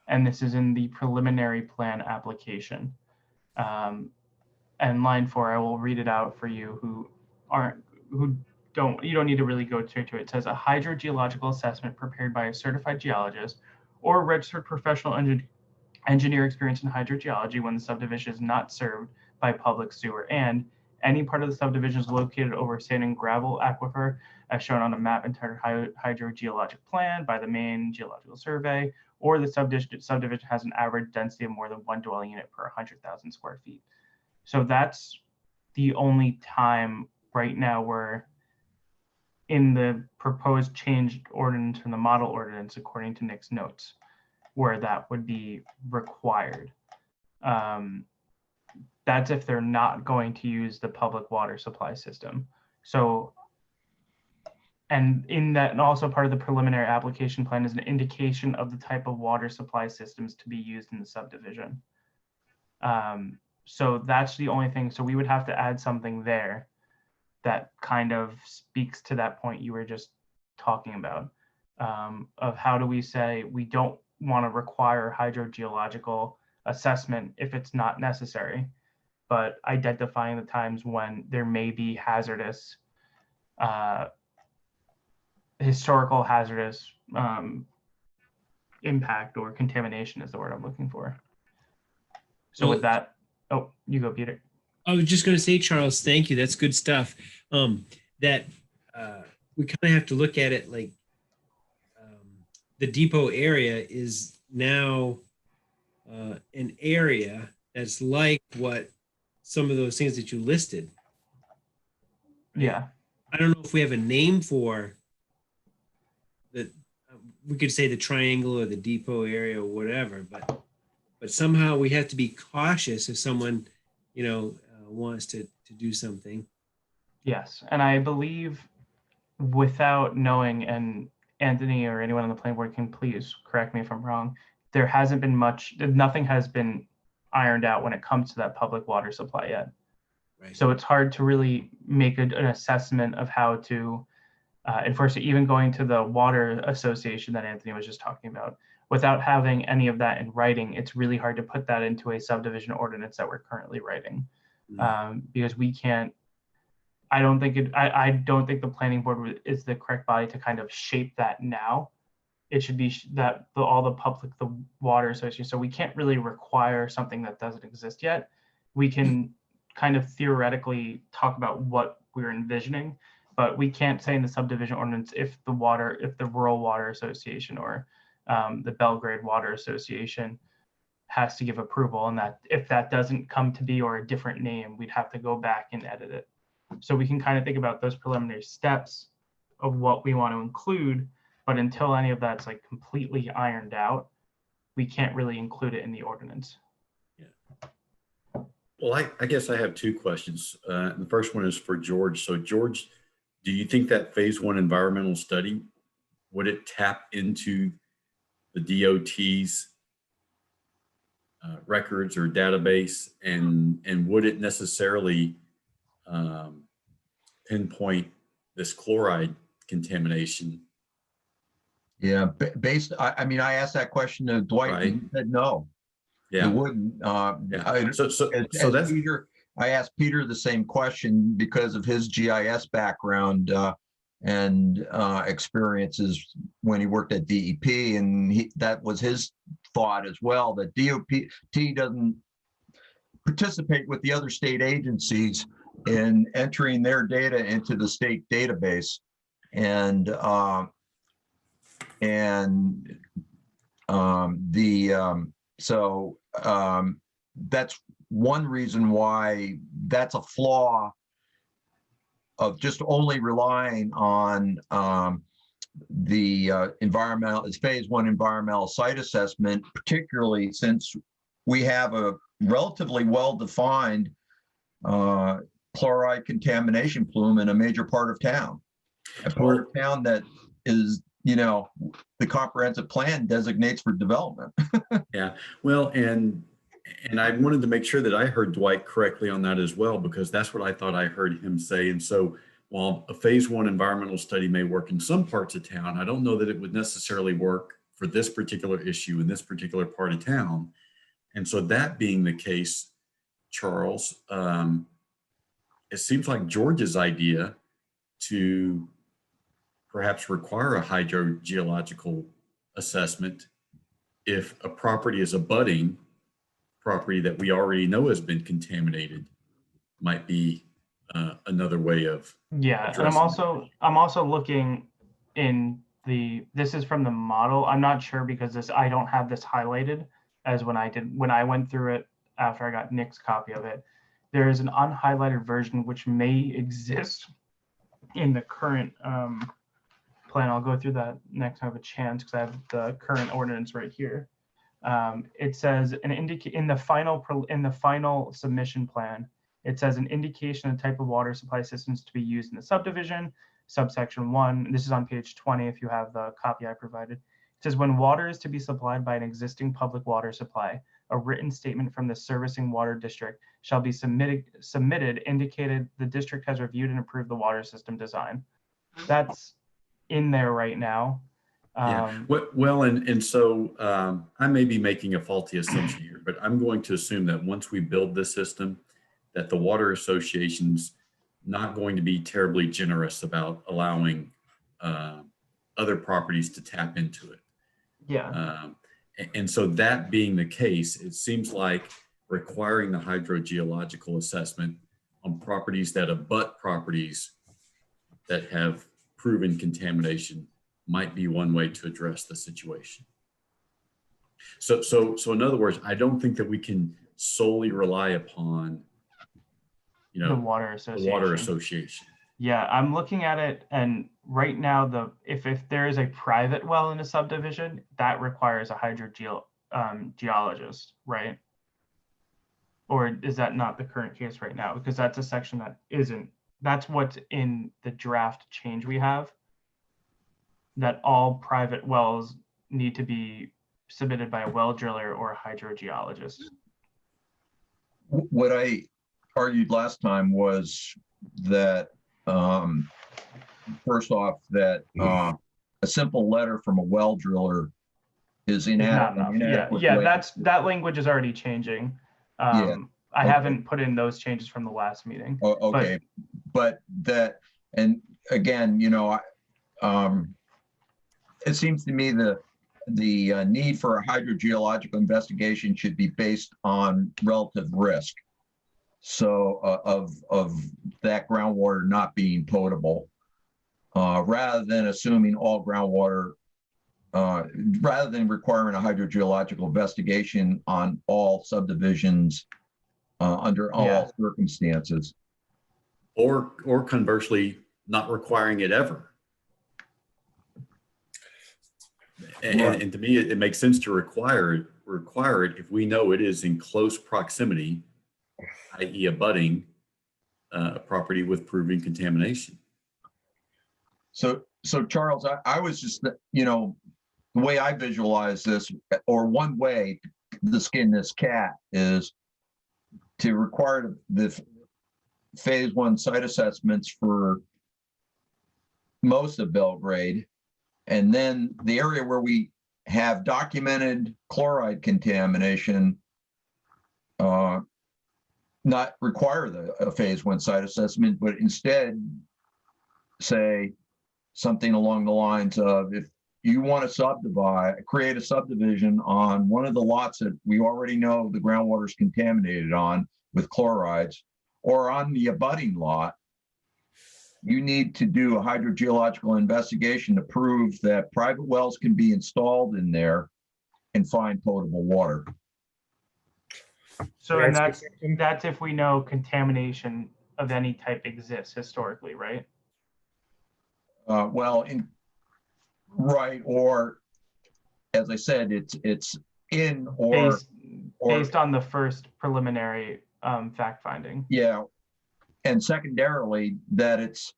And this is in the preliminary plan application. And line 4, I will read it out for you you don't need to really go to it. It says a hydrogeological assessment prepared by a certified geologist or a registered professional engineer experienced in hydrogeology when the subdivision is not served by public sewer, and any part of the subdivision is located over sand and gravel aquifer as shown on a map entitled hydrogeologic plan by the Maine Geological Survey, or the subdivision has an average density of more than 1 dwelling unit per 100,000 square feet. So that's the only time right now where in the proposed changed ordinance from the model ordinance, according to Nick's notes, where that would be required. That's if they're not going to use the public water supply system. So, and in that, and also part of the preliminary application plan is an indication of the type of water supply systems to be used in the subdivision. So that's the only thing. So we would have to add something there that kind of speaks to that point you were just talking about, of how do we say we don't want to require hydrogeological assessment if it's not necessary, but identifying the times when there may be hazardous, historical hazardous impact or contamination is the word I'm looking for. So with that, oh, you go, Peter. I was just going to say, Charles, thank you. That's good stuff. That we kind of have to look at it like the depot area is now an area that's like what some of those things that you listed. Yeah. I don't know if we have a name for that. We could say the triangle or the depot area or whatever, but somehow we have to be cautious if someone, wants to do something. Yes, and I believe without knowing, and Anthony or anyone on the planning board can please correct me if I'm wrong, there hasn't been nothing has been ironed out when it comes to that public water supply yet. Right. So it's hard to really make an assessment of how to enforce it, even going to the water association that Anthony was just talking about. Without having any of that in writing, it's really hard to put that into a subdivision ordinance that we're currently writing. Because we can't, I don't think the planning board is the correct body to kind of shape that now. It should be that the water association. So we can't really require something that doesn't exist yet. We can kind of theoretically talk about what we're envisioning, but we can't say in the subdivision ordinance if the Rural Water Association or the Belgrade Water Association has to give approval, and that if that doesn't come to be or a different name, we'd have to go back and edit it. So we can kind of think about those preliminary steps of what we want to include, but until any of that's like completely ironed out, we can't really include it in the ordinance. Yeah. Well, I guess I have two questions. The first one is for George. So George, do you think that phase 1 environmental study, would it tap into the DOT's records or database, and would it necessarily pinpoint this chloride contamination? Yeah, I asked that question to Dwight, Right. and he said no. Yeah. It wouldn't. Yeah. So that's Peter. I asked Peter the same question because of his GIS background and experiences when he worked at DEP, and that was his thought as well, that DOT doesn't participate with the other state agencies in entering their data into the state database, and that's one reason why that's a flaw of just only relying on the phase 1 environmental site assessment, particularly since we have a relatively well-defined chloride contamination plume in a major part of town. A part of town that is you know, the comprehensive plan designates for development. Yeah, well, and I wanted to make sure that I heard Dwight correctly on that as well, because that's what I thought I heard him say. And so while a phase one environmental study may work in some parts of town, I don't know that it would necessarily work for this particular issue in this particular part of town. And so that being the case, Charles, it seems like George's idea to perhaps require a hydrogeological assessment if a property is abutting property that we already know has been contaminated might be another way of Yeah, and addressing I'm also looking in this is from the model. I'm not sure because I don't have this highlighted as when I went through it after I got Nick's copy of it. There is an unhighlighted version which may exist in the current plan. I'll go through that next time I have a chance because I have the current ordinance right here. It says in the final submission plan, it says an indication of the type of water supply systems to be used in the subdivision, subsection 1. This is on page 20 if you have the copy I provided. It says when water is to be supplied by an existing public water supply, a written statement from the servicing water district shall be submitted indicated the district has reviewed and approved the water system design. That's in there right now. Yeah, well, and so I may be making a faulty assumption here, but I'm going to assume that once we build this system, that the water association's not going to be terribly generous about allowing other properties to tap into it. Yeah. And so that being the case, it seems like requiring the hydrogeological assessment on properties that abut properties that have proven contamination might be one way to address the situation. So in other words, I don't think that we can solely rely upon, The water association. Yeah, I'm looking at it, and right now, if there is a private well in a subdivision, that requires a hydrogeologist, right? Or is that not the current case right now? Because that's a section that isn't. That's what's in the draft change we have. That all private wells need to be submitted by a well driller or a hydrogeologist. What I argued last time was that, first off, that a simple letter from a well driller is inadequate. Yeah, that language is already changing. I haven't put in those changes from the last meeting. Okay, but that, and again, it seems to me the need for a hydrogeological investigation should be based on relative risk. So of that groundwater not being potable, rather than assuming all groundwater, rather than requiring a hydrogeological investigation on all subdivisions under all circumstances. Or conversely, not requiring it ever. And to me, it makes sense to require it if we know it is in close proximity, i.e. abutting a property with proven contamination. So Charles, I was just, the way I visualize this, or one way to skin this cat is to require the phase 1 site assessments for most of Belgrade. And then the area where we have documented chloride contamination, not require a phase 1 site assessment, but instead say something along the lines of, if you want to create a subdivision on one of the lots that we already know the groundwater is contaminated on with chlorides, or on the abutting lot, you need to do a hydrogeological investigation to prove that private wells can be installed in there and find potable water. So and that's if we know contamination of any type exists historically, right? Right, or as I said, it's in or based on the first preliminary fact finding. Yeah, and secondarily that it's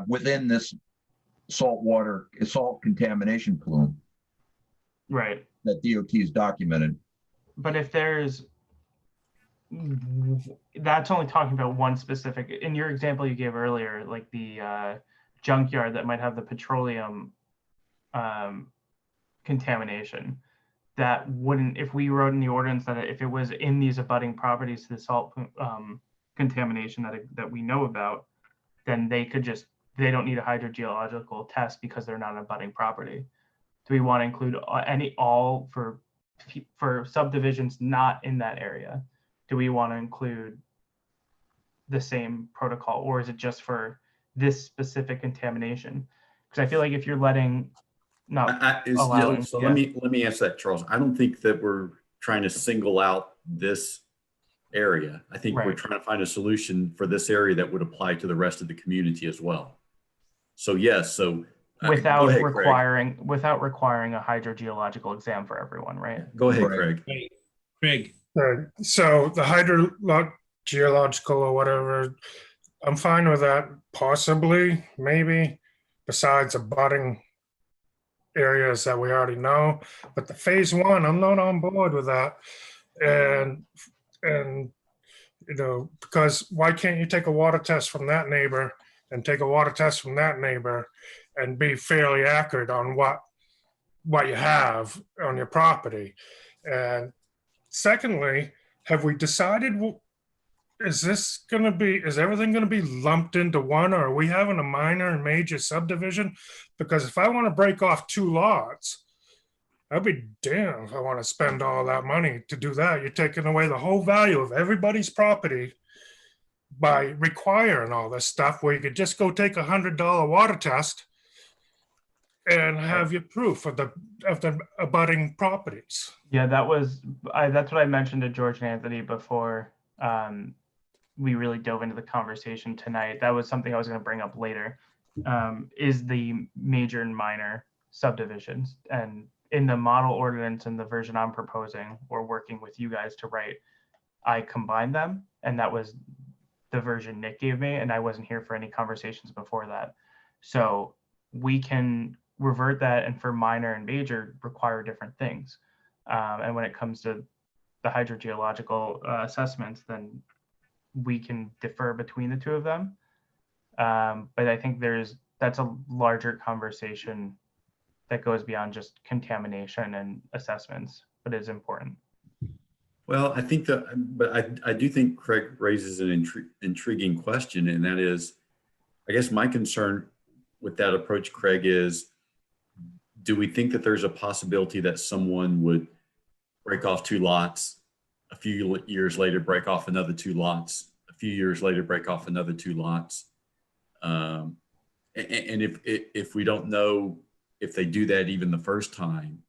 within this salt contamination plume Right. that DOT has documented. But if there's, that's only talking about one specific, in your example you gave earlier, like the junkyard that might have the petroleum contamination, that wouldn't, if we wrote in the ordinance that if it was in these abutting properties to the salt contamination that we know about, then they don't need a hydrogeological test because they're not an abutting property. Do we want to include all for subdivisions not in that area? Do we want to include the same protocol, or is it just for this specific contamination? Because I feel like if you're letting, allowing, So yeah. let me answer that, Charles. I don't think that we're trying to single out this area. I think we're Right. trying to find a solution for this area that would apply to the rest of the community as well. So yes, so without go ahead, Craig. requiring a hydrogeological exam for everyone, right? Go ahead, Right. Craig. Craig, So the hydrogeological or whatever, I'm fine with that, possibly, maybe, besides abutting areas that we already know. But the phase one, I'm not on board with that. And you know, because why can't you take a water test from that neighbor and take a water test from that neighbor and be fairly accurate on what you have on your property? And secondly, have we decided, is everything going to be lumped into one, or are we having a minor and major subdivision? Because if I want to break off 2 lots, I'd be damned if I want to spend all that money to do that. You're taking away the whole value of everybody's property by requiring all this stuff, where you could just go take $100 water test and have your proof of the abutting properties. Yeah, that's what I mentioned to George and Anthony before we really dove into the conversation tonight. That was something I was going to bring up later, is the major and minor subdivisions. And in the model ordinance and the version I'm proposing or working with you guys to write, I combined them, and that was the version Nick gave me, and I wasn't here for any conversations before that. So we can revert that, and for minor and major require different things. And when it comes to the hydrogeological assessments, then we can defer between the two of them. But I think that's a larger conversation that goes beyond just contamination and assessments, but is important. Well, I think I do think Craig raises an intriguing question, and that is, I guess my concern with that approach, Craig, is, do we think that there's a possibility that someone would break off 2 lots, a few years later break off another 2 lots, a few years later break off another 2 lots? And if we don't know if they do that even the first time,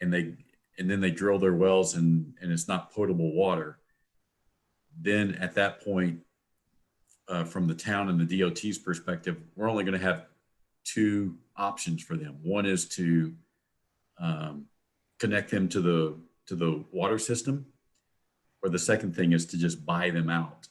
and then they drill their wells and it's not potable water, then at that point, from the town and the DOT's perspective, we're only going to have 2 options for them. One is to connect them to the water system, or the second thing is to just buy them out.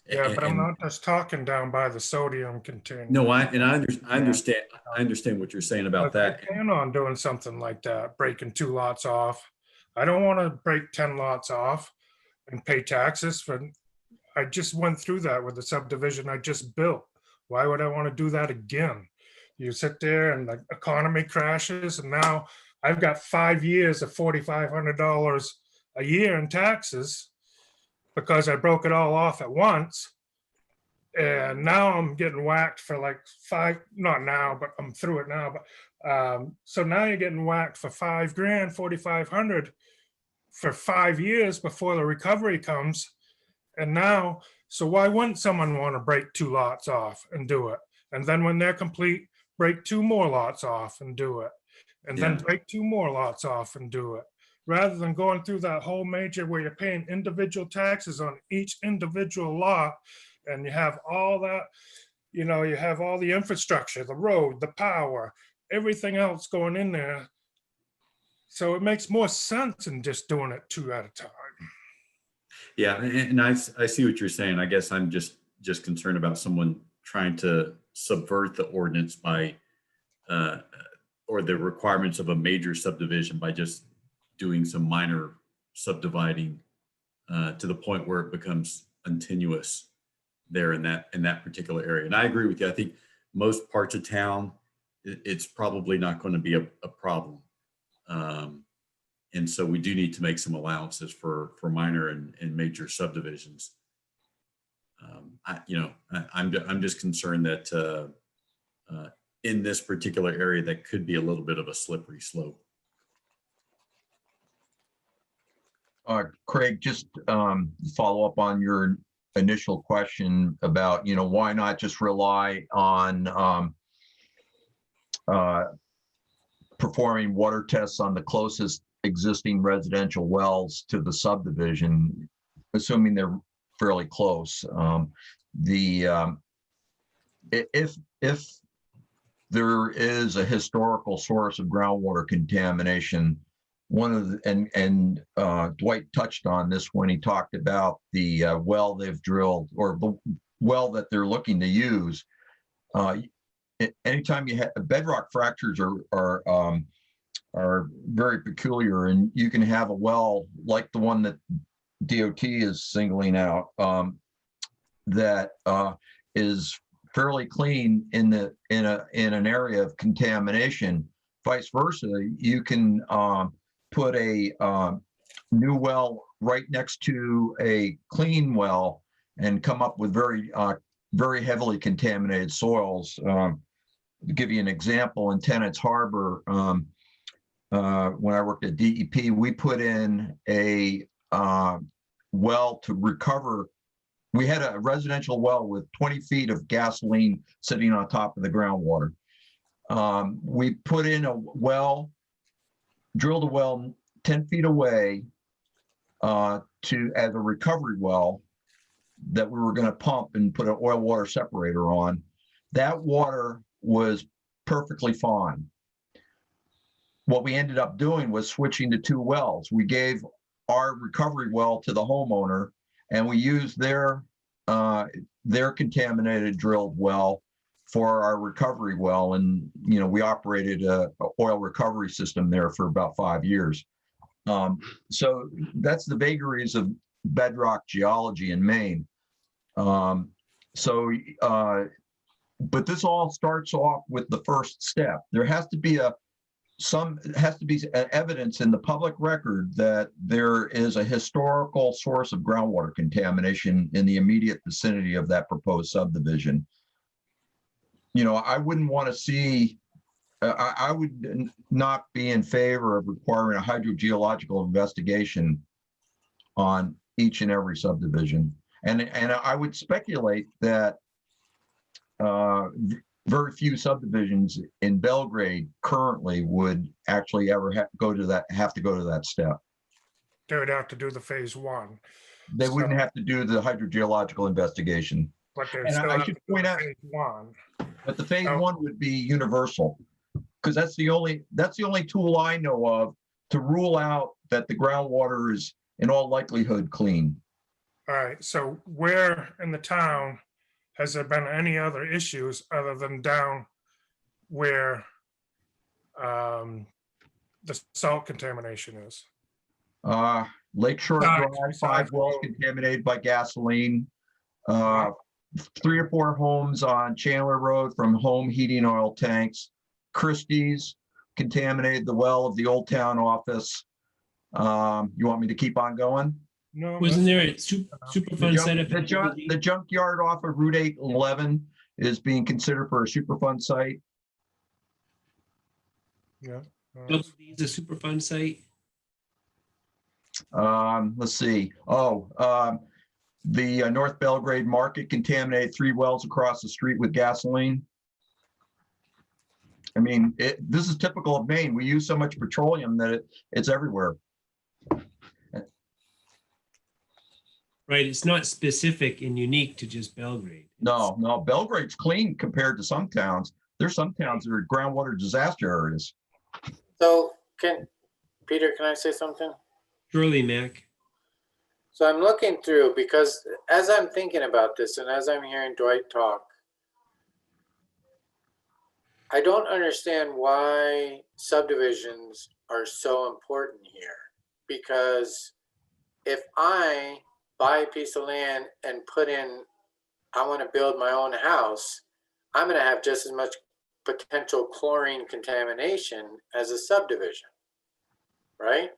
Yeah, but I'm not just talking down by the sodium container. No, I understand what you're saying about that. I plan on doing something like that, breaking 2 lots off. I don't want to break 10 lots off and pay taxes for. I just went through that with the subdivision I just built. Why would I want to do that again? You sit there and the economy crashes, and now I've got 5 years of $4,500 a year in taxes because I broke it all off at once. And now I'm getting whacked for like 5, not now, but I'm through it now. But so now you're getting whacked for $5 grand, 4,500 for 5 years before the recovery comes. And now, so why wouldn't someone want to break 2 lots off and do it? And then when they're complete, break 2 more lots off and do it. And then break 2 more lots off and do it. Rather than going through that whole major where you're paying individual taxes on each individual lot, and you have all that, you know, you have all the infrastructure, the road, the power, everything else going in there. So it makes more sense than just doing it 2 at a time. Yeah, and I see what you're saying. I guess I'm just concerned about someone trying to subvert the ordinance by, or the requirements of a major subdivision by just doing some minor subdividing to the point where it becomes continuous there in that particular area. And I agree with you. I think most parts of town, it's probably not going to be a problem. And so we do need to make some allowances for minor and major subdivisions. I'm just concerned that in this particular area, that could be a little bit of a slippery slope. Craig, just follow up on your initial question about, why not just rely on performing water tests on the closest existing residential wells to the subdivision, assuming they're fairly close. If there is a historical source of groundwater contamination, one of the, Dwight touched on this when he talked about the well they've drilled, or the well that they're looking to use. Anytime you have bedrock fractures are very peculiar, and you can have a well like the one that DOT is singling out that is fairly clean in an area of contamination. Vice versa, you can put a new well right next to a clean well and come up with very heavily contaminated soils. To give you an example, in Tennant's Harbor, when I worked at DEP, we put in a well to recover. We had a residential well with 20 feet of gasoline sitting on top of the groundwater. We put in a well, drilled a well 10 feet away as a recovery well that we were going to pump and put an oil water separator on. That water was perfectly fine. What we ended up doing was switching to 2 wells. We gave our recovery well to the homeowner, and we used their contaminated drilled well for our recovery well. And, we operated a oil recovery system there for about 5 years. So that's the vagaries of bedrock geology in Maine. But this all starts off with the first step. There has to be evidence in the public record that there is a historical source of groundwater contamination in the immediate vicinity of that proposed subdivision. I wouldn't want to see, I would not be in favor of requiring a hydrogeological investigation on each and every subdivision. And I would speculate that very few subdivisions in Belgrade currently would actually ever have to go to that step. They would have to do the phase 1. They wouldn't have to do the hydrogeological investigation. But they And still I have should to do point out, phase 1. but the phase 1 would be universal, because that's the only tool I know of to rule out that the groundwater is in all likelihood clean. All right, so where in the town has there been any other issues other than down where the salt contamination is? Lakeshore Drive, 5 wells contaminated by gasoline. 3 or 4 homes on Chandler Road from home heating oil tanks. Christie's contaminated the well of the Old Town office. You want me to keep on going? No. Wasn't there a Superfund site up? The junkyard off of Route 8 and 11 is being considered for a Superfund site. Yeah. It's a Superfund site. Let's see. The North Belgrade Market contaminated 3 wells across the street with gasoline. I mean, this is typical of Maine. We use so much petroleum that it's everywhere. Right, it's not specific and unique to just Belgrade. No, Belgrade's clean compared to some towns. There's some towns that are groundwater disaster areas. So Peter, can I say something? Surely, Mac. So I'm looking through, because as I'm thinking about this and as I'm hearing Dwight talk, I don't understand why subdivisions are so important here. Because if I buy a piece of land and put in, I want to build my own house, I'm going to have just as much potential chlorine contamination as a subdivision, right?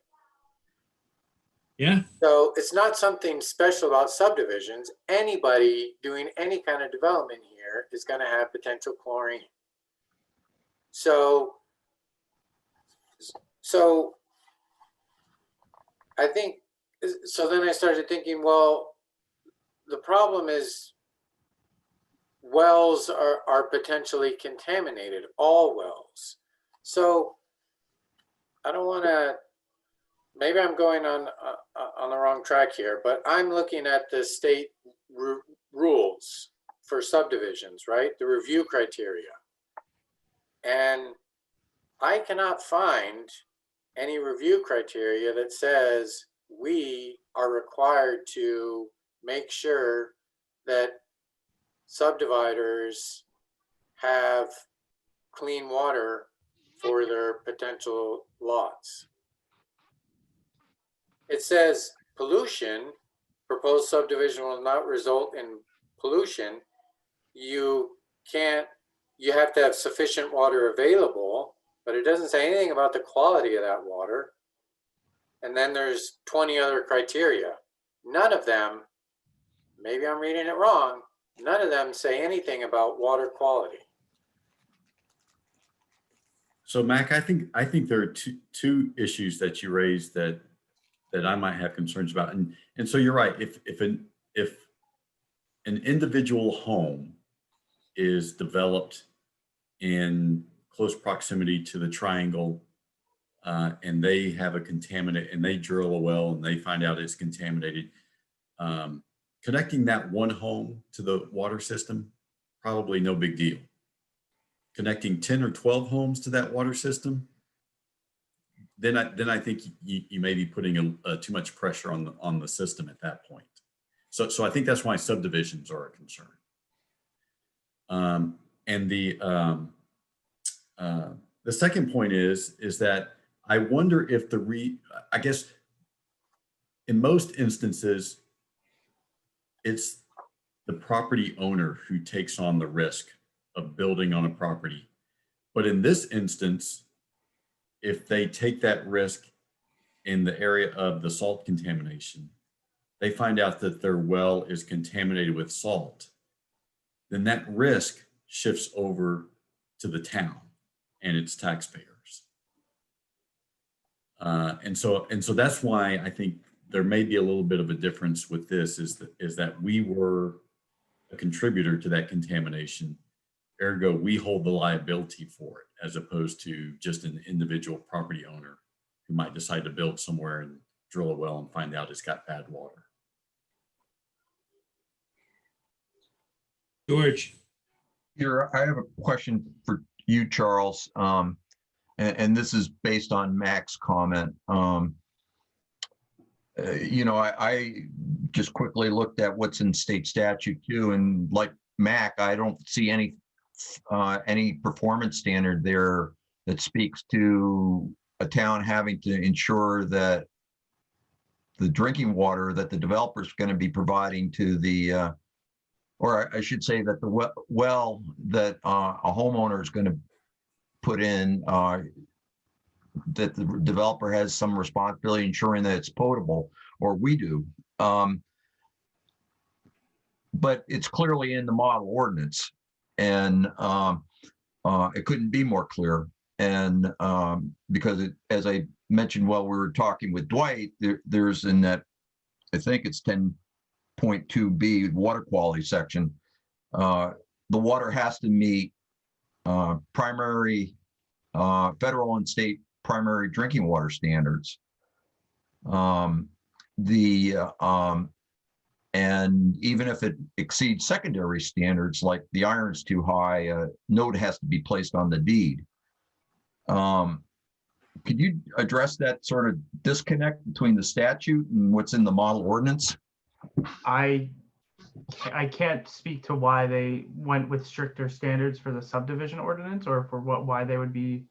Yeah. So it's not something special about subdivisions. Anybody doing any kind of development here is going to have potential chlorine. So I think, so then I started thinking, well, the problem is wells are potentially contaminated, all wells. So I don't want to, maybe I'm going on the wrong track here, but I'm looking at the state rules for subdivisions, right? The review criteria. And I cannot find any review criteria that says we are required to make sure that subdividers have clean water for their potential lots. It says pollution, proposed subdivision will not result in pollution. You have to have sufficient water available, but it doesn't say anything about the quality of that water. And then there's 20 other criteria. None of them, maybe I'm reading it wrong, none of them say anything about water quality. So Mac, I think there are two issues that you raised that I might have concerns about. And so you're right. If an individual home is developed in close proximity to the triangle, and they have a contaminant and they drill a well and they find out it's contaminated, connecting that one home to the water system, probably no big deal. Connecting 10 or 12 homes to that water system, then I think you may be putting too much pressure on the system at that point. So I think that's why subdivisions are a concern. And the second point is that I wonder if I guess in most instances, it's the property owner who takes on the risk of building on a property. But in this instance, if they take that risk in the area of the salt contamination, they find out that their well is contaminated with salt, then that risk shifts over to the town and its taxpayers. And so that's why I think there may be a little bit of a difference with this is that we were a contributor to that contamination. Ergo, we hold the liability for it, as opposed to just an individual property owner who might decide to build somewhere and drill a well and find out it's got bad water. George. Here, I have a question for you, Charles. And this is based on Mac's comment. I just quickly looked at what's in state statute too, and like Mac, I don't see any performance standard there that speaks to a town having to ensure that the drinking water that the developer is going to be providing to the, or I should say that the well that a homeowner is going to put in, that the developer has some responsibility ensuring that it's potable, or we do. But it's clearly in the model ordinance, and it couldn't be more clear. And because as I mentioned while we were talking with Dwight, there's in that, I think it's 10.2B water quality section, the water has to meet primary federal and state primary drinking water standards. And even if it exceeds secondary standards, like the iron's too high, a note has to be placed on the deed. Could you address that sort of disconnect between the statute and what's in the model ordinance? I I can't speak to why they went with stricter standards for the subdivision ordinance or for why they would be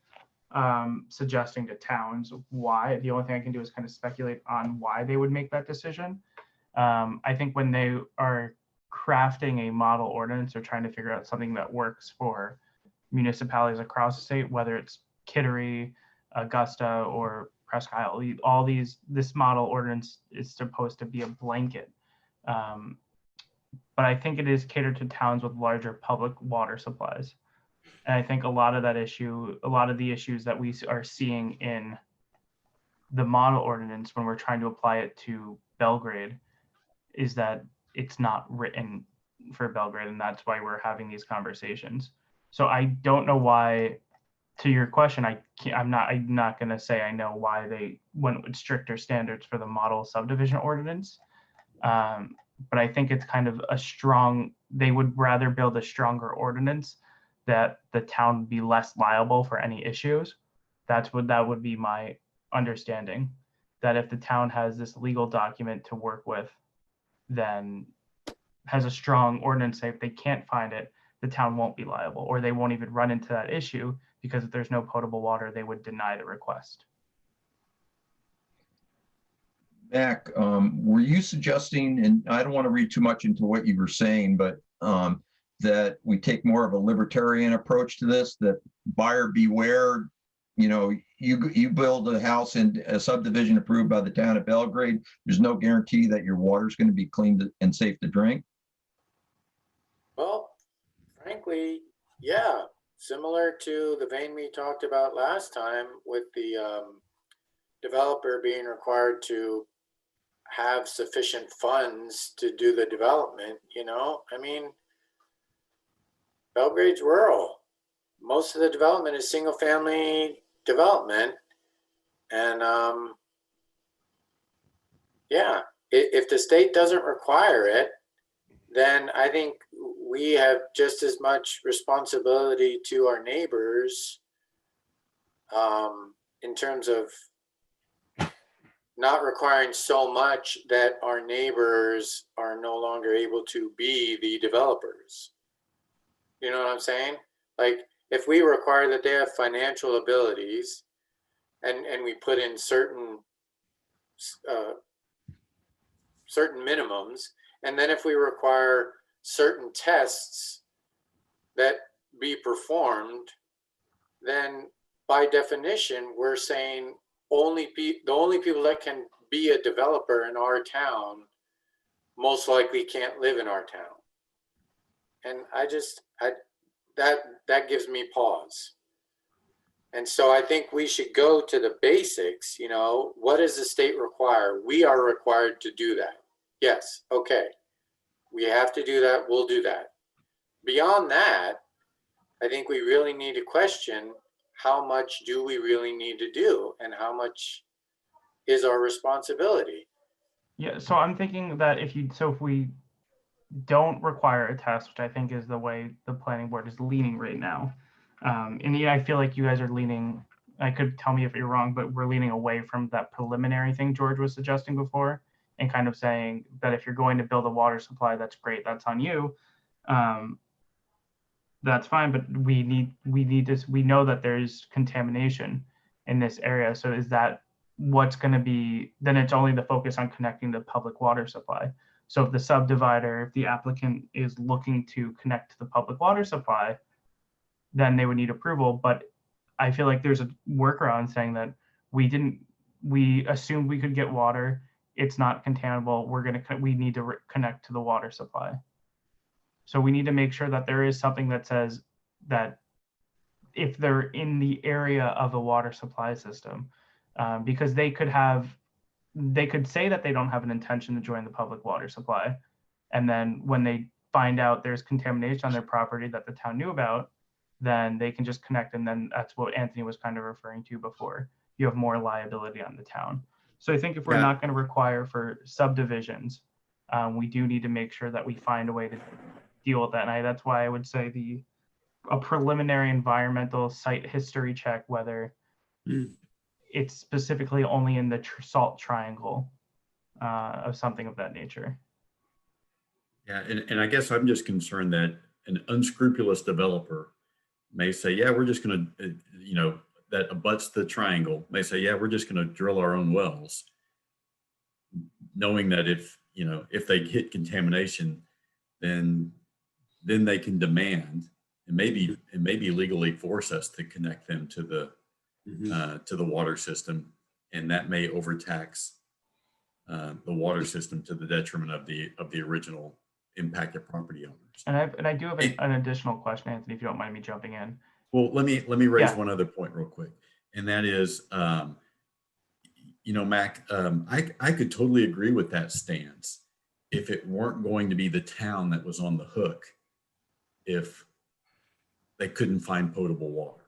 suggesting to towns why. The only thing I can do is kind of speculate on why they would make that decision. I think when they are crafting a model ordinance, they're trying to figure out something that works for municipalities across the state, whether it's Kittery, Augusta, or Presque Isle. All these, this model ordinance is supposed to be a blanket. But I think it is catered to towns with larger public water supplies. And I think a lot of the issues that we are seeing in the model ordinance when we're trying to apply it to Belgrade is that it's not written for Belgrade, and that's why we're having these conversations. So I don't know why, to your question, I'm not going to say I know why they went with stricter standards for the model subdivision ordinance. But I think it's kind of they would rather build a stronger ordinance that the town would be less liable for any issues. That would be my understanding, that if the town has this legal document to work with, then has a strong ordinance, say if they can't find it, the town won't be liable, or they won't even run into that issue, because if there's no potable water, they would deny the request. Mac, were you suggesting, and I don't want to read too much into what you were saying, but that we take more of a libertarian approach to this, that buyer beware, you build a house in a subdivision approved by the town of Belgrade, there's no guarantee that your water is going to be clean and safe to drink? Well, frankly, yeah, similar to the vein we talked about last time with the developer being required to have sufficient funds to do the development, I mean, Belgrade's rural. Most of the development is single family development. And yeah, if the state doesn't require it, then I think we have just as much responsibility to our neighbors in terms of not requiring so much that our neighbors are no longer able to be the developers. You know what I'm saying? Like, if we require that they have financial abilities and we put in certain minimums, and then if we require certain tests that be performed, then by definition, we're saying the only people that can be a developer in our town most likely can't live in our town. And that gives me pause. And so I think we should go to the basics. What does the state require? We are required to do that. Yes, okay. We have to do that, we'll do that. Beyond that, I think we really need to question, how much do we really need to do, and how much is our responsibility? Yeah, so I'm thinking that if we don't require a test, which I think is the way the planning board is leaning right now. And yeah, I feel like you guys are leaning, I could tell me if you're wrong, but we're leaning away from that preliminary thing George was suggesting before, and kind of saying that if you're going to build a water supply, that's great, that's on you. That's fine, but we need this, we know that there's contamination in this area. So is that what's going to be, then it's only the focus on connecting the public water supply. So if the subdivider, if the applicant is looking to connect to the public water supply, then they would need approval. But I feel like there's a workaround saying that we assumed we could get water. It's not contaminable. We need to connect to the water supply. So we need to make sure that there is something that says that if they're in the area of a water supply system, because they could say that they don't have an intention to join the public water supply. And then when they find out there's contamination on their property that the town knew about, then they can just connect. And then that's what Anthony was kind of referring to before. You have more liability on the town. So I think if we're not going to require for subdivisions, we do need to make sure that we find a way to deal with that. And that's why I would say a preliminary environmental site history check, whether it's specifically only in the salt triangle of something of that nature. Yeah, and I guess I'm just concerned that an unscrupulous developer may say, yeah, we're just gonna, that abuts the triangle, may say, yeah, we're just gonna drill our own wells. Knowing that if they hit contamination, then they can demand and maybe legally force us to connect them to the water system, and that may overtax the water system to the detriment of the original impacted property owners. And I do have an additional question, Anthony, if you don't mind me jumping in. Well, let me raise Yeah. one other point real quick, and that is, Mac, I could totally agree with that stance if it weren't going to be the town that was on the hook if they couldn't find potable water.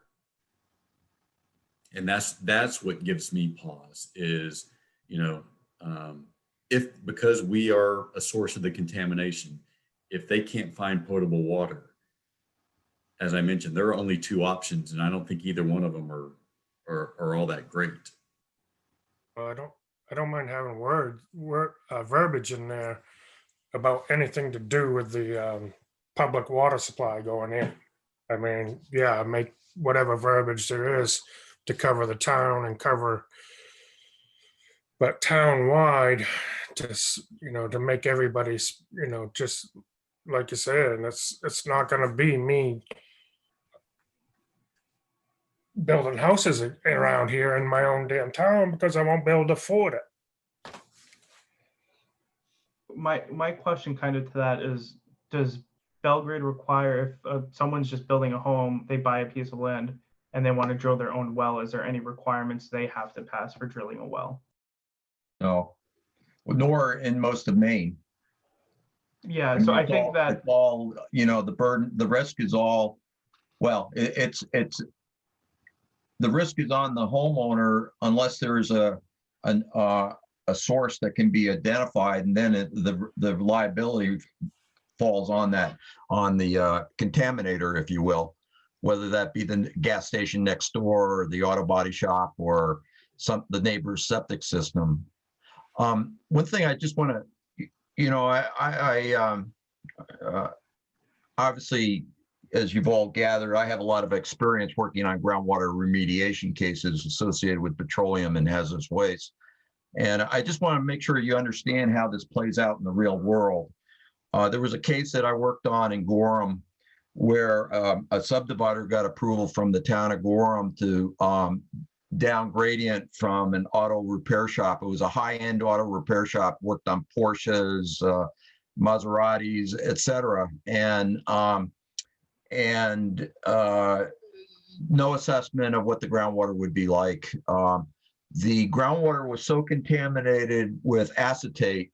And that's what gives me pause is, if because we are a source of the contamination, if they can't find potable water, as I mentioned, there are only two options, and I don't think either one of them are all that great. Well, I don't mind having verbiage in there about anything to do with the public water supply going in. I mean, yeah, make whatever verbiage there is to cover the town and but town-wide to make everybody, just like you said, and it's not going to be me building houses around here in my own damn town because I won't be able to afford it. My question kind of to that is, does Belgrade require if someone's just building a home, they buy a piece of land and they want to drill their own well, is there any requirements they have to pass for drilling a well? No, nor in most of Maine. Yeah, so I think that it's all, the burden, the risk is all, well, it's the risk is on the homeowner unless there is a source that can be identified, and then the liability falls on the contaminator, if you will, whether that be the gas station next door or the auto body shop or the neighbor's septic system. One thing I just want to, obviously, as you've all gathered, I have a lot of experience working on groundwater remediation cases associated with petroleum and hazardous waste. And I just want to make sure you understand how this plays out in the real world. There was a case that I worked on in Gorham where a subdivider got approval from the town of Gorham to down gradient from an auto repair shop. It was a high-end auto repair shop, worked on Porsches, Maseratis, etc. And no assessment of what the groundwater would be like. The groundwater was so contaminated with acetate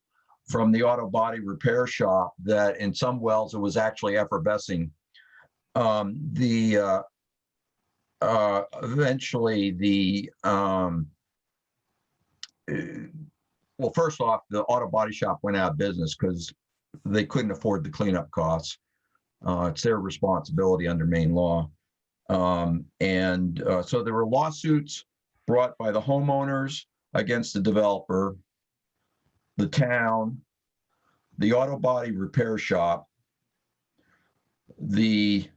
from the auto body repair shop that in some wells it was actually effervescing. Eventually well, first off, the auto body shop went out of business because they couldn't afford the cleanup costs. It's their responsibility under Maine law. So there were lawsuits brought by the homeowners against the developer, the town, the auto body repair shop. The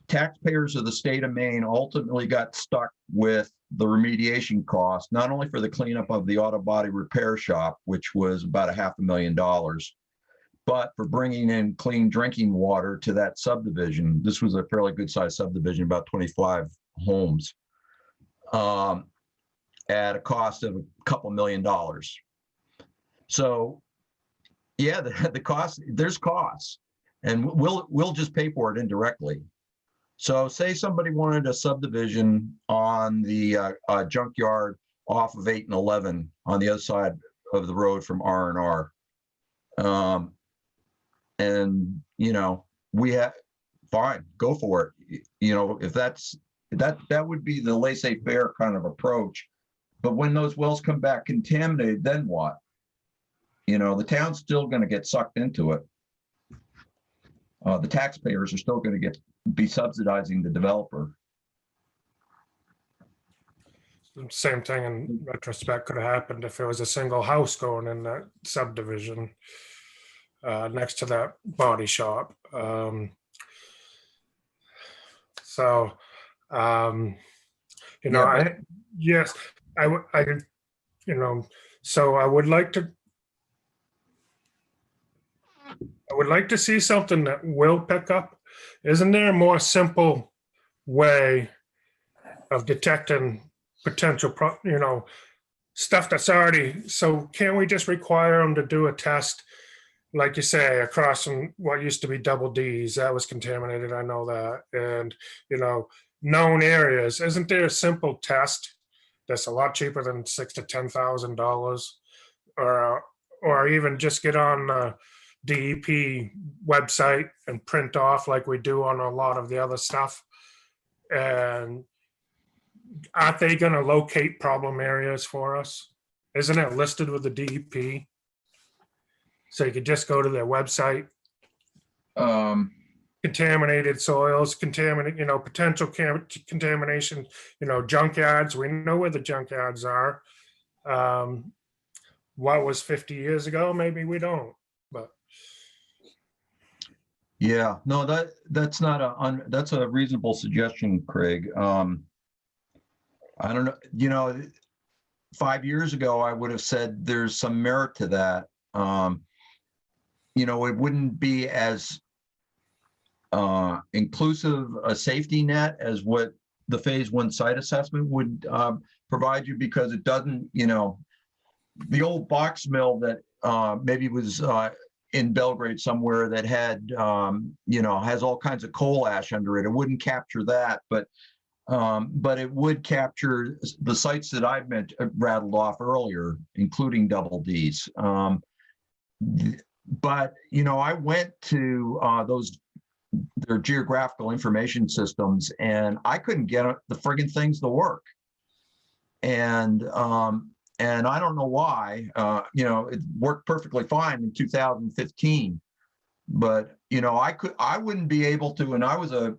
taxpayers of the state of Maine ultimately got stuck with the remediation cost, not only for the cleanup of the auto body repair shop, which was about $500,000, but for bringing in clean drinking water to that subdivision. This was a fairly good sized subdivision, about 25 homes, at a cost of a couple $1 million. So yeah, the cost, there's costs, and we'll just pay for it indirectly. So say somebody wanted a subdivision on the junkyard off of 8 and 11 on the other side of the road from R&R. And we have, fine, go for it. If that would be the laissez-faire kind of approach. But when those wells come back contaminated, then what? The town's still going to get sucked into it. The taxpayers are still going to be subsidizing the developer. Same thing in retrospect could have happened if it was a single house going in that subdivision. next to that body shop. So, you know, Yeah, yes, I, you know, so I would like to see something that will pick up. Isn't there a more simple way of detecting potential, stuff that's already, so can't we just require them to do a test, like you say, across from what used to be Double D's, that was contaminated, I know that, and, known areas, isn't there a simple test that's a lot cheaper than $6,000 to $10,000? Or even just get on the DEP website and print off like we do on a lot of the other stuff? And aren't they gonna locate problem areas for us? Isn't it listed with the DEP? So you could just go to their website, contaminated soils, potential contamination, junkyards. We know where the junkyards are. What was 50 years ago? Maybe we don't, but. yeah, no, that's not that's a reasonable suggestion, Craig. I don't know, 5 years ago, I would have said there's some merit to that. It wouldn't be as inclusive a safety net as what the phase 1 site assessment would provide you, because it doesn't, the old box mill that maybe was in Belgrade somewhere that had, has all kinds of coal ash under it. It wouldn't capture that, but it would capture the sites that I've rattled off earlier, including Double D's. But I went to their geographical information systems, and I couldn't get the friggin' things to work. And I don't know why. It worked perfectly fine in 2015, but I wouldn't be able to, and I was a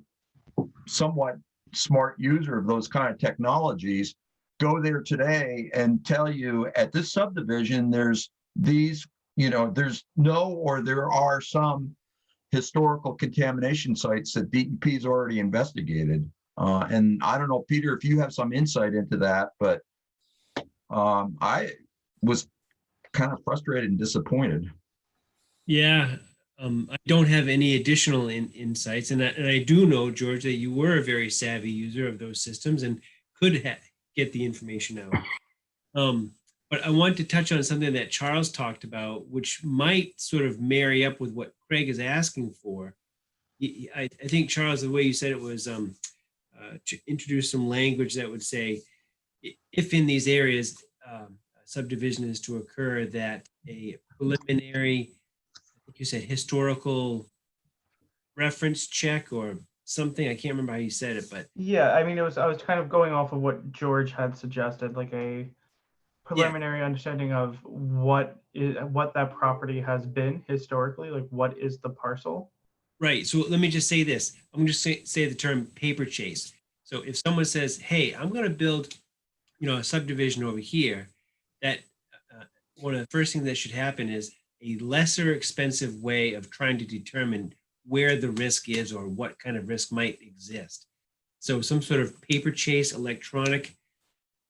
somewhat smart user of those kind of technologies, go there today and tell you at this subdivision there's these, there are some historical contamination sites that DEP's already investigated. And I don't know, Peter, if you have some insight into that, but I was kind of frustrated and disappointed. Yeah, I don't have any additional insights, and I do know, George, that you were a very savvy user of those systems and could get the information out. But I want to touch on something that Charles talked about, which might sort of marry up with what Craig is asking for. I think, Charles, the way you said it was to introduce some language that would say, if in these areas subdivision is to occur, that a preliminary, I think you said historical reference check or something. I can't remember how you said it, but Yeah, I mean, I was kind of going off of what George had suggested, like a preliminary understanding of what that property has been historically, like what is the parcel. right. So let me just say this. I'm going to say the term paper chase. So if someone says, hey, I'm going to build, a subdivision over here, that one of the first things that should happen is a lesser expensive way of trying to determine where the risk is or what kind of risk might exist. So some sort of paper chase, electronic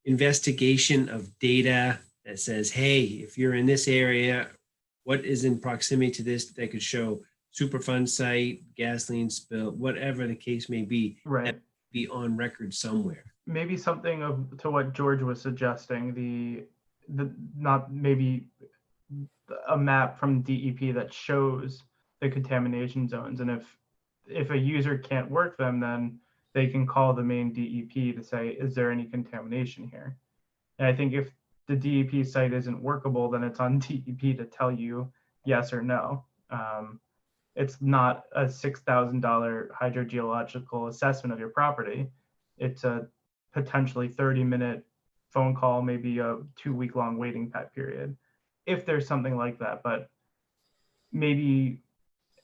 investigation of data that says, hey, if you're in this area, what is in proximity to this that could show Superfund site, gasoline spill, whatever the case may be, right? Be on record somewhere. Maybe something to what George was suggesting, the not maybe a map from DEP that shows the contamination zones, and if a user can't work them, then they can call the main DEP to say, is there any contamination here? And I think if the DEP site isn't workable, then it's on DEP to tell you yes or no. It's not a $6,000 hydrogeological assessment of your property. It's a potentially 30-minute phone call, maybe a 2-week-long waiting period, if there's something like that. But maybe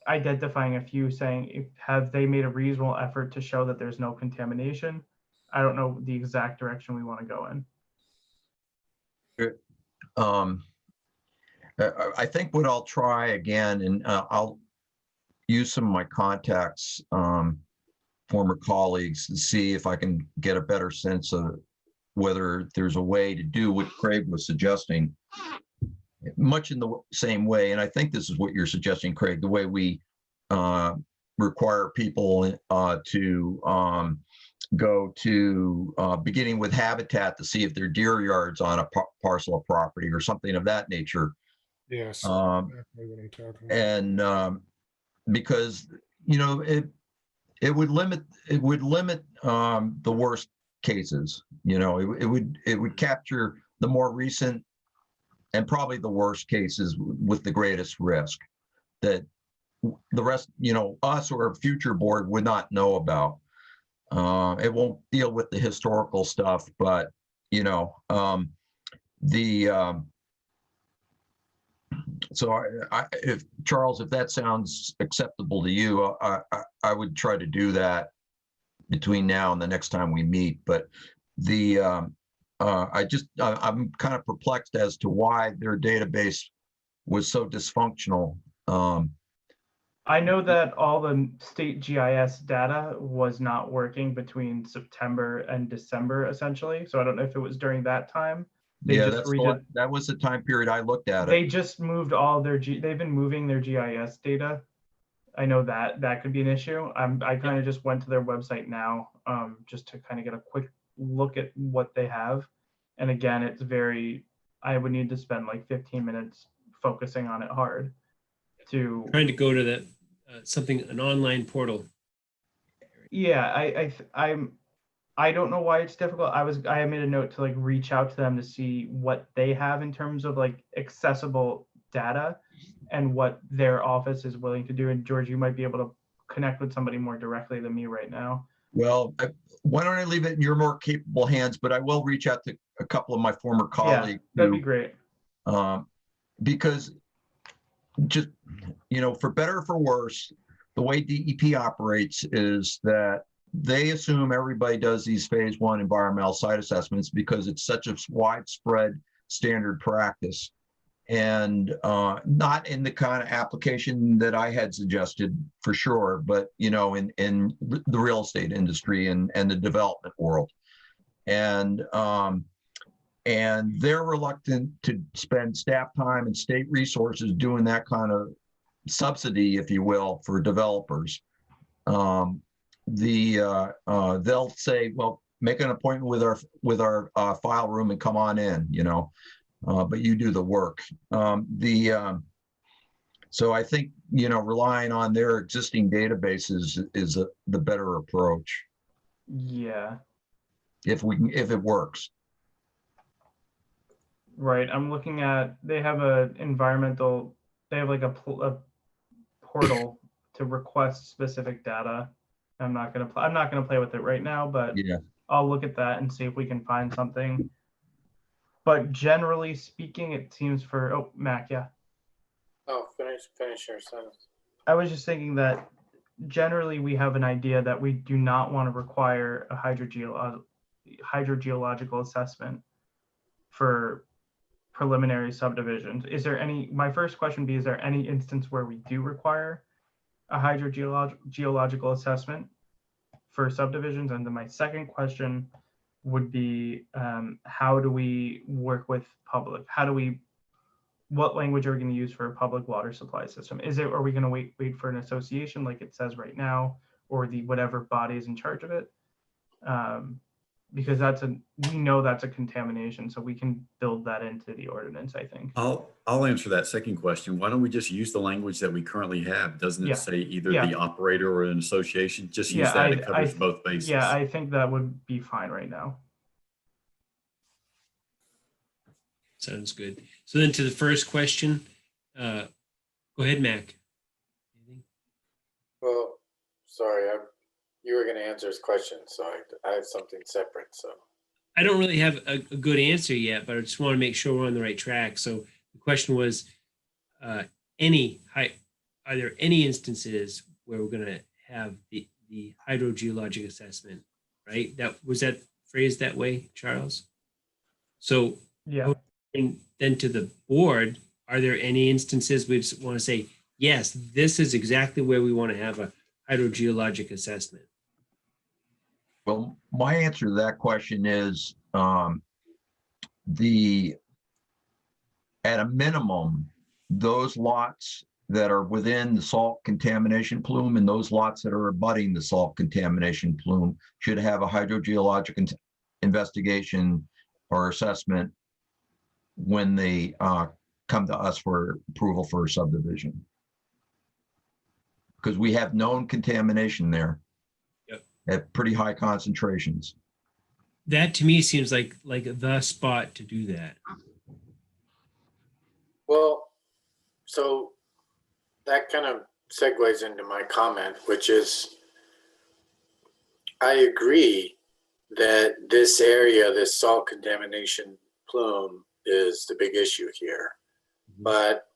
identifying a few, saying, have they made a reasonable effort to show that there's no contamination? I don't know the exact direction we want to go in. I think what I'll try again, and I'll use some of my contacts, former colleagues, to see if I can get a better sense of whether there's a way to do what Craig was suggesting, much in the same way. And I think this is what you're suggesting, Craig, the way we require people to go to beginning with habitat to see if there are deer yards on a parcel of property or something of that nature. Yes. Exactly what I'm talking about. And because, you know, it would limit the worst cases. You know, it would capture the more recent and probably the worst cases with the greatest risk that the rest, you know, us or a future board would not know about. It won't deal with the historical stuff, but you know, so if Charles, if that sounds acceptable to you, I would try to do that between now and the next time we meet. But I'm kind of perplexed as to why their database was so dysfunctional. I know that all the state GIS data was not working between September and December, essentially. So I don't know if it was during that time. Yeah, that was the time period I looked at it. They just moved all their they've been moving their GIS data. I know that could be an issue. I kind of just went to their website now, just to kind of get a quick look at what they have. And again, it's I would need to spend like 15 minutes focusing on it hard. Trying to go to the an online portal. Yeah, I don't know why it's difficult. I made a note to like reach out to them to see what they have in terms of like accessible data and what their office is willing to do. And George, you might be able to connect with somebody more directly than me right now. Well, why don't I leave it in your more capable hands, but I will reach out to a couple of my former colleagues. Yeah, that'd be great. Because just, you know, for better or for worse, the way DEP operates is that they assume everybody does these phase 1 environmental site assessments because it's such a widespread standard practice, and not in the kind of application that I had suggested for sure, but you know, in the real estate industry and the development world. And they're reluctant to spend staff time and state resources doing that kind of subsidy, if you will, for developers. They'll say, well, make an appointment with our file room and come on in, you know, but you do the work. So I think, you know, relying on their existing databases is the better approach. Yeah. If it works. Right. I'm looking at, they have they have like a portal to request specific data. I'm not going to play with it right now, but yeah, I'll look at that and see if we can find something. But generally speaking, it seems Mac, yeah. Oh, finish your sentence. I was just thinking that generally we have an idea that we do not want to require a hydrogeological assessment for preliminary subdivisions. My first question would be, is there any instance where we do require a hydrogeological assessment for subdivisions? And then my second question would be, how do we work with public? What language are we going to use for a public water supply system? Are we going to wait for an association like it says right now, or whatever body is in charge of it? Because we know that's a contamination, so we can build that into the ordinance, I think. I'll answer that second question. Why don't we just use the language that we currently have? Doesn't it say either the operator or an association? Just use that. It covers both bases. Yeah, I think that would be fine right now. Sounds good. So then to the first question, go ahead, Mac. Well, sorry, you were going to answer his question, so I have something separate. So I don't really have a good answer yet, but I just want to make sure we're on the right track. So the question was, are there any instances where we're going to have the hydrogeologic assessment, right? Was that phrased that way, Charles? So yeah. And then to the board, are there any instances we just want to say, yes, this is exactly where we want to have a hydrogeologic assessment? Well, my answer to that question is at a minimum, those lots that are within the salt contamination plume and those lots that are abutting the salt contamination plume should have a hydrogeologic investigation or assessment when they come to us for approval for a subdivision. Because we have known contamination there. Yep. At pretty high concentrations. That to me seems like the spot to do that. Well, so that kind of segues into my comment, which is I agree that this area, this salt contamination plume, is the big issue here. But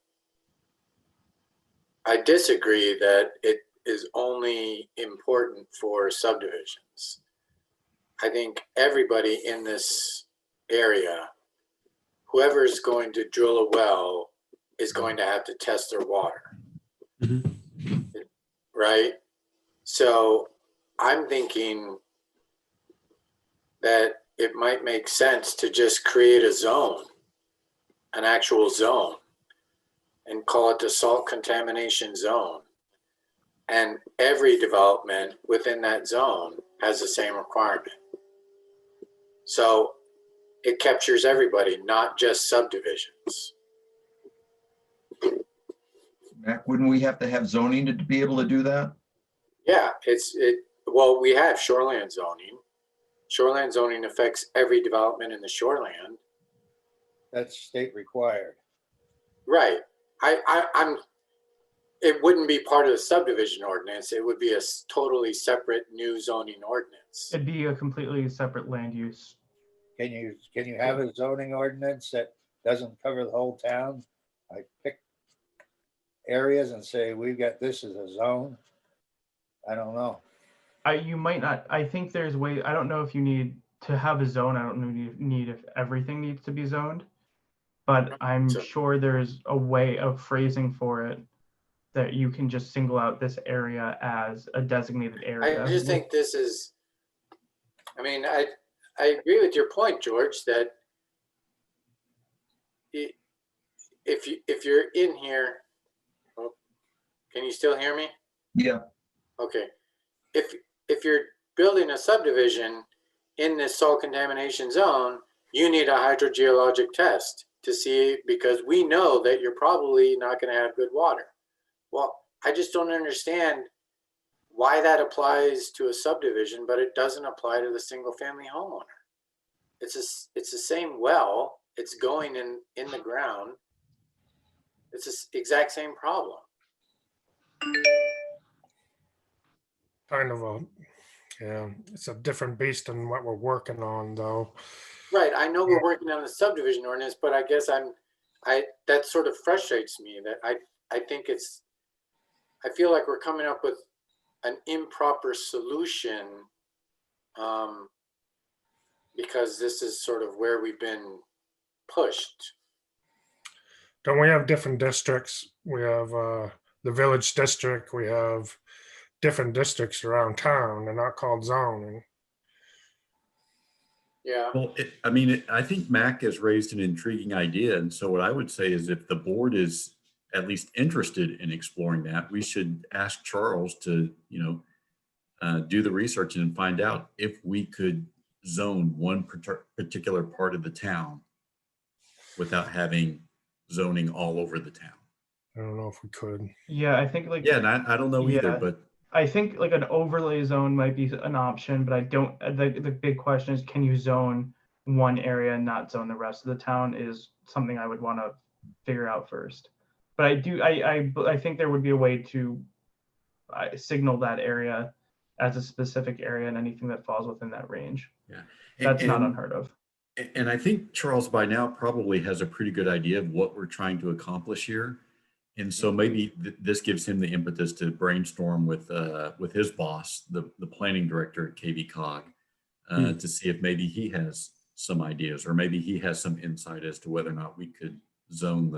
I disagree that it is only important for subdivisions. I think everybody in this area, whoever is going to drill a well, is going to have to test their water. Right? So I'm thinking that it might make sense to just create a zone, an actual zone, and call it the salt contamination zone. And every development within that zone has the same requirement. So it captures everybody, not just subdivisions. Mac, wouldn't we have to have zoning to be able to do that? Yeah, well, we have shoreline zoning. Shoreline zoning affects every development in the shoreland. That's state required. Right. It wouldn't be part of the subdivision ordinance. It would be a totally separate new zoning ordinance. It'd be a completely separate land use. Can you have a zoning ordinance that doesn't cover the whole town? I pick areas and say, we've got this as a zone. I don't know. You might not, I think there's way, I don't know if you need to have a zone. I don't know if you need if everything needs to be zoned, but I'm sure there's a way of phrasing for it that you can just single out this area as a designated area. I just think this is, I mean, I agree with your point, George, that if you're in here, oh, can you still hear me? Yeah. Okay. If you're building a subdivision in this salt contamination zone, you need a hydrogeologic test to see, because we know that you're probably not going to have good water. Well, I just don't understand why that applies to a subdivision, but it doesn't apply to the single family homeowner. It's the same well. It's going in the ground. It's the exact same problem. Kind of it's a different beast than what we're working on, though. Right. I know we're working on the subdivision ordinance, but I guess that sort of frustrates me, that I think I feel like we're coming up with an improper solution because this is sort of where we've been pushed. Don't we have different districts? We have the village district. We have different districts around town. They're not called zoning. Yeah. Well, I think Mac has raised an intriguing idea. And so what I would say is if the board is at least interested in exploring that, we should ask Charles to, do the research and find out if we could zone one particular part of the town without having zoning all over the town. I don't know if we could. Yeah, I think Yeah, and I don't know either, but I think like an overlay zone might be an option, but I don't, the big question is, can you zone one area and not zone the rest of the town is something I would want to figure out first. But I think there would be a way to signal that area as a specific area and anything that falls within that range. Yeah. That's not unheard of. And I think Charles by now probably has a pretty good idea of what we're trying to accomplish here. And so maybe this gives him the impetus to brainstorm with his boss, the planning director at KV-COG, to see if maybe he has some ideas, or maybe he has some insight as to whether or not we could zone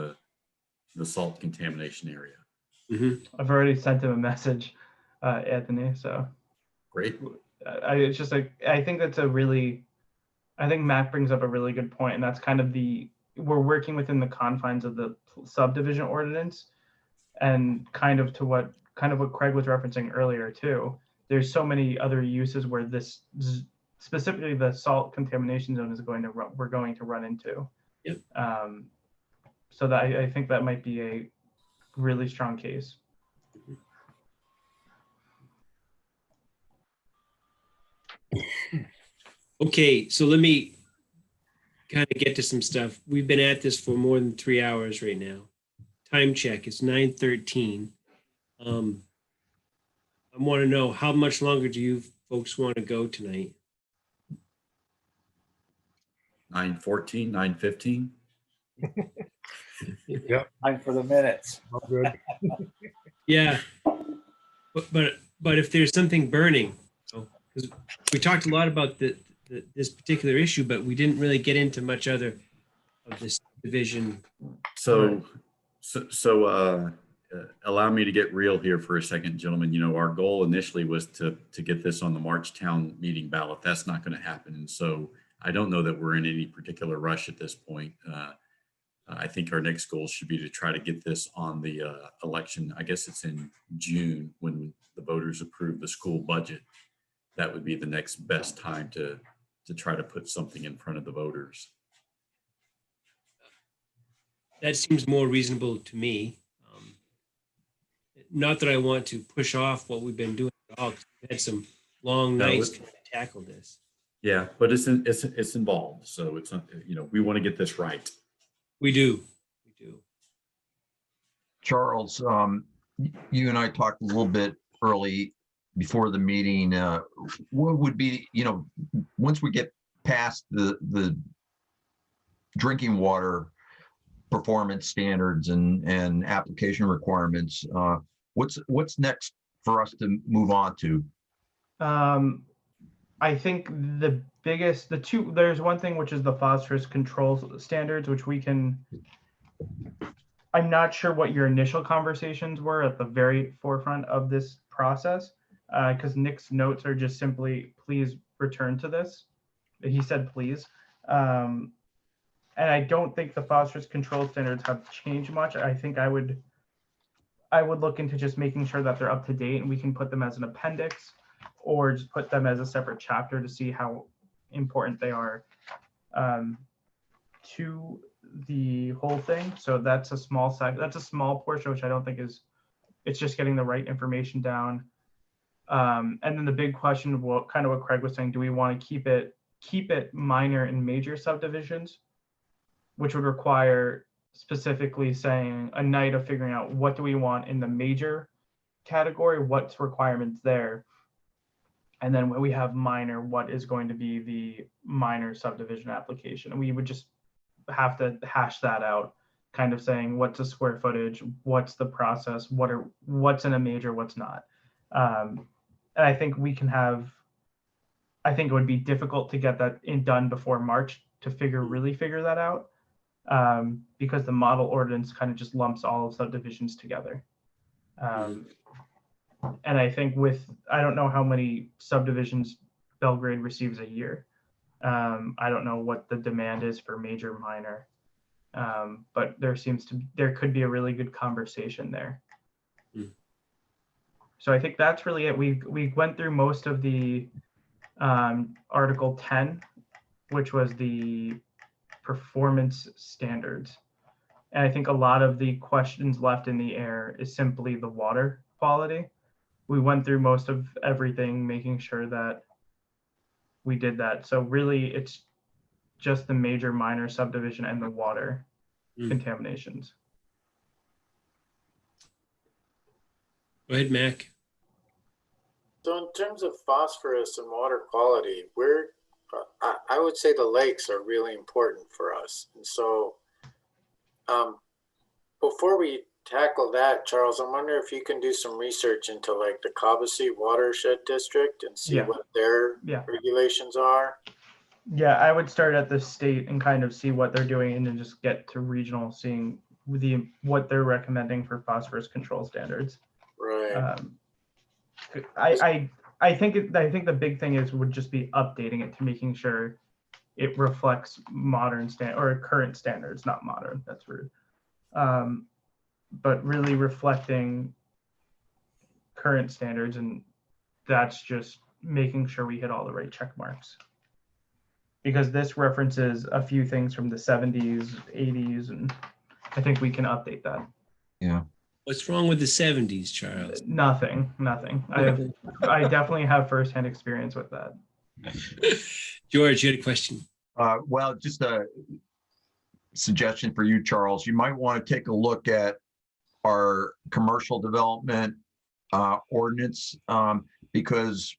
the salt contamination area. I've already sent him a message, Anthony. So Great. it's just like, I think I think Matt brings up a really good point, and that's kind of we're working within the confines of the subdivision ordinance, and kind of what Craig was referencing earlier too. There's so many other uses where this, specifically the salt contamination zone, we're going to run into. Yep. So that I think that might be a really strong case. Okay, so let me kind of get to some stuff. We've been at this for more than 3 hours right now. Time check, it's 9:13. I want to know, how much longer do you folks want to go tonight? 9:14, 9:15. Time for the minutes. All good. Yeah, but if there's something burning, because we talked a lot about this particular issue, but we didn't really get into much other of this division. So allow me to get real here for a second, gentlemen. You know, our goal initially was to get this on the March town meeting ballot. That's not going to happen. And so I don't know that we're in any particular rush at this point. I think our next goal should be to try to get this on the election. I guess it's in June when the voters approve the school budget. That would be the next best time to try to put something in front of the voters. That seems more reasonable to me. Not that I want to push off what we've been doing at all, 'cause we've had some long nights trying to tackle this. Yeah, but it's involved. So it's not, you know, we want to get this right. We do. Charles, you and I talked a little bit early before the meeting. What would be, you know, once we get past the drinking water performance standards and application requirements, what's next for us to move on to? I think there's one thing, which is the phosphorus control standards, which I'm not sure what your initial conversations were at the very forefront of this process, because Nick's notes are just simply, please return to this. He said, please. And I don't think the phosphorus control standards have changed much. I think I would look into just making sure that they're up to date, and we can put them as an appendix or just put them as a separate chapter to see how important they are to the whole thing. So that's a small side. That's a small portion, which I don't think it's just getting the right information down. And then the big question of what Craig was saying, do we want to keep it minor and major subdivisions, which would require specifically saying a night of figuring out what do we want in the major category, what's requirements there. And then when we have minor, what is going to be the minor subdivision application? And we would just have to hash that out, kind of saying what's the square footage, what's the process, what's in a major, what's not. And I think I think it would be difficult to get that done before March to really figure that out, because the model ordinance kind of just lumps all of subdivisions together. And I think I don't know how many subdivisions Belgrade receives a year. I don't know what the demand is for major, minor, but there could be a really good conversation there. So I think that's really it. We went through most of the Article 10, which was the performance standards. And I think a lot of the questions left in the air is simply the water quality. We went through most of everything, making sure that we did that. So really it's just the major, minor subdivision and the water contaminations. Go ahead, Mac. So in terms of phosphorus and water quality, I would say the lakes are really important for us. And so before we tackle that, Charles, I wonder if you can do some research into like the Cobussy Watershed District and see what their regulations are. Yeah, I would start at the state and kind of see what they're doing and then just get to regional, seeing what they're recommending for phosphorus control standards. Right. I think the big thing would just be updating it to making sure it reflects current standards, not modern. That's rude. But really reflecting current standards, and that's just making sure we hit all the right check marks. Because this references a few things from the 70s, 80s, and I think we can update that. Yeah. What's wrong with the 70s, Charles? Nothing. I definitely have firsthand experience with that. George, you had a question. Well, just a suggestion for you, Charles. You might want to take a look at our commercial development ordinance, because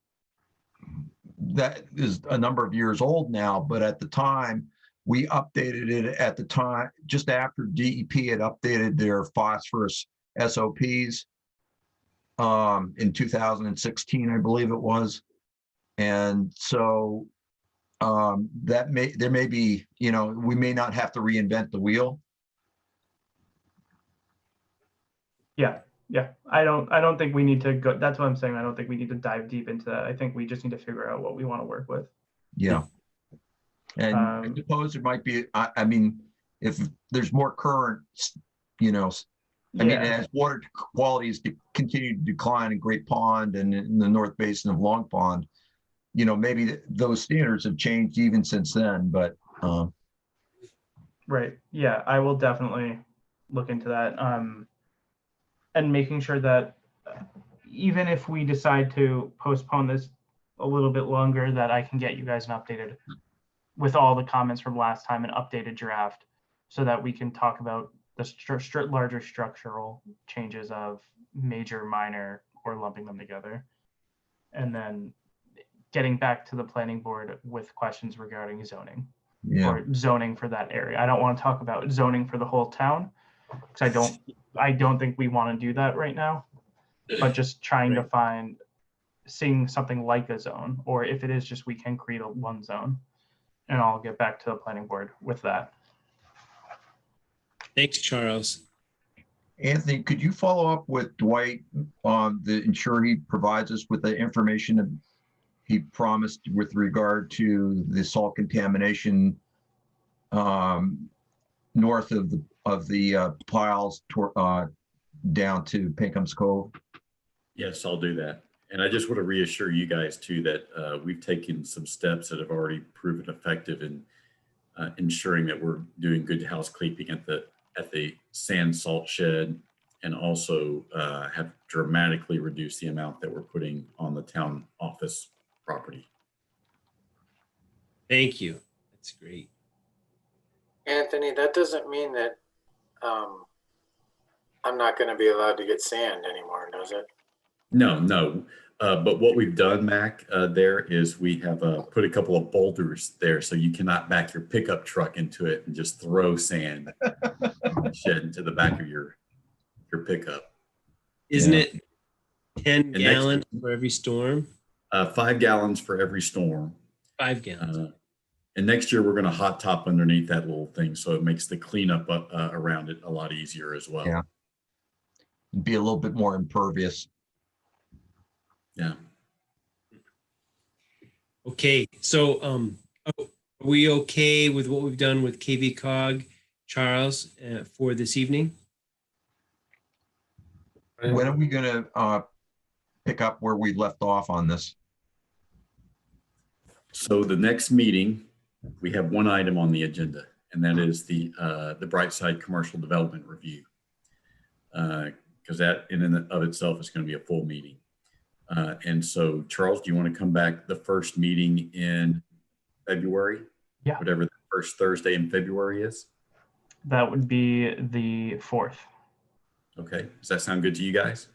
that is a number of years old now, but at the time, we updated it at the time, just after DEP had updated their phosphorus SOPs in 2016, I believe it was. And so there may be, we may not have to reinvent the wheel. Yeah. I don't think we need to go. That's what I'm saying. I don't think we need to dive deep into that. I think we just need to figure out what we want to work with. Yeah. And I suppose there might be, I mean, if there's more current, as water qualities continue to decline in Great Pond and in the North Basin of Long Pond, maybe those standards have changed even since then, but. Right. Yeah, I will definitely look into that. And making sure that even if we decide to postpone this a little bit longer, that I can get you guys an updated with all the comments from last time, an updated draft, so that we can talk about the larger structural changes of major, minor, or lumping them together. And then getting back to the planning board with questions regarding zoning or zoning for that area. I don't want to talk about zoning for the whole town, because I don't think we want to do that right now, but just trying to seeing something like a zone, or if it is just we can create one zone, and I'll get back to the planning board with that. Thanks, Charles. Anthony, could you follow up with Dwight on ensure he provides us with the information that he promised with regard to the salt contamination north of the piles down to Pinkham's Cove? Yes, I'll do that. And I just want to reassure you guys too that we've taken some steps that have already proven effective in ensuring that we're doing good housekeeping at the sand salt shed, and also have dramatically reduced the amount that we're putting on the town office property. Thank you. That's great. Anthony, that doesn't mean that I'm not going to be allowed to get sand anymore, does it? No. But what we've done, Mac, there is we have put a couple of boulders there, so you cannot back your pickup truck into it and just throw sand shed into the back of your pickup. Isn't it 10 gallons for every storm? 5 gallons for every storm. 5 gallons. And next year we're going to hot top underneath that little thing, so it makes the cleanup around it a lot easier as well. Yeah. Be a little bit more impervious. Yeah. Okay, so are we okay with what we've done with KV Cog, Charles, for this evening? When are we going to pick up where we left off on this? So the next meeting, we have one item on the agenda, and that is the Brightside Commercial Development Review. Because that in and of itself is going to be a full meeting. And so, Charles, do you want to come back the first meeting in February? Yeah. Whatever the first Thursday in February is? That would be the 4th. Okay. Does that sound good to you guys?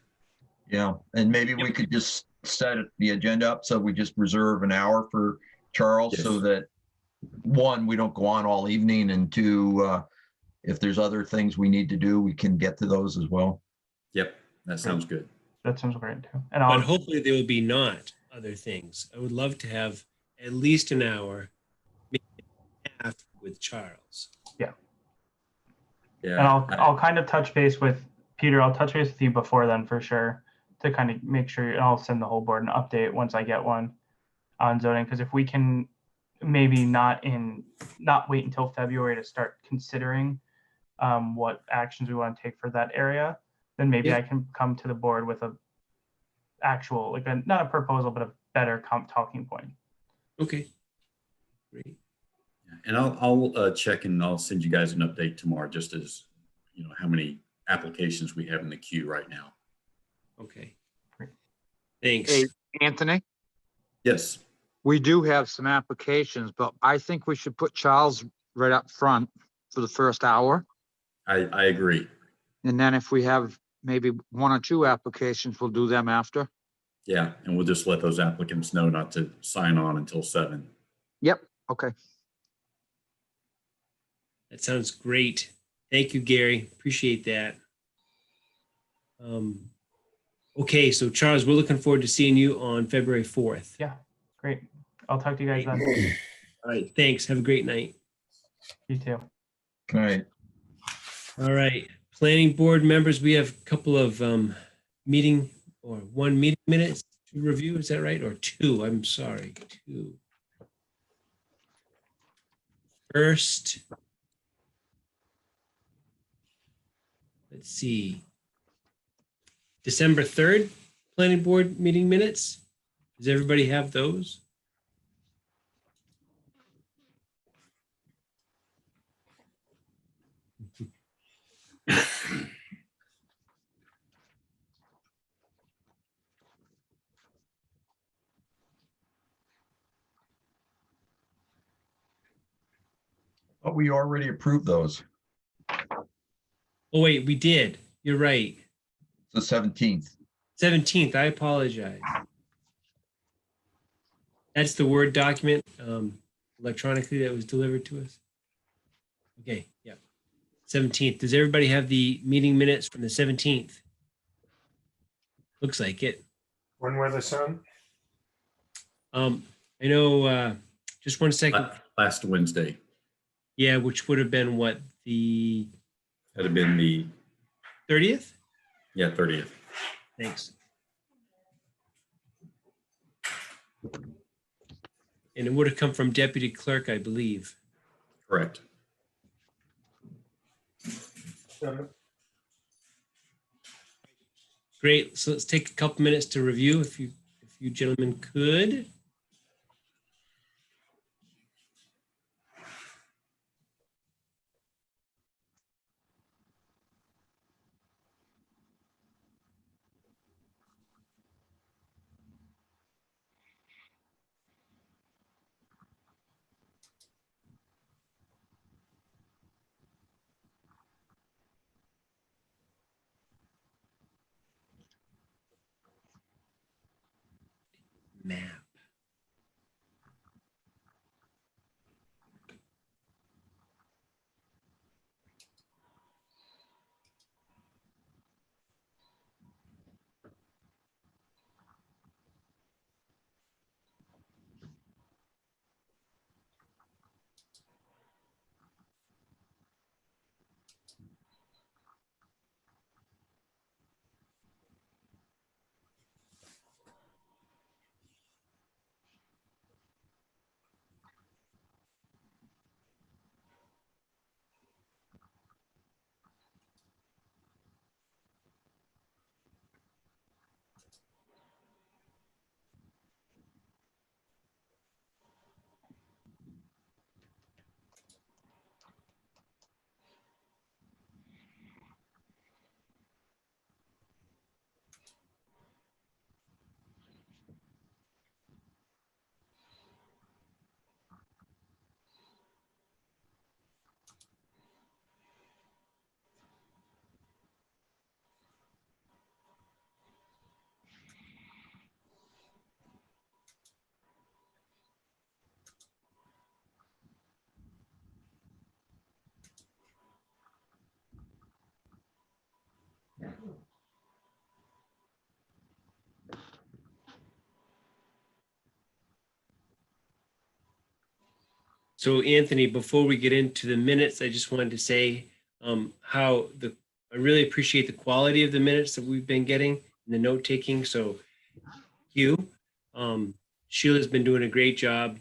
Yeah. And maybe we could just set the agenda up so we just reserve an hour for Charles, Yes. so that one, we don't go on all evening, and two, if there's other things we need to do, we can get to those as well. Yep. That sounds good. That sounds great too. And But hopefully there will be not other things. I would love to have at least an hour, maybe half with Charles. And I'll kind of touch base with Peter. I'll touch base with you before then for sure to kind of make sure, and I'll send the whole board an update once I get one on zoning. Because if we can maybe not wait until February to start considering what actions we want to take for that area, then maybe Yeah. I can come to the board with a actual, like not a proposal, but a better talking point. Okay. Great. And I'll check and I'll send you guys an update tomorrow, just as, how many applications we have in the queue right now. Okay. Thanks. Hey, Anthony, Yes. we do have some applications, but I think we should put Charles right up front for the first hour. I agree. And then if we have maybe 1 or 2 applications, we'll do them after. Yeah. And we'll just let those applicants know not to sign on until 7. Yep, okay. That sounds great. Thank you, Gary. Appreciate that. Okay, so Charles, we're looking forward to seeing you on February 4th. Yeah, great. I'll talk to you guys then. All right, thanks. Have a great night. You too. All right. All right, planning board members, we have a couple of one meeting minutes to review. Is that right? Or 2? I'm sorry, 2. First, let's see. December 3rd, planning board meeting minutes. Does everybody have those? But we already approved those. Oh, wait, we did. You're right. The 17th. 17th, I apologize. That's the Word document electronically that was delivered to us. Okay, yeah. 17th. Does everybody have the meeting minutes from the 17th? Looks like it. When were they sent? I know, just 1 second. Last Wednesday. Yeah, which would have been what, the That'd have been the 30th? 30th. Thanks. And it would have come from Deputy Clerk, I believe. Correct. Great. So let's take a couple minutes to review if you gentlemen could. Map. So Anthony, before we get into the minutes, I just wanted to say I really appreciate the quality of the minutes that we've been getting and the note taking. So thank you. Sheila's been doing a great job.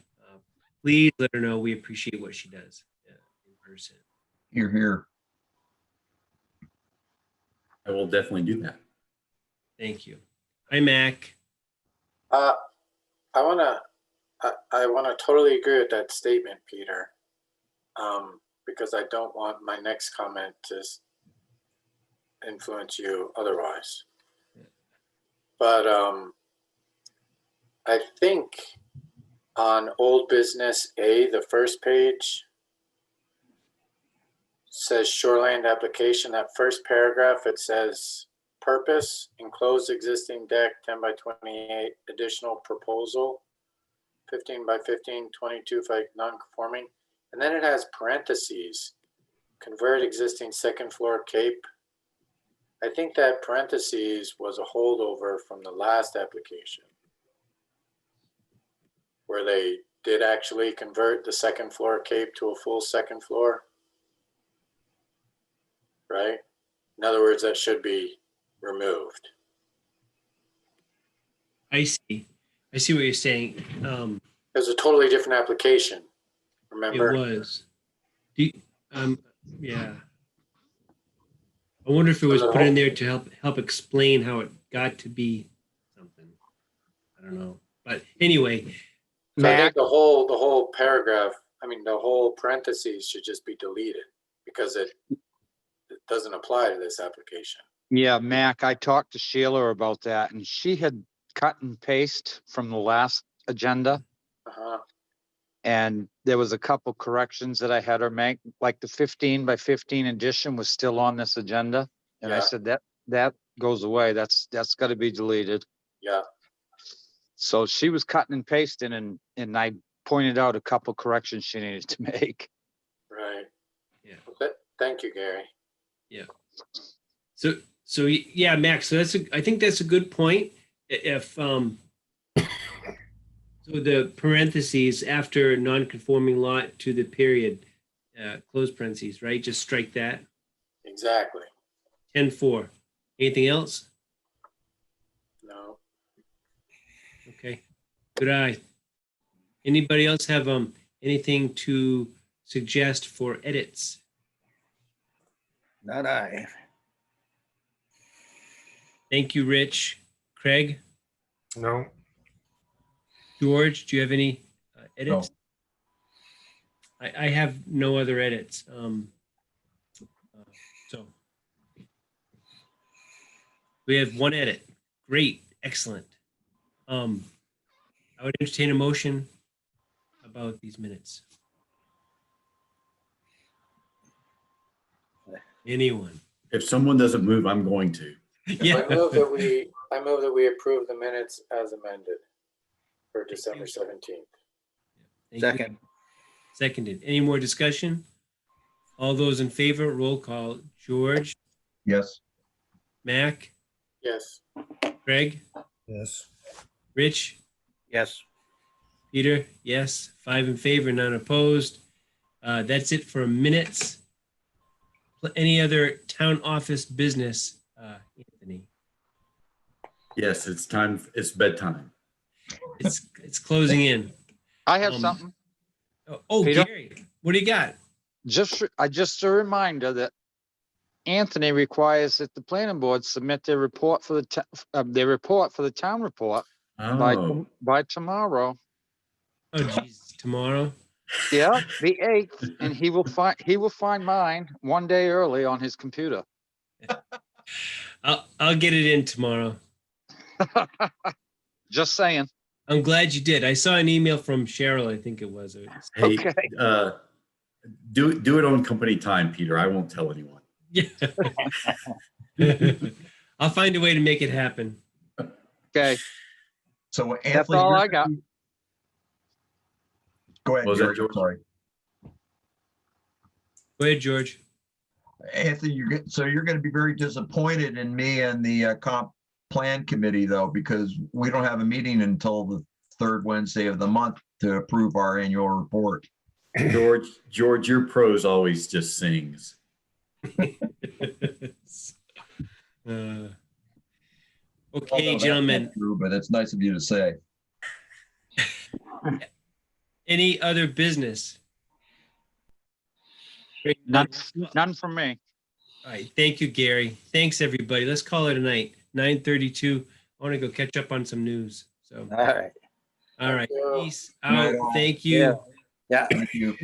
Please let her know we appreciate what she does in person. You're here. I will definitely do that. Thank you. Hi, Mac. I wanna totally agree with that statement, Peter. Because I don't want my next comment to influence you otherwise. But I think on old business A, the first page says shoreland application. That first paragraph, it says purpose, enclosed existing deck, 10 by 28, additional proposal, 15 by 15, 22 by non-conforming. And then it has parentheses, convert existing second floor cape. I think that parentheses was a holdover from the last application, where they did actually convert the second floor cape to a full second floor, right? In other words, that should be removed. I see what you're saying. It was a totally different application, remember? It was. Yeah. I wonder if it was put in there to help explain how it got to be something. I don't know. But anyway, So I think the whole paragraph, I mean, the whole parentheses should just be deleted because it doesn't apply to this application. Yeah, Mac, I talked to Sheila about that and she had cut and paste from the last agenda. Uh-huh. And there was a couple corrections that I had her make, like the 15 by 15 edition was still on this agenda. And I Yeah. said that goes away. That's got to be deleted. Yeah. So she was cutting and pasting and I pointed out a couple corrections she needed to make. Right. Yeah. Thank you, Gary. yeah. So yeah, Max. So I think that's a good point. If so the parentheses after non-conforming lot to the period, close parentheses, right? Just strike that. Exactly. 10-4. Anything else? No. Okay. Good eye. Anybody else have anything to suggest for edits? Not I. Thank you, Rich. Craig, No, George, do you have any edits? No. I have no other edits. So we have one edit. Great, excellent. I would entertain a motion about these minutes. Anyone? If someone doesn't move, I'm going to. Yeah. I move that we approve the minutes as amended for December 17th. Thank you. Second. Seconded. Any more discussion? All those in favor, roll call. George, Yes. Mac, Yes. Craig, yes, Rich, Yes. Peter, yes. 5 in favor, none opposed. That's it for minutes. Any other town office business, Anthony? Yes, it's time. It's bedtime. It's closing in. I have Um, something. Oh, Peter? Gary, what do you got? Just a reminder that Anthony requires that the planning board submit their report for the town report Oh, by tomorrow. Oh, geez, tomorrow. Yeah, the 8th, and he will find mine one day early on his computer. I'll get it in tomorrow. Just saying. I'm glad you did. I saw an email from Cheryl, I think it was. hey, Okay. do it on company time, Peter. I won't tell anyone. Yeah. I'll find a way to make it happen. Okay, So Anthony, that's all you're I got. Go ahead, What was that, George. George? Sorry. Go ahead, George. Anthony, you're going to be very disappointed in me and the comp plan committee, though, because we don't have a meeting until the third Wednesday of the month to approve our annual report. George, your prose always just sings. Uh, Although Okay, that's gentlemen, not true, but it's nice of you to say. any other business? None, none from me. All right, thank you, Gary. Thanks, everybody. Let's call it a night. 9:32. I want to go catch up on some news. So, All right. all right, you. peace out. Thank you. Yeah. Thank you.